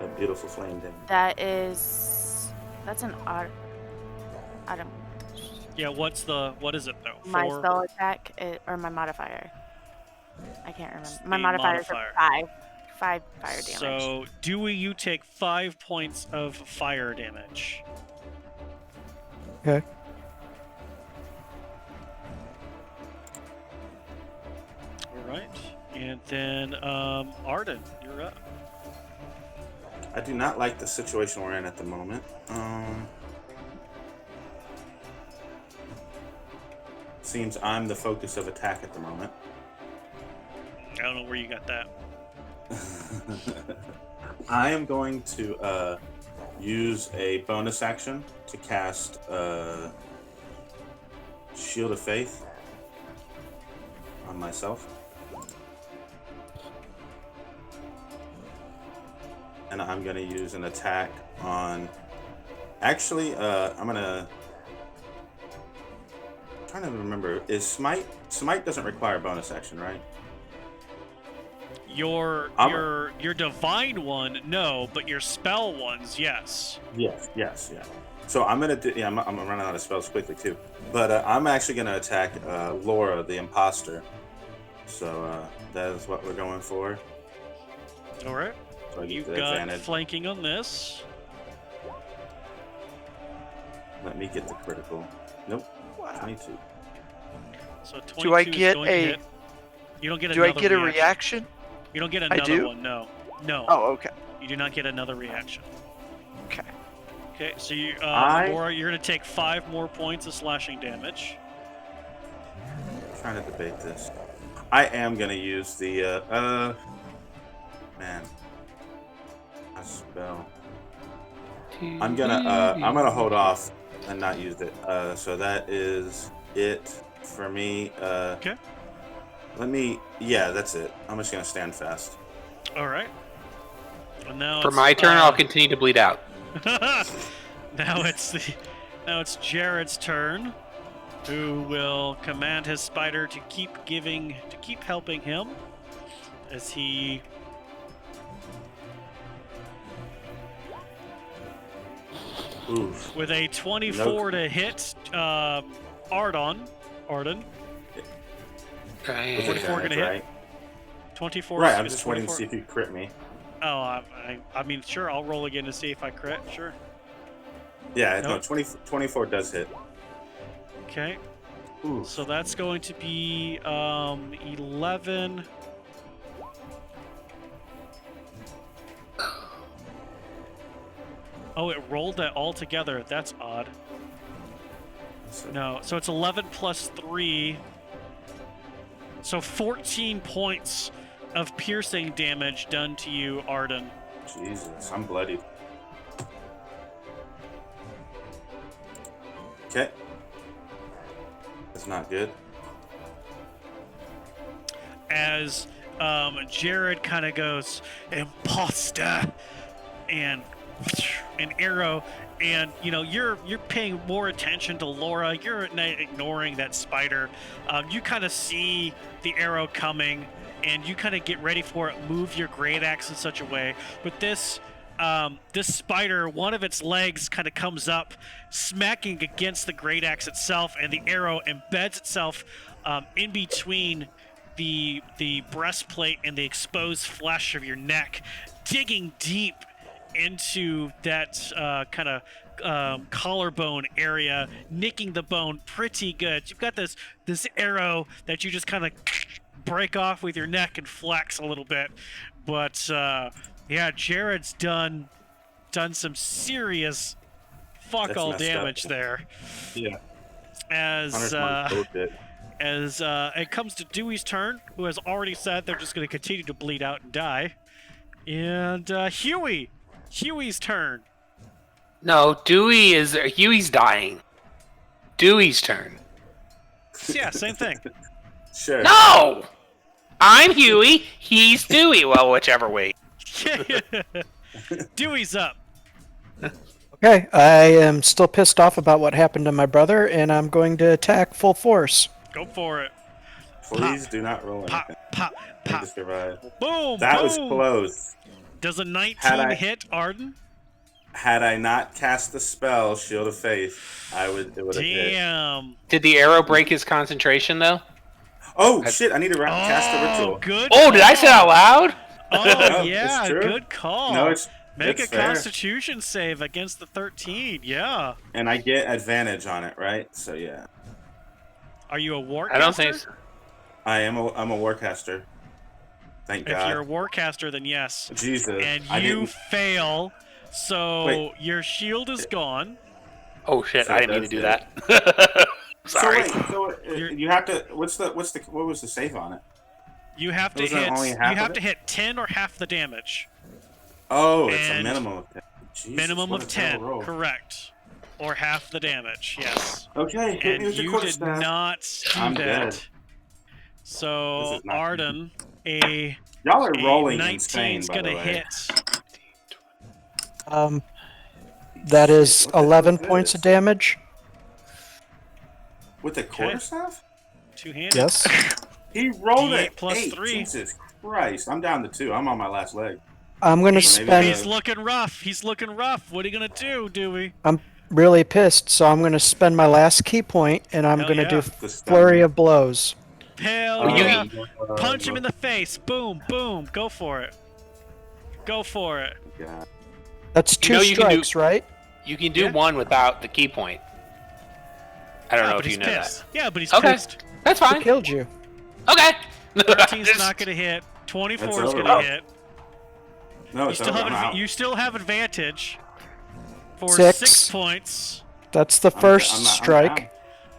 A beautiful flame damage. That's an item. Yeah. What is it though? My 4? spell attack or my modifier. I can't remember. My The modifiers modifier. are 5 fire damage. So, Dewey, you take 5 points of fire damage. Okay. All right. And then, Arden, you're up. I do not like the situation we're in at the moment. Seems I'm the focus of attack at the moment. I don't know where you got that. I am going to use a bonus action to cast Shield of Faith on myself. And I'm going to use an attack on... Actually, I'm going to... I'm trying to remember. Is Smite... Smite doesn't require bonus action, right? Your divine one, no, but your spell ones, yes. Yes. So I'm gonna do. Yeah, I'm running out of spells quickly too. But I'm actually gonna attack Laura, the imposter. So that is what we're going for. All right. So I get You've the got advantage. flanking on this. Let me get the critical. Nope. 22. So 22 Do I is get going to a- hit. You don't get do I another get a reaction? You don't get I another do? one. No. No. Oh, okay. You do not get another reaction. Okay. Okay, so you, Laura, you're going to take 5 more points of slashing damage. I'm trying to debate this. I am gonna use the man. A spell. I'm gonna hold off and not use it. So that is it for me. Okay. Yeah, that's it. I'm just gonna stand fast. All right. And now For it's, my turn, I'll continue to bleed out. now it's Jared's turn, who will command his spider to keep helping him as he Oof. with a 24 to hit Arden. Okay. With 24 gonna advantage, hit? right? 24. Right. I'm is just waiting to 24. see if you crit me. Oh, I mean, sure. I'll roll again to see if I crit. Sure. Yeah. No. Nope. 24 does hit. Okay. Oof. So that's going to be 11 Oh, it rolled that all together. That's odd. No, so it's 11 plus 3. So 14 points of piercing damage done to you, Arden. Jesus, I'm bloodied. Okay. That's not good. As Jared kind of goes, imposter, and an arrow, and you're paying more attention to Laura. You're not ignoring that spider. You kind of see the arrow coming, and you kind of get ready for it. Move your great axe in such a way, but this spider, one of its legs kind of comes up, smacking against the great axe itself, and the arrow embeds itself in between the breastplate and the exposed flesh of your neck, digging deep into that kind of collarbone area, nicking the bone pretty good. You've got this arrow that you just kind of break off with your neck and flex a little bit, but yeah, Jared's done some serious fuck all damage there. Yeah. As it comes to Dewey's turn, who has already said they're just going to continue to bleed out and die. And Huey's turn. No, Huey's dying. Dewey's turn. Yeah, same thing. Sure. No! I'm Huey, he's Dewey. Well, whichever way. Dewey's up. Okay, I am still pissed off about what happened to my brother, and I'm going to attack full force. Go for it. Please do not roll anything. Pop. To survive. Boom! That boom. was close. Does a 19 hit, Arden? Had I not cast the spell Shield of Faith, it would have hit. Damn. Did the arrow break his concentration, though? Oh, shit, I need to cast a ritual. Good Oh, did I say out loud? Oh, No, yeah, it's true. good call. No, Make it's a fair. Constitution save against the 13. Yeah. And I get advantage on it, right? So, yeah. Are you a warcaster? I don't think so. I'm a warcaster. Thank If God. you're a warcaster, then yes. Jesus. And I you didn't- fail, so Wait. your shield is gone. Oh shit! So I didn't mean to do that's that. Sorry. So you have to. What was the save on it? You have to Wasn't it hit. only You half of have it? to hit 10 or half the damage. Oh, it's a And minimum of 10. Jesus, Minimum what of a terrible 10, roll. correct. Or half the damage, yes. Okay, hit And me with your you quick did staff. not do I'm that. dead. So This is not Arden, a Y'all are rolling 19's insane, by gonna the way. hit. That is What the hell 11 is points this? of damage. With the quarterstaff? Two-handed. Yes. He rolled D8 it. plus 8. 3. Jesus Christ. I'm down to 2. I'm on my last leg. I'm going to Maybe spend. He's looking rough. He's looking rough. What are you gonna do, Dewey? I'm really pissed, so I'm going to spend my last key point, and I'm Hell going to yeah. do The stun. flurry of blows. Hell Oh, you- yeah! Punch him in the face. Boom, boom. Go for it. Go for it. God. That's two know you can do- strikes, right? You can do Yeah. one without the key point. I don't know but if you he's know pissed. Yeah, but he's Okay. pissed. That's Who fine. killed you? Okay. 13's not gonna hit. 24 is That's gonna over. hit. No, You it's still over. have I'm out. you still have advantage for 6. 6 points That's the I'm- first I'm strike. down.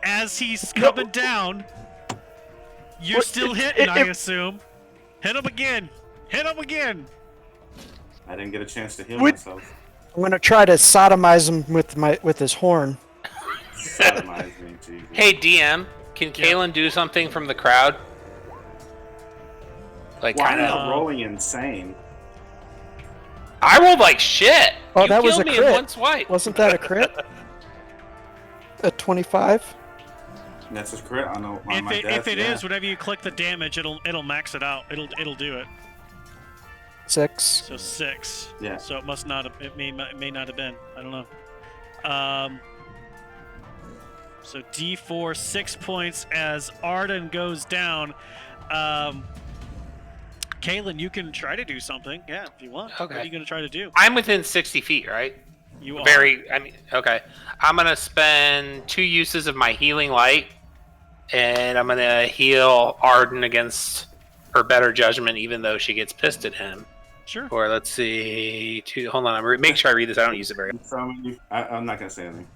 as he's coming down. You're What- still it- hitting, I it- assume. Hit him again. Hit him again. I didn't get a chance to heal Would- myself. I'm going to try to sodomize him with his horn. Sodomize me, Jesus. Hey DM, can Kalen do something from the crowd? Like Why kind am of. I rolling insane? I rolled like shit. Oh, you that was killed a me crit. in one swipe. Wasn't that a crit? A 25? That's a crit on my If death, it yeah. is, whenever you click the damage, it'll max it out. It'll do it. 6. So 6. Yeah. So it must not have. It may not have been. I don't know. So D4, 6 points as Arden goes down. Kaylin, you can try to do something. Yeah, if you want. What Okay. are you gonna try to do? I'm within 60 feet, right? You are. Okay. I'm gonna spend 2 uses of my healing light, and I'm gonna heal Arden against her better judgment, even though she gets pissed at him. Sure. Or let's see. Hold on. Make sure I read this. I don't use it very. I'm not gonna say anything.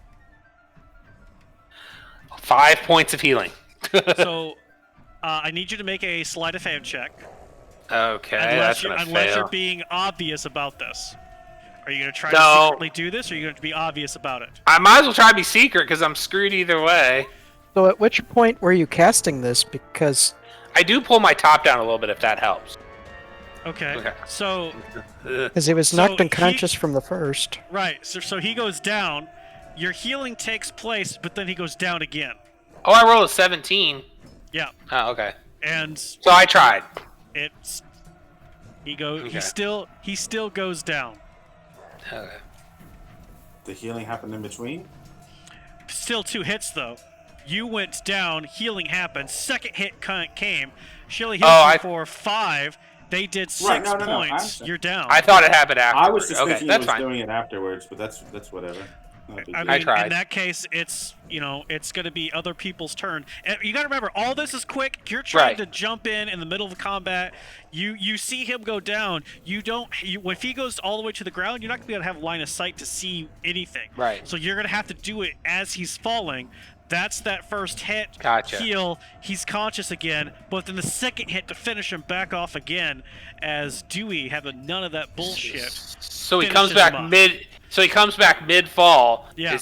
5 points of healing. So, I need you to make a sleight of hand check. Okay, Unless that's gonna you're fail. being obvious about this. Are you going to try No. to secretly do this, or are you going to be obvious about it? I might as well try to be secret because I'm screwed either way. So at which point were you casting this? Because I do pull my top down a little bit if that helps. Okay. Okay. So, he was So knocked he- unconscious from the first. right. So he goes down. Your healing takes place, but then he goes down again. Oh, I rolled a 17. Yeah. Oh, okay. And So I tried. it's he goes. Okay. He still goes down. Okay. The healing happened in between. Still 2 hits though. You went down. Healing happened. Second hit came. Shelly healed Oh, you I- for 5. They did 6 Right, no, I points. understand. You're down. I thought it happened afterwards. I was just okay, thinking he that's was fine. doing it afterwards, but that's whatever. No big I deal. mean, tried. in that case, it's it's going to be other people's turn. And you got to remember, all this is quick. You're trying Right. to jump in the middle of the combat. You see him go down. You don't. If he goes all the way to the ground, you're not going to be able to have line of sight to see anything. Right. So you're going to have to do it as he's falling. That's that first hit. Gotcha. Heal. He's conscious again, but then the second hit to finish him back off again. As Dewey having none of that bullshit. So he Finishes comes back him off. mid. So he comes back mid fall. Yeah.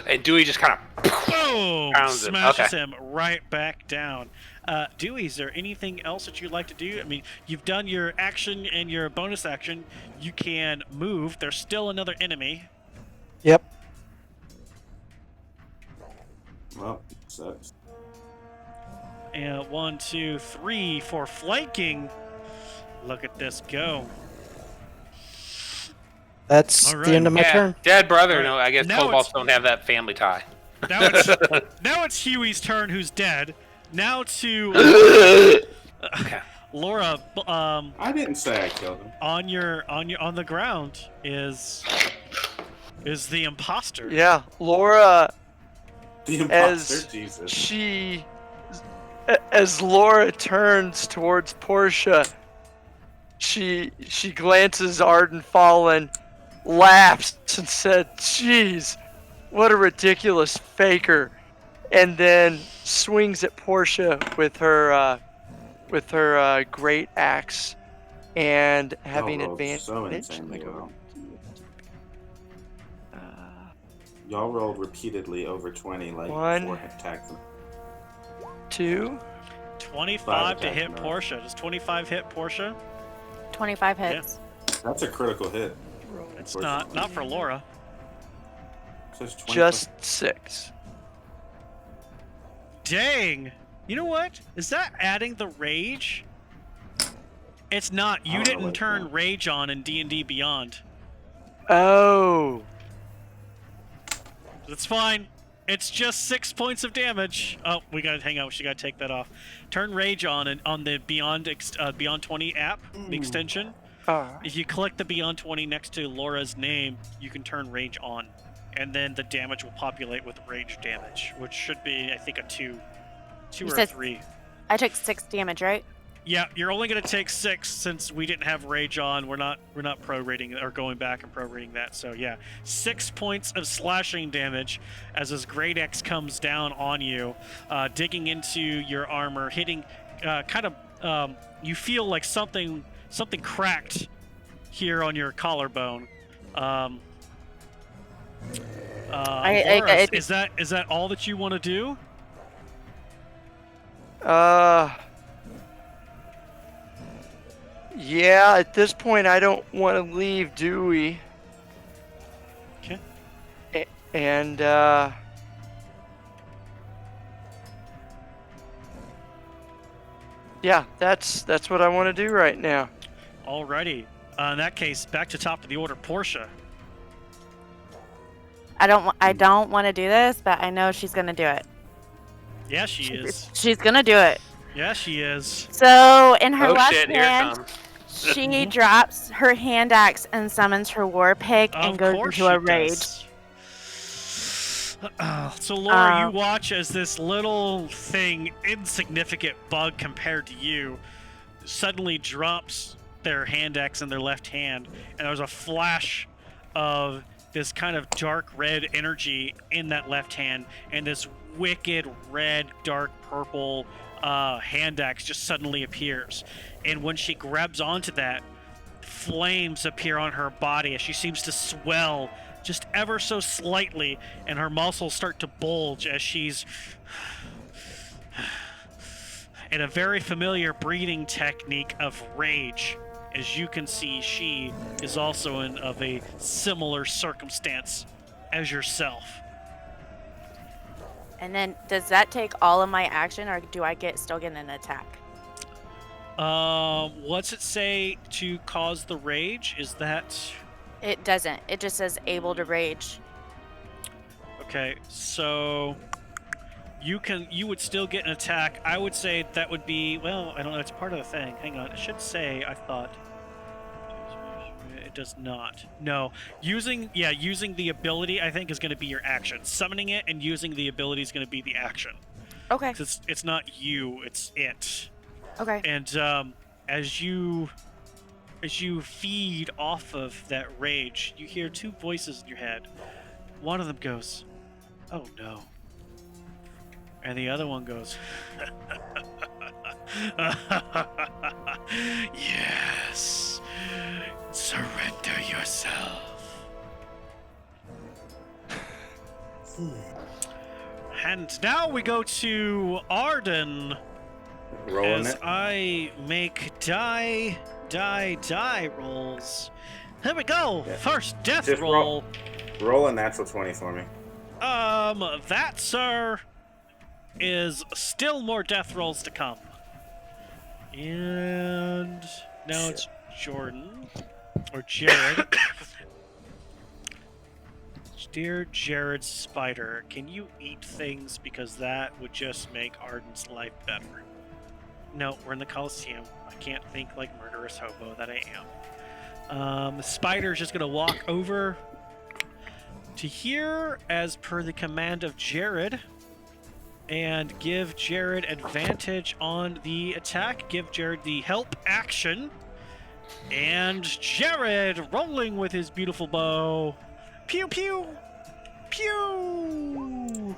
And Dewey just kind of. Boom! Pounds him. Smashes Okay. him right back down. Dewey, is there anything else that you'd like to do? I mean, you've done your action and your bonus action. You can move. There's still another enemy. Yep. Well, sucks. And 1, 2, 3 for flanking. Look at this go. That's All the end right. of my Yeah, turn. dead brother. All right. No, I guess Now kobolds it's- don't have that family tie. Now it's Huey's turn, who's dead. Now to Okay. Laura. I didn't say I killed him. On the ground is the imposter. Yeah, Laura. The As imposter, Jesus. As Laura turns towards Portia, she glances Arden fallen, laughs and said, "Jeez, what a ridiculous faker," and then swings at Portia with her great axe, and having Y'all rolled advantage. so let me insanely go. well. Y'all rolled repeatedly over 20, like One. 4 attacks. 2. 25 to attacks hit in a row. Portia. Does 25 hit Portia? 25 hits. That's a critical hit. It's not for Laura. It says 20 Just 6. Dang. You know what? Is that adding the rage? It's not. I You don't know didn't what turn that- rage on in D&D Beyond. Oh. It's fine. It's just 6 points of damage. Oh, we gotta hang out. We gotta take that off. Turn rage on and on the Beyond 20 app, the extension. If you click the Beyond 20 next to Laura's name, you can turn rage on, and then the damage will populate with rage damage, which should be, I think, a 2 You or said- 3. I took 6 damage, right? Yeah, you're only gonna take 6 since we didn't have rage on. We're not prorating or going back and prorating that. So yeah, 6 points of slashing damage as this great X comes down on you, digging into your armor, hitting, you feel like something cracked here on your collarbone. Laura, is that all that you want to do? Yeah, at this point, I don't want to leave Dewey. Okay. And, yeah, that's what I want to do right now. Alrighty. In that case, back to top of the order, Portia. I don't want to do this, but I know she's gonna do it. Yeah, she is. She's gonna do it. Yeah, she is. So in her Oh left shit! Here it hand, comes. she drops her hand axe and summons her war pig and Of goes course into a she rage. does. So Laura, you Um, watch as this little thing, insignificant bug compared to you, suddenly drops their hand axe in their left hand, and there was a flash of this kind of dark red energy in that left hand, and this wicked red, dark purple hand axe just suddenly appears. And when she grabs onto that, flames appear on her body as she seems to swell just ever so slightly, and her muscles start to bulge as she's in a very familiar breathing technique of rage. As you can see, she is also in of a similar circumstance as yourself. And then, does that take all of my action, or do I still get an attack? What's it say to cause the rage? Is that... It doesn't. It just says able to rage. Okay, so you would still get an attack. I would say that would be, well, I don't know, it's part of the thing. Hang on, it should say, I thought. It does not. No. Using the ability, I think, is going to be your action. Summoning it and using the ability is going to be the action. Okay. It's not you, it's it. Okay. And as you feed off of that rage, you hear two voices in your head. One of them goes, "Oh no." And the other one goes, "Yes, surrender yourself." And now we go to Arden. Rolling as it. I make die rolls. Here we go. Yeah. First death Just roll. Roll a natural 20 for me. That, sir, is still more death rolls to come. And now it's Jordan. Or Jared. Dear Jared Spider, can you eat things? Because that would just make Arden's life better. No, we're in the Coliseum. I can't think like murderous hobo that I am. The spider's just gonna walk over to here as per the command of Jared and give Jared advantage on the attack. Give Jared the help action. And Jared rolling with his beautiful bow. Pew pew! Pew!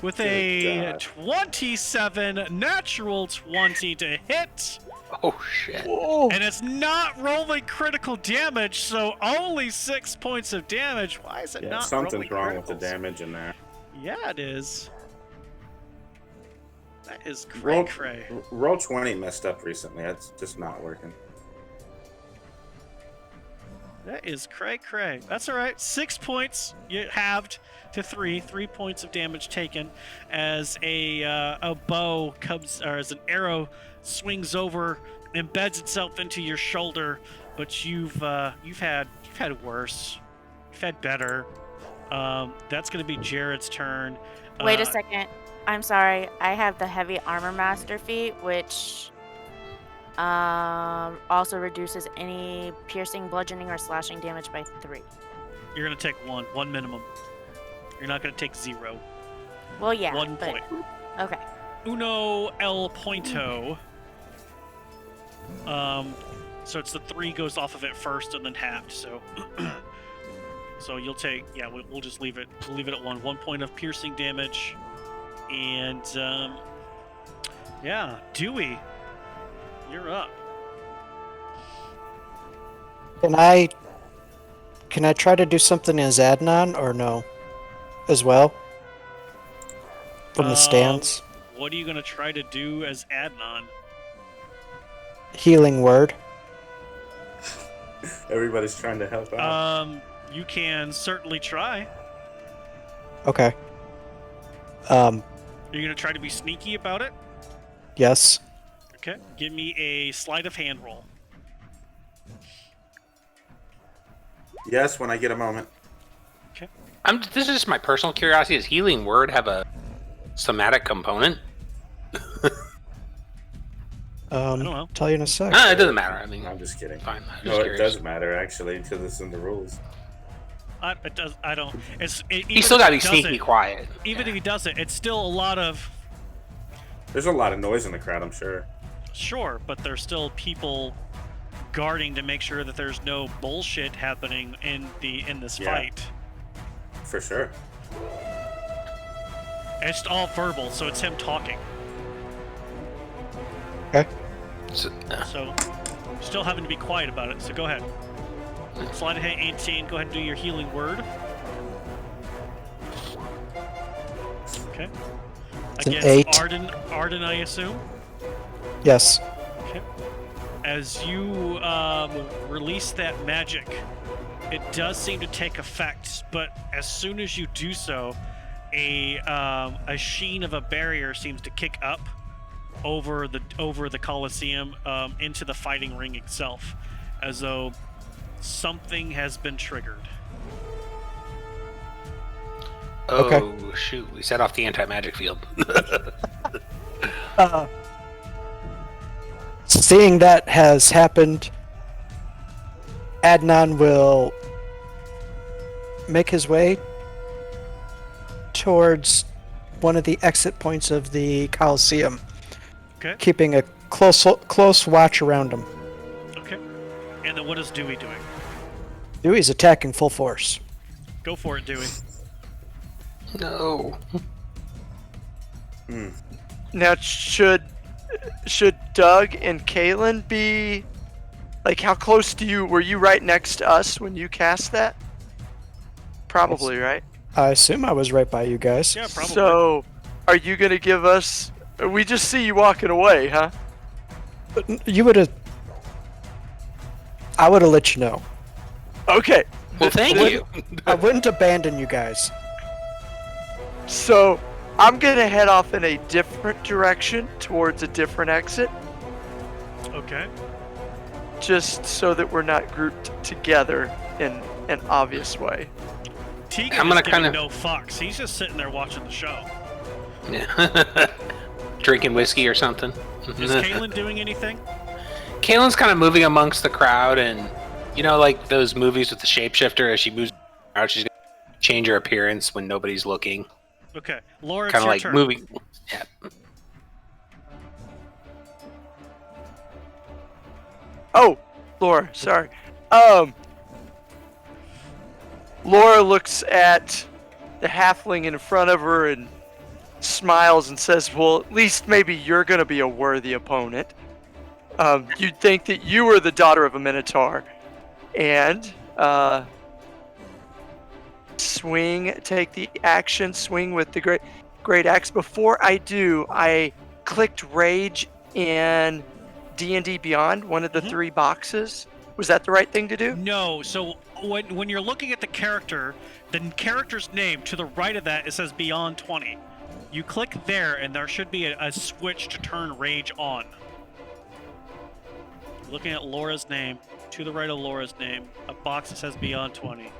With a 27 natural 20 to hit. Oh shit. Whoa. And it's not rolling critical damage, so only 6 points of damage. Why is it Yeah, not something's rolling wrong with the criticals? damage in there. Yeah, it is. That is Roll, cray. roll 20 messed up recently. That's just not working. That is cray. That's all right. 6 points. You halved to 3. 3 points of damage taken as a bow comes, or as an arrow swings over, embeds itself into your shoulder. But you've had worse. You've had better. That's going to be Jared's turn. Wait a second. I'm sorry. I have the heavy armor master feat, which also reduces any piercing, bludgeoning, or slashing damage by 3. You're going to take one minimum. You're not going to take 0. Well, yeah. 1 but- point. Okay. Uno el punto. So it's the 3 goes off of it first and then halved. So, so you'll take. Yeah, we'll just leave it. We'll leave it at 1. 1 point of piercing damage, and yeah, Dewey, you're up. Can I try to do something as Adnan or no? As well? From the stands? What are you gonna try to do as Adnan? Healing word. Everybody's trying to help out. You can certainly try. Okay. Are you gonna try to be sneaky about it? Yes. Okay. Give me a sleight of hand roll. Yes, when I get a moment. Okay. This is just my personal curiosity. Does healing word have a somatic component? don't know. Tell you in a sec. No, it doesn't matter. I mean, I'm just kidding. fine. I'm No, just it curious. does matter actually because it's in the rules. It does. I don't. You still gotta be sneaky quiet. Even if he does it, it's still a lot of. There's a lot of noise in the crowd, I'm sure. Sure, but there's still people guarding to make sure that there's no bullshit happening in this Yeah. fight. For sure. It's all verbal, so it's him talking. Okay. So, So, still having to be quiet about it. So go ahead. Slide ahead 18. Go ahead and do your healing word. Okay. It's an Against 8. Arden, I assume. Yes. Okay. As you release that magic, it does seem to take effect, but as soon as you do so, a sheen of a barrier seems to kick up over the Coliseum into the fighting ring itself, as though something has been triggered. oh Okay. shoot! We set off the anti-magic field. Seeing that has happened, Adnan will make his way towards one of the exit points of the Coliseum, Okay. keeping a close watch around him. Okay. And then what is Dewey doing? Dewey's attacking full force. Go for it, Dewey. No. Now, should Doug and Kaylin be like? How close were you right next to us when you cast that? Probably, right? I assume I was right by you guys. Yeah, probably. So, are you gonna give us? We just see you walking away, huh? But you would have. I would have let you know. Okay. Well, thank you. I wouldn't abandon you guys. So, I'm gonna head off in a different direction towards a different exit, Okay. just so that we're not grouped together in an obvious way. Tegan I'm gonna is giving kinda- no fucks. He's just sitting there watching the show. Yeah. Drinking whiskey or something. Is Kaylin doing anything? Kaylin's kind of moving amongst the crowd, and you know, like those movies with the shapeshifter, as she moves out, she's gonna change her appearance when nobody's looking. Okay. Laura, it's Kind of your like turn. moving. Yeah. Oh, Laura, sorry. Laura looks at the halfling in front of her and smiles and says, "Well, at least maybe you're gonna be a worthy opponent. You'd think that you were the daughter of a minotaur, and take the action, swing with the great axe. Before I do, I clicked rage in D&D Beyond, one of the 3 boxes. Was that the right thing to do? No. So when you're looking at the character's name, to the right of that, it says Beyond 20. You click there, and there should be a switch to turn rage on. Looking at Laura's name, to the right of Laura's name, a box that says Beyond 20.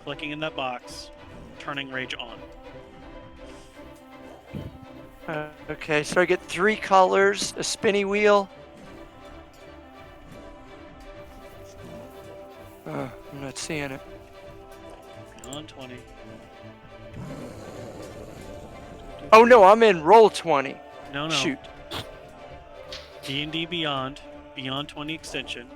Clicking in that box, turning rage on. Okay, so I get 3 colors, a spinny wheel. I'm not seeing it. Beyond 20. Oh no, I'm in roll 20. No. Shoot. D&D Beyond 20 extension.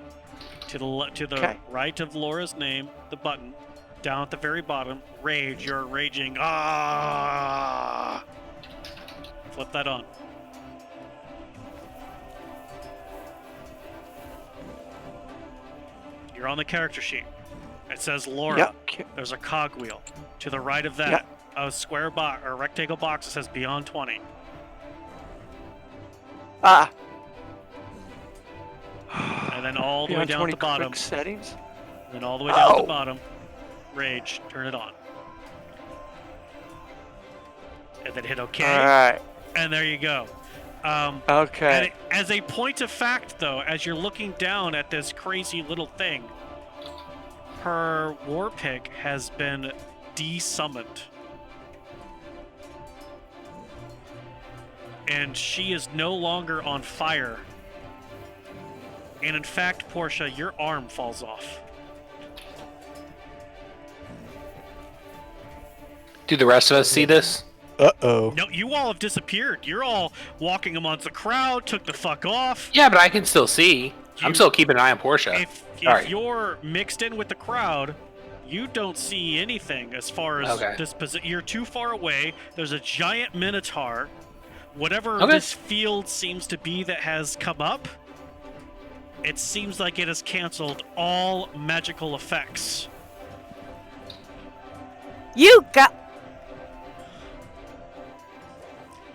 To the Okay. right of Laura's name, the button. Down at the very bottom, rage. You're raging. Ah! Flip that on. You're on the character sheet. It says Laura. Yep. There's a cogwheel. To the right of that, Yep. a square box or a rectangle box that says Beyond 20. Ah. And then all the way Beyond down 20 at the bottom. quick settings. And then all the way down at Oh. the bottom, rage. Turn it on. And then hit OK. All right. And there you go. Okay. And as a point of fact, though, as you're looking down at this crazy little thing, her war pick has been de-summoned. And she is no longer on fire. And in fact, Portia, your arm falls off. Do the rest of us see this? Uh-oh. No, you all have disappeared. You're all walking amongst the crowd, took the fuck off. Yeah, but I can still see. I'm still keeping an eye on Portia. If Sorry. you're mixed in with the crowd, you don't see anything as far as Okay. this position. You're too far away. There's a giant minotaur. Whatever Okay. this field seems to be that has come up, it seems like it has canceled all magical effects. You got.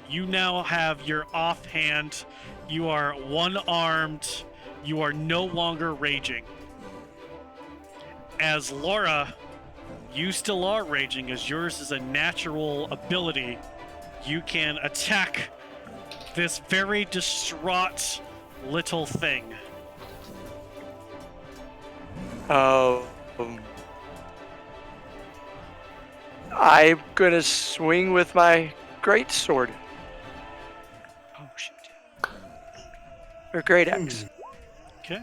You now have your offhand. You are one-armed. You are no longer raging. As Laura, you still are raging, as yours is a natural ability. You can attack this very distraught little thing. Oh. I'm gonna swing with my great sword. Oh, shit. Or great axe. Okay.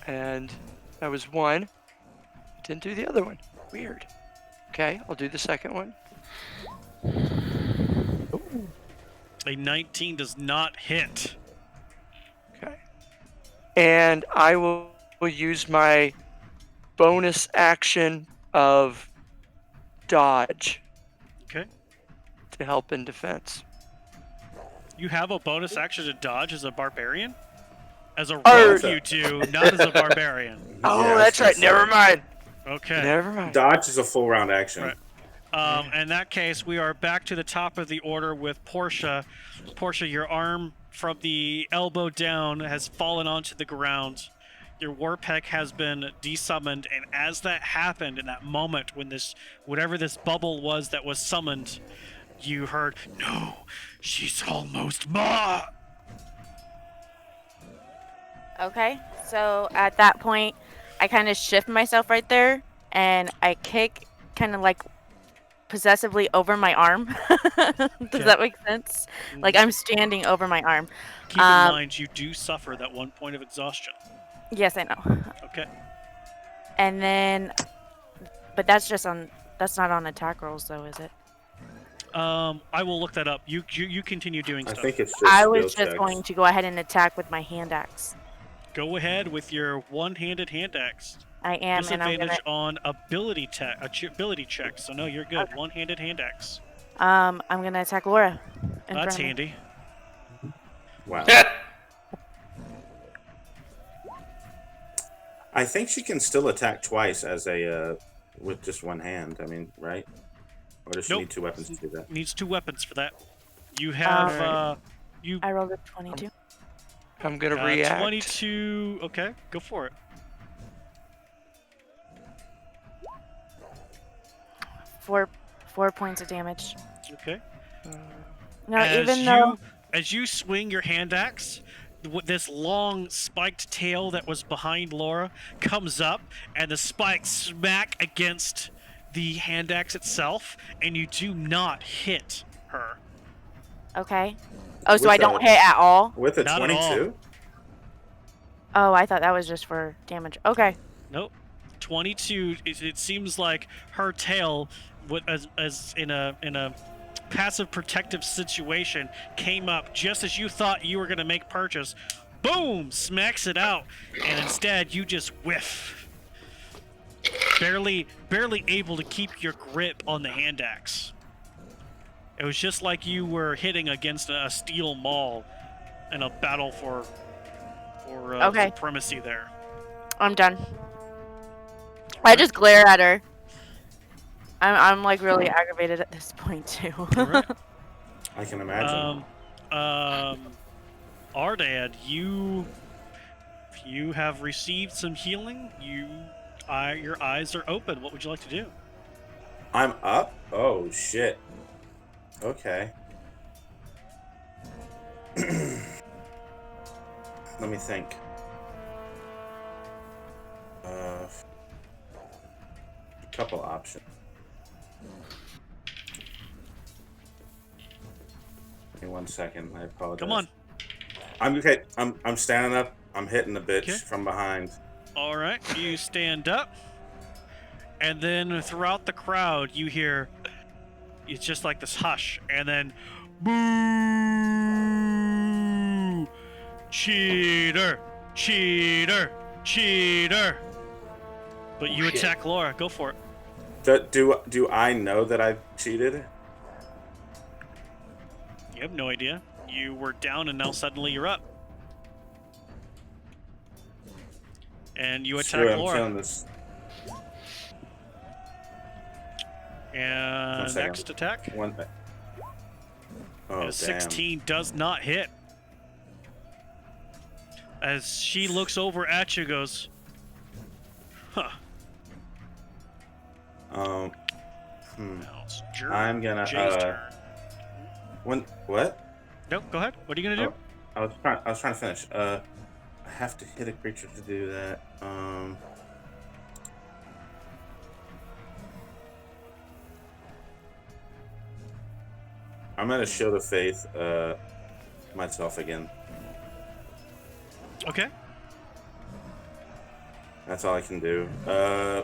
And that was one. Didn't do the other one. Weird. Okay, I'll do the second one. A 19 does not hit. Okay. And I will use my bonus action of dodge Okay. to help in defense. You have a bonus action to dodge as a barbarian? As a Arr. rogue, you do, not as a barbarian. Oh, Yeah, I was that's gonna right. Never say. mind. Okay. Never mind. Dodge is a full round action. Right. In that case, we are back to the top of the order with Portia. Portia, your arm from the elbow down has fallen onto the ground. Your war peck has been desummoned, and as that happened, in that moment when whatever this bubble was that was summoned, you heard, "No, she's almost ma." Okay, so at that point, I kind of shift myself right there, and I kick kind of like possessively over my arm. Does that make sense? Like I'm standing over my arm. Keep in mind, you do suffer that 1 point of exhaustion. Yes, I know. Okay. And then, but that's not on attack rolls though, is it? I will look that up. You continue doing I stuff. think it's just I was skill just checks. going to go ahead and attack with my hand axe. Go ahead with your one-handed hand axe. I am, and I'm Disadvantage gonna. on ability check. So no, you're good. Okay. One-handed hand axe. I'm gonna attack Laura. in That's front of me. handy. Wow. I think she can still attack twice as a with just one hand. I mean, right? Or does she Nope. need two weapons to do that? Needs 2 weapons for that. You have Alright. you I rolled a 22. I'm gonna react. 22. Okay, go for it. 4 points of damage. Okay. No, even though as you swing your hand axe, this long spiked tail that was behind Laura comes up, and the spikes smack against the hand axe itself, and you do not hit her. okay. Oh, so With I don't a- hit at all. With a Not at all. 22? Oh, I thought that was just for damage. Okay. Nope. 22. It seems like her tail, as in a passive protective situation, came up just as you thought you were going to make purchase. Boom! Smacks it out, and instead you just whiff. Barely able to keep your grip on the hand axe. It was just like you were hitting against a steel maul in a battle for Okay. supremacy there. I'm done. I just glare at her. I'm like really aggravated at this point too. Alright. I can imagine. Ardad, you have received some healing. Your eyes are open. What would you like to do? I'm up? Oh, shit. Okay. Let me think. A couple options. Give me 1 second. I apologize. Come on. I'm okay. I'm standing up. I'm hitting the bitch Okay. from behind. All right, you stand up, and then throughout the crowd, you hear it's just like this hush, and then boo, Cheater! Cheater! Cheater! But you shit. attack Laura. Go for it. Do I know that I cheated? You have no idea. You were down and now suddenly you're up. And you attack Sure, I'm Laura. feeling this. And second. next attack. One. Oh, A damn. 16 does not hit. As she looks over at you, goes, huh. Hmm. Now it's I'm gonna, Jay's turn. What? Nope, go ahead. What are you gonna do? I was trying to finish. I have to hit a creature to do that. I'm gonna Shield of Faith myself again. Okay. That's all I can do. Yeah,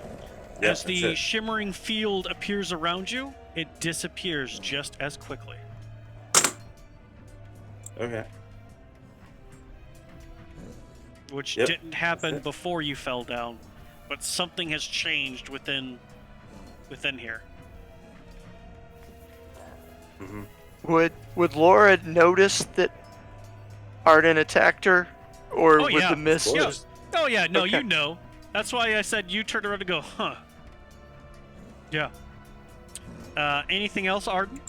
As the that's it. shimmering field appears around you, it disappears just as quickly. Okay. Which Yep, didn't happen it. before you fell down, but something has changed within here. Mm-hmm. Would Laura notice that Arden attacked her, or Oh, would yeah. the mist Yeah. just? Oh yeah, no, Okay. you know. That's why I said you turned around and go, huh. Yeah. Anything else, Arden?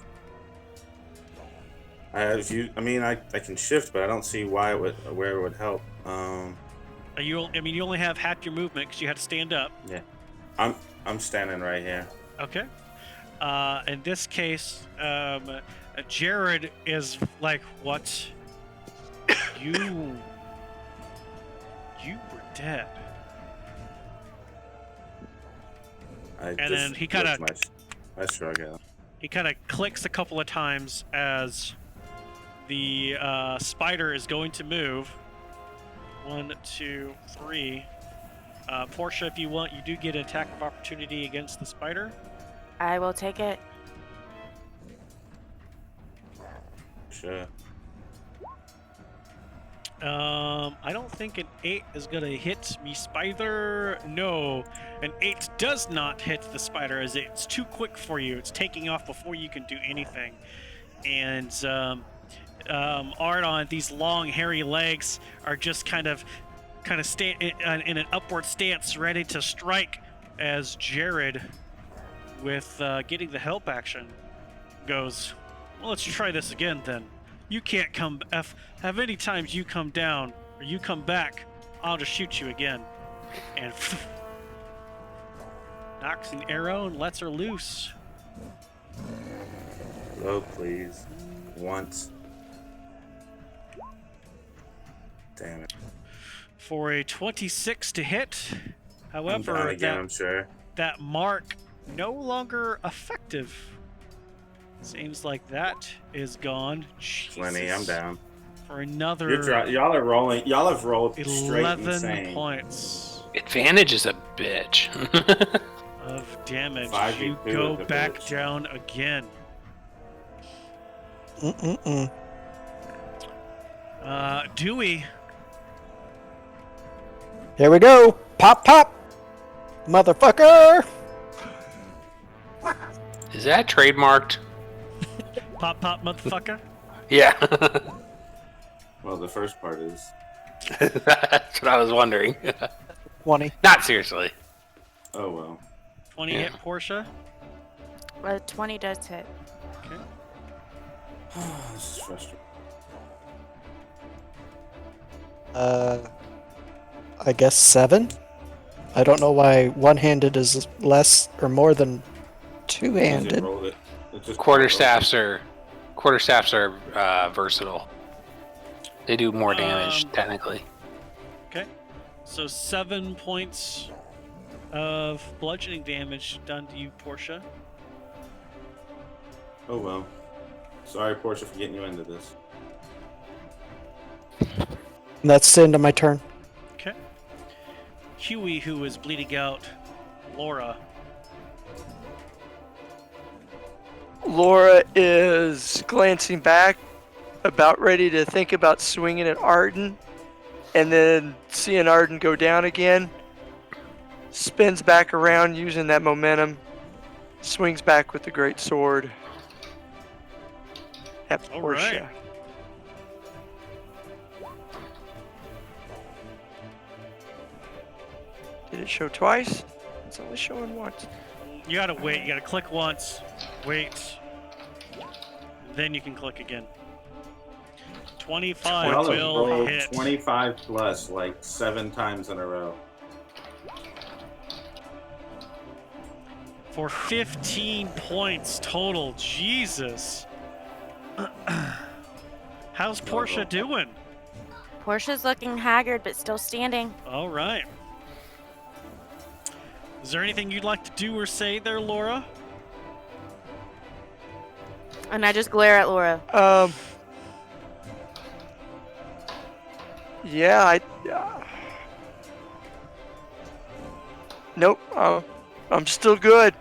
I can shift, but I don't see where it would help. You only have half your movement because you had to stand up. Yeah. I'm standing right here. Okay. In this case, Jared is like, what? You were dead. And then he kinda- I shrug out. He kind of clicks a couple of times as the spider is going to move. 1, 2, 3. Portia, if you want, you do get an attack of opportunity against the spider. I will take it. Sure. I don't think an 8 is gonna hit me spider. No, an 8 does not hit the spider as it's too quick for you. It's taking off before you can do anything. And Ardon, these long hairy legs are just kind of stand in an upward stance, ready to strike. As Jared, with getting the help action, goes, well, let's try this again then. You can't come. Have any times you come down or you come back, I'll just shoot you again. And knocks an arrow and lets her loose. Low, please. Once. Damn it. For a 26 to hit. However, I'm down again, I'm sure. that mark no longer effective. Seems like that is gone. 20, I'm Jesus. down. For another Y'all are rolling. Y'all have rolled straight 11 insane. points Advantage is a bitch. of damage. 5v2 You is go a back bitch. down again. Dewey. Here we go. Pop, pop. Motherfucker. Is that trademarked? Pop, pop, motherfucker. Yeah. Well, the first part is. That's what I was wondering. 20. Not seriously. Oh well. 20 Yeah. hit Portia. 20 does hit. Okay. This is frustrating. I guess 7. I don't know why one-handed is less or more than two-handed. Rolled it. It just Quarterstaffs are versatile. They do more damage technically. Okay. So 7 points of bludgeoning damage done to you, Portia. Oh well. Sorry, Portia, for getting you into this. And that's the end of my turn. Okay. Huey, who is bleeding out Laura. Laura is glancing back, about ready to think about swinging at Arden, and then seeing Arden go down again, spins back around using that momentum, swings back with the great sword at All Portia. right. Did it show twice? It's only showing once. You gotta wait. You gotta click once, wait, then you can click again. 25 Y'all have will rolled hit. 25 plus like 7 times in a row. For 15 points total. Jesus. How's Portia doing? Portia's looking haggard, but still standing. All right. Is there anything you'd like to do or say there, Laura? And I just glare at Laura. Yeah, nope. I'm still good.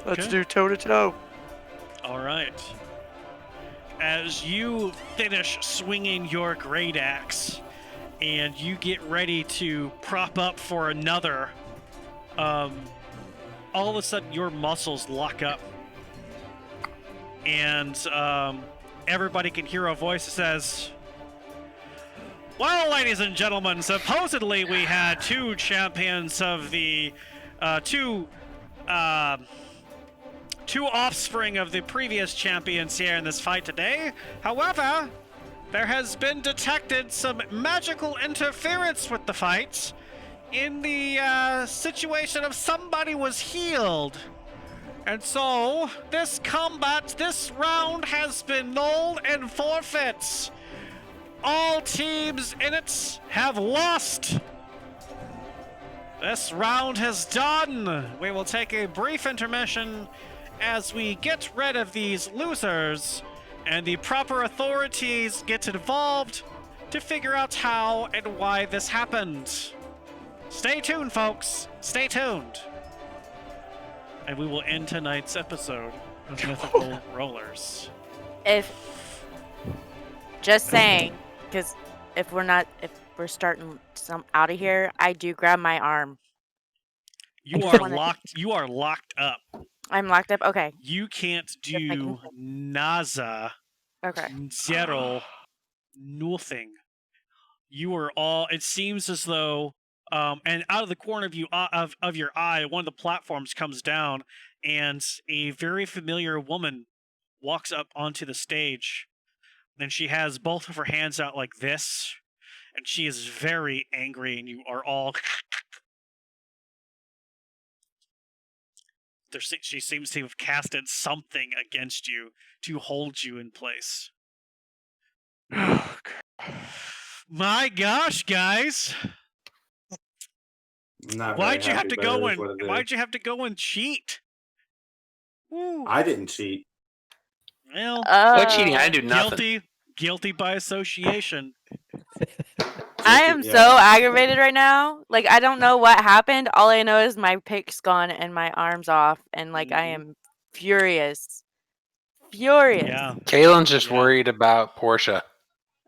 Let's Okay. do toe to toe. All right. As you finish swinging your great axe and you get ready to prop up for another, all of a sudden your muscles lock up and everybody can hear a voice that says, well, ladies and gentlemen, supposedly we had two champions of the two offspring of the previous champions here in this fight today. However, there has been detected some magical interference with the fight in the situation of somebody was healed. And so, this round has been nulled and forfeits. All teams in it have lost. This round is done. We will take a brief intermission as we get rid of these losers and the proper authorities get involved to figure out how and why this happened. Stay tuned, folks. Stay tuned. And we will end tonight's episode of Mythical Rollers. Just saying, because if we're starting some out of here, I do grab my arm. You just are wanna- locked. You are locked up. I'm locked up. Okay. You can't do making Naza, Okay. Zero, nothing. You are all. It seems as though, and out of the corner of your eye, one of the platforms comes down, and a very familiar woman walks up onto the stage. And she has both of her hands out like this, and she is very angry, and you are all. She seems to have casted something against you to hold you in place. My gosh, guys! Not Why'd very you have happy, to but go it is what it is. Why'd you have to go and cheat? Woo. I didn't cheat. Well, What cheating? I didn't do nothing. Guilty by association. I am Yeah. so aggravated right now. Like, I don't know what happened. All I know is my pick's gone and my arm's off, and like I Mhm. am furious. Furious. Yeah. Kaylin's just Yeah. worried about Portia.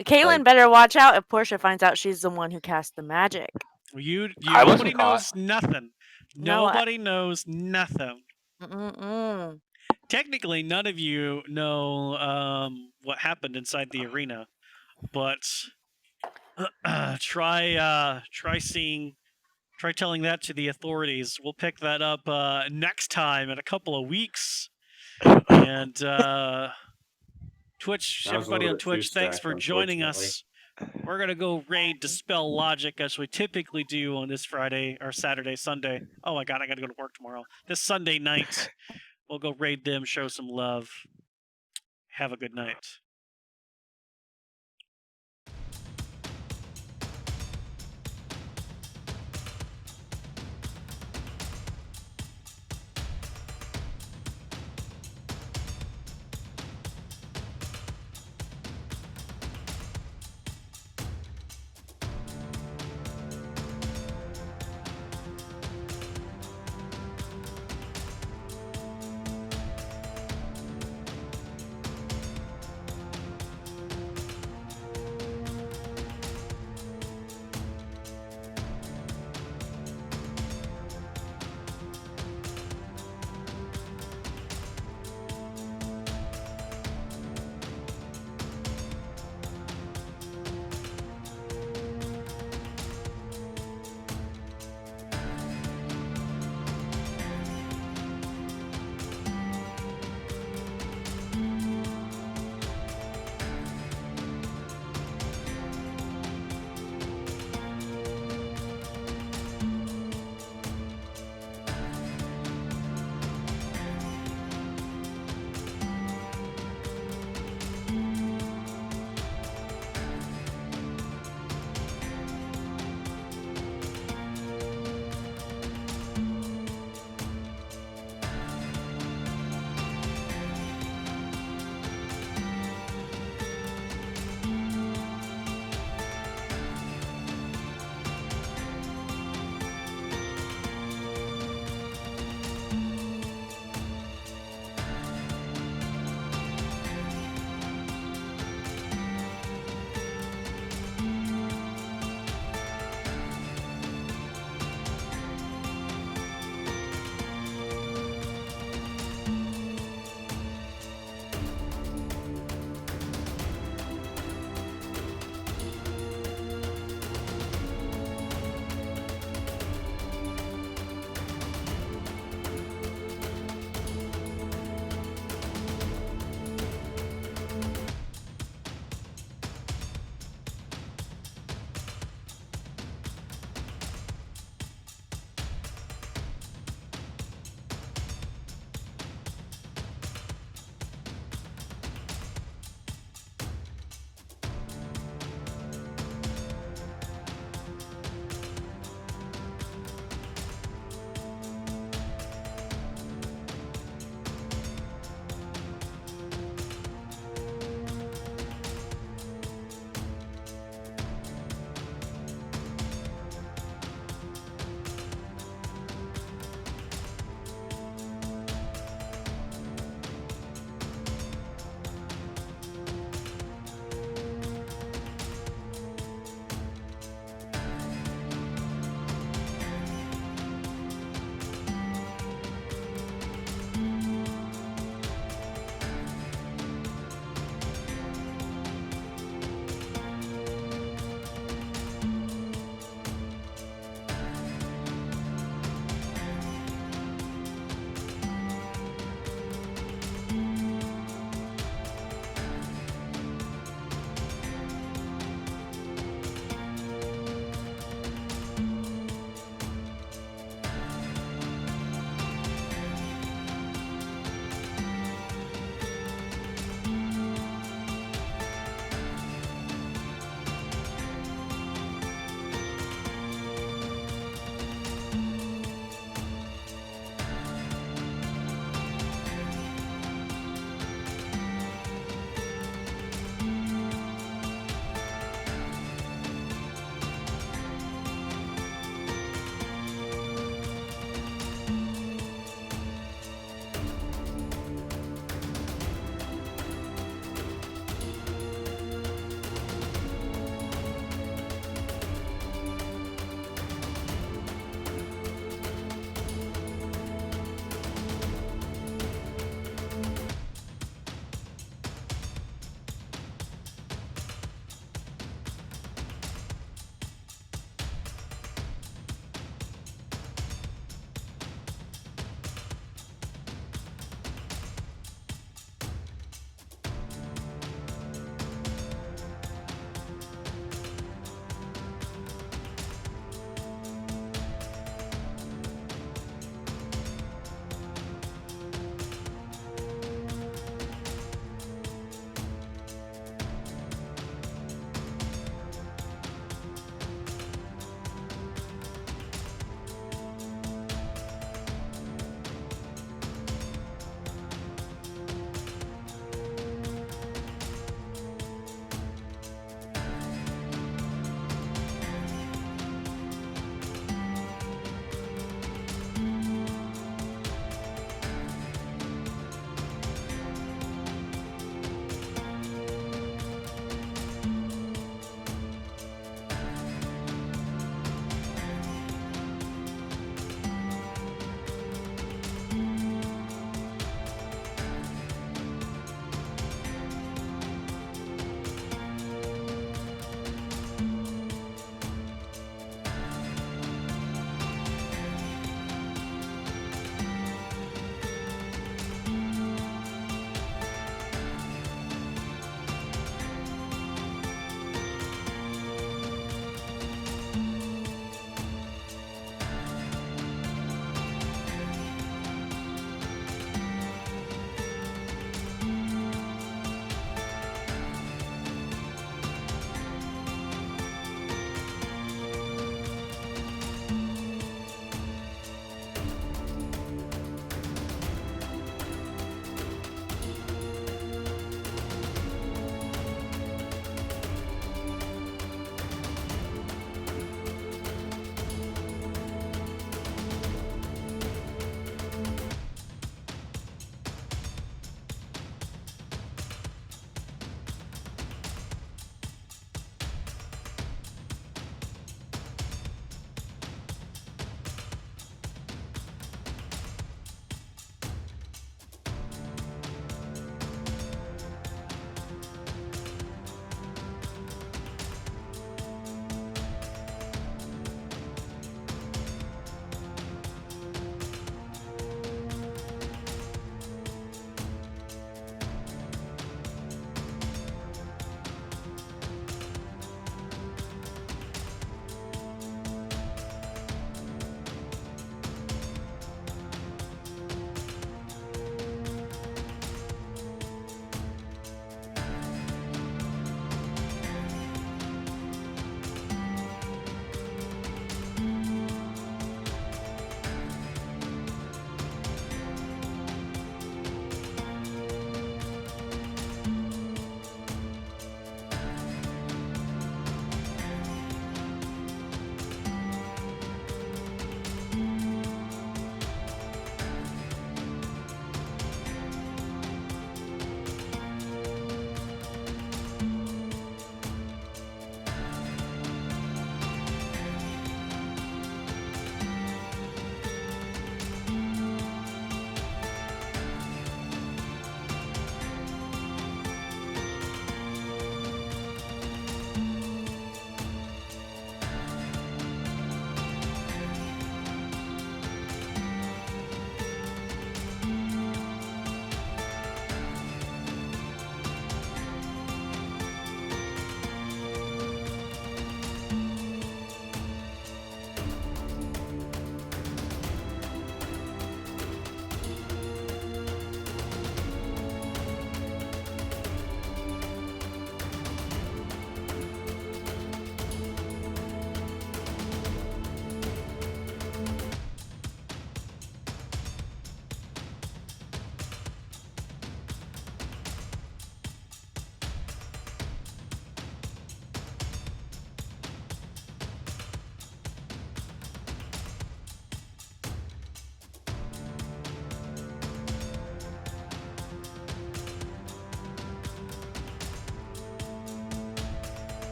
Caitlyn Like- better watch out if Portia finds out she's the one who cast the magic. I wasn't Nobody knows nothing. No, Nobody knows nothing. Mm-mm. Technically, none of you know what happened inside the arena, but try telling that to the authorities. We'll pick that up next time in a couple of weeks. And Twitch, That was a everybody little on bit too Twitch, thanks stacked, for joining unfortunately. us. We're gonna go raid Dispel Logic as we typically do on this Friday or Saturday, Sunday. Oh my god, I gotta go to work tomorrow. This Sunday night, we'll go raid them, show some love. Have a good night.